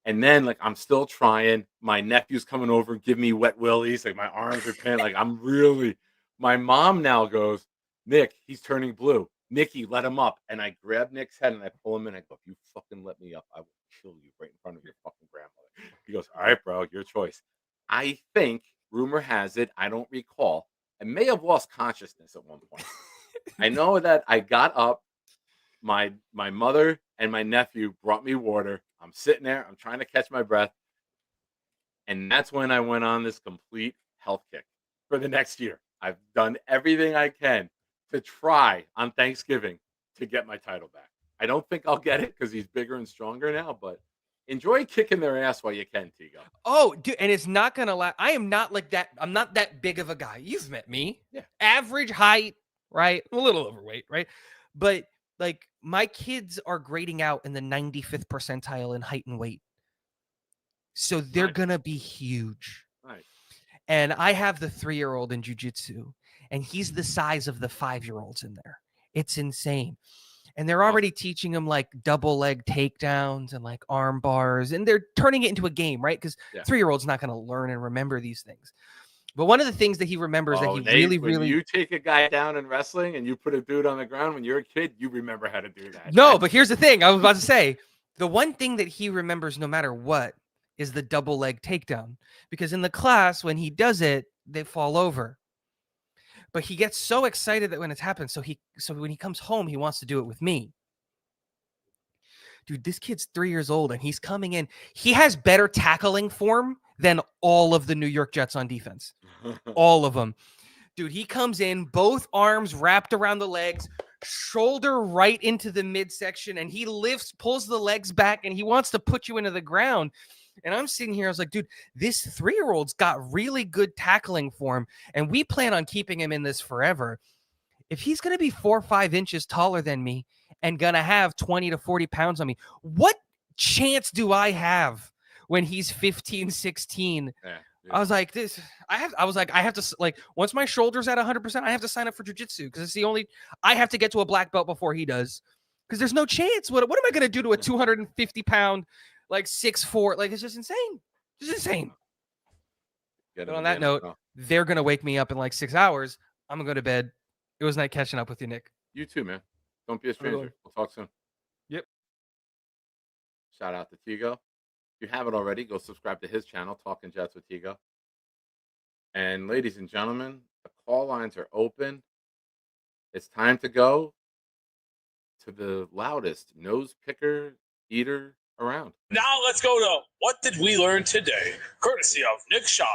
And then, like, I'm still trying. My nephew's coming over, give me wet willies. Like, my arms are pinned. Like, I'm really... My mom now goes, Nick, he's turning blue. Nikki, let him up. And I grab Nick's head and I pull him in. I go, if you fucking let me up, I will kill you right in front of your fucking grandmother. He goes, all right, bro, your choice. I think, rumor has it, I don't recall, I may have lost consciousness at one point. I know that I got up. My mother and my nephew brought me water. I'm sitting there. I'm trying to catch my breath. And that's when I went on this complete health kick for the next year. I've done everything I can to try on Thanksgiving to get my title back. I don't think I'll get it because he's bigger and stronger now, but enjoy kicking their ass while you can, Tigo. Oh, dude, and it's not going to last. I am not like that. I'm not that big of a guy. You've met me. Yeah. Average height, right? A little overweight, right? But like my kids are grading out in the 95th percentile in height and weight. So they're going to be huge. Right. And I have the 3-year-old in jiu-jitsu, and he's the size of the 5-year-olds in there. It's insane. And they're already teaching him like double leg takedowns and like arm bars, and they're turning it into a game, right? Because 3-year-old's not going to learn and remember these things. But one of the things that he remembers that he really you take a guy down in wrestling and you put a dude on the ground when you're a kid, you remember how to do that. No, but here's the thing. I was about to say, the one thing that he remembers no matter what is the double leg takedown, because in the class, when he does it, they fall over. But he gets so excited that when it happens, so when he comes home, he wants to do it with me. Dude, this kid's 3 years old and he's coming in. He has better tackling form than all of the New York Jets on defense. All of them. Dude, he comes in, both arms wrapped around the legs, shoulder right into the midsection, and he pulls the legs back, and he wants to put you into the ground. And I'm sitting here, I was like, dude, this 3-year-old's got really good tackling form, and we plan on keeping him in this forever. if he's going to be 4 or 5 inches taller than me and going to have 20 to 40 pounds on me, what chance do I have when he's 15, 16? Yeah. I was like, I have to, like, once my shoulder's at 100%, I have to sign up for jiu-jitsu because it's the only, I have to get to a black belt before he does. Because there's no chance. What am I going to do to a 250-pound, like 6'4"? Like, it's just insane. Just insane. Get But him on that again. note, Oh, they're going to wake me up in like 6 hours. I'm going to go to bed. It was nice catching up with you, Nick. you too, man. Don't be a stranger. We'll talk soon. Yep. Shout out to Tigo. If you haven't already, go subscribe to his channel, Talking Jets with Tigo. And ladies and gentlemen, the call lines are open. It's time to go to the loudest nose picker eater around. Now let's go to What Did We Learn Today? Courtesy of Nick Shine.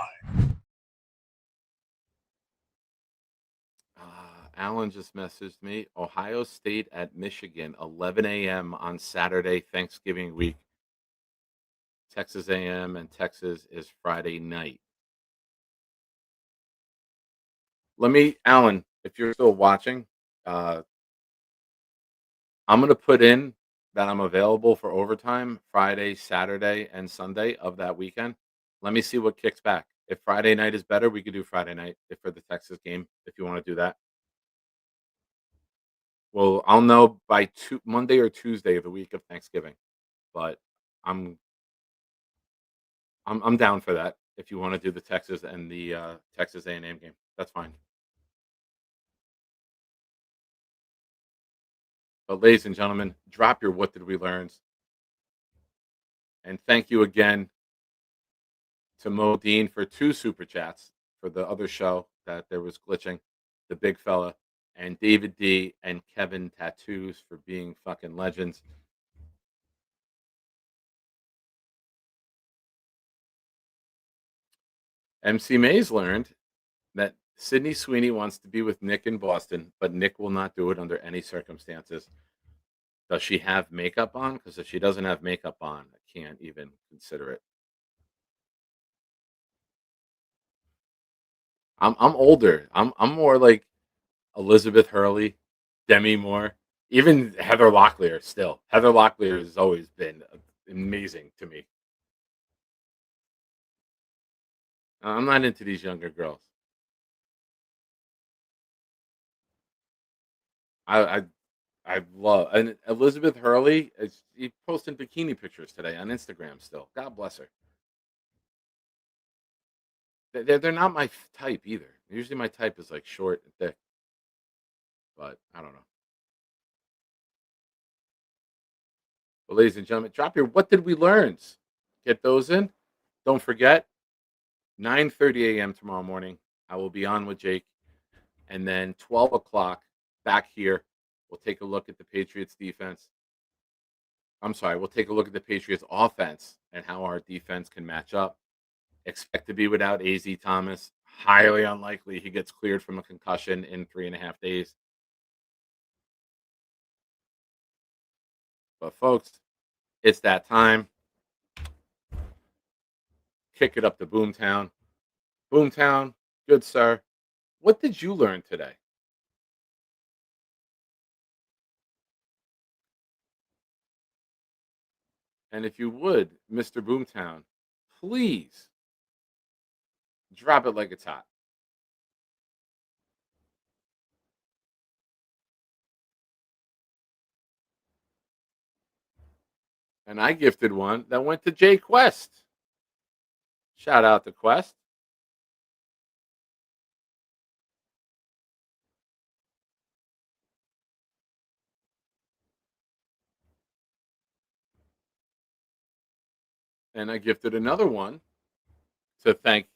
Alan just messaged me. Ohio State at Michigan, 11 a.m. on Saturday, Thanksgiving week. Texas A&M and Texas is Friday night. Alan, if you're still watching, I'm going to put in that I'm available for overtime Friday, Saturday, and Sunday of that weekend. Let me see what kicks back. If Friday night is better, we could do Friday night for the Texas game, if you want to do that. Well, I'll know by Monday or Tuesday of the week of Thanksgiving, but I'm down for that. If you want to do the Texas and the Texas A&M game, that's fine. But ladies and gentlemen, drop your What Did We Learn? And thank you again to Modine for 2 super chats for the other show that there was glitching, the big fella, and David D and Kevin Tattoos for being fucking legends. MC Mays learned that Sydney Sweeney wants to be with Nick in Boston, but Nick will not do it under any circumstances. Does she have makeup on? Because if she doesn't have makeup on, I can't even consider it. I'm older. I'm more like Elizabeth Hurley, Demi Moore, even Heather Locklear still. Heather Locklear has always been amazing to me. I'm not into these younger girls. I love, and Elizabeth Hurley is posting bikini pictures today on Instagram still. God bless her. They're not my type either. Usually my type is like short and thick. But I don't know. But ladies and gentlemen, drop your What Did We Learn? Get those in. Don't forget, 9:30 a.m. tomorrow morning, I will be on with Jake. And then 12 o'clock back here, we'll take a look at the Patriots defense. I'm sorry, we'll take a look at the Patriots offense and how our defense can match up. Expect to be without AZ Thomas. Highly unlikely he gets cleared from a concussion in 3.5 days. But folks, it's that time. Kick it up to Boomtown. Boomtown, good sir. What did you learn today? And if you would, Mr. Boomtown, please drop it like it's hot. And I gifted one that went to Jay Quest. Shout out to Quest. And I gifted another one to thank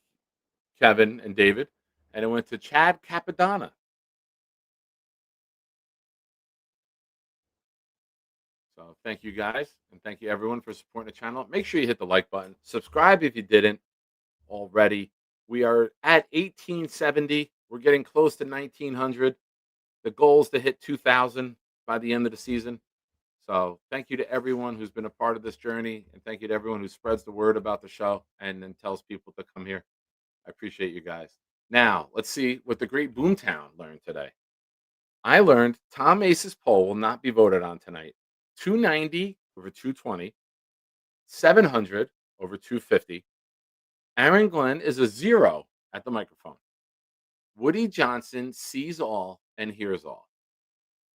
Kevin and David. And it went to Chad Capadonna. So thank you guys. And thank you everyone for supporting the channel. Make sure you hit the like button. Subscribe if you didn't already. We are at 1870. We're getting close to 1900. The goal is to hit 2000 by the end of the season. So thank you to everyone who's been a part of this journey. And thank you to everyone who spreads the word about the show and then tells people to come here. I appreciate you guys. Now, let's see what the great Boomtown learned today. I learned Tom Ace's poll will not be voted on tonight. 290 over 220, 700 over 250. Aaron Glenn is a 0 at the microphone. Woody Johnson sees all and hears all.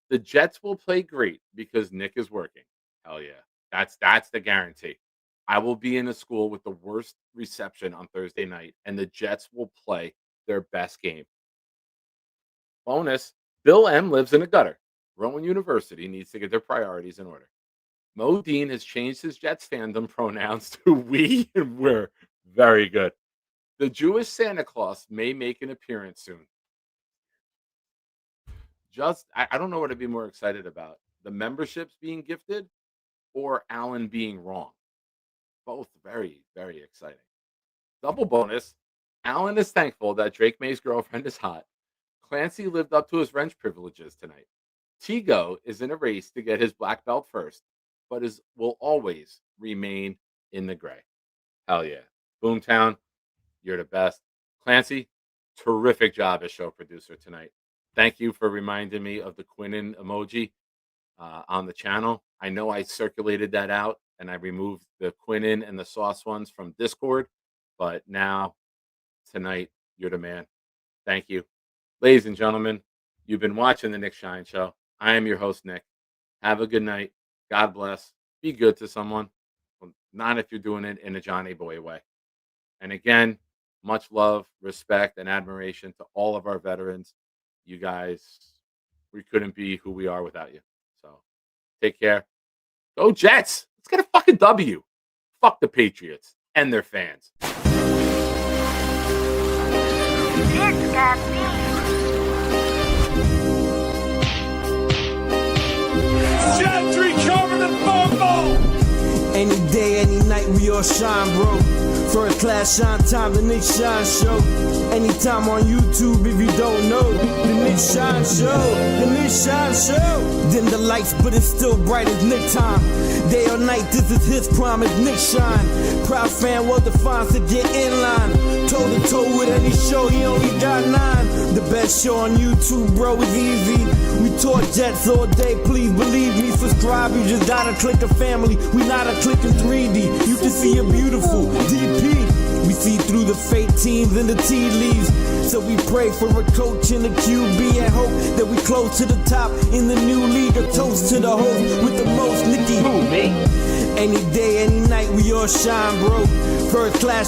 The Jets will play great because Nick is working. Hell yeah. That's the guarantee. I will be in a school with the worst reception on Thursday night, and the Jets will play their best game. Bonus, Bill M lives in a gutter. Rowan University needs to get their priorities in order. Mo Dean has changed his Jets fandom pronouns to we and we're. Very good. The Jewish Santa Claus may make an appearance soon. I don't know what to be more excited about. The memberships being gifted or Alan being wrong. Both very, very exciting. Double bonus. Alan is thankful that Drake May's girlfriend is hot. Clancy lived up to his wrench privileges tonight. Tigo is in a race to get his black belt first, but will always remain in the gray. Hell yeah. Boomtown, you're the best. Clancy, terrific job as show producer tonight. Thank you for reminding me of the Quinnen emoji on the channel. I know I circulated that out and I removed the Quinnen and the sauce ones from Discord, but now, tonight, you're the man. Thank you. Ladies and gentlemen, you've been watching The Nick Shine Show. I am your host, Nick. Have a good night. God bless. Be good to someone. Well, not if you're doing it in a Johnny Boy way. And again, much love, respect, and admiration to all of our veterans. You guys, we couldn't be who we are without you. So take care. Go Jets. Let's get a fucking W. Fuck the Patriots and their fans. It's got me. Jets recover the football. Any day, any night, we all shine, bro. First class shine time, the Nick Shine Show. Anytime on YouTube, if you don't know, the Nick Shine Show, the Nick Shine Show. Dim the lights, but it's still bright as Nick time. Day or night, this is his promise, Nick Shine. Proud fan, well defined, to get in line. Toe to toe with any show, he only got 9. The best show on YouTube, bro, is easy. We talk Jets all day, please believe me. Subscribe, you just gotta click a family. We not a click in 3D. You can see a beautiful DP. We see through the fake teams and the tea leaves. So we pray for a coach and a QB and hope that we close to the top in the new league. A toast to the host with the most, Nicky. Who, me? Any day, any night, we all shine, bro. First class.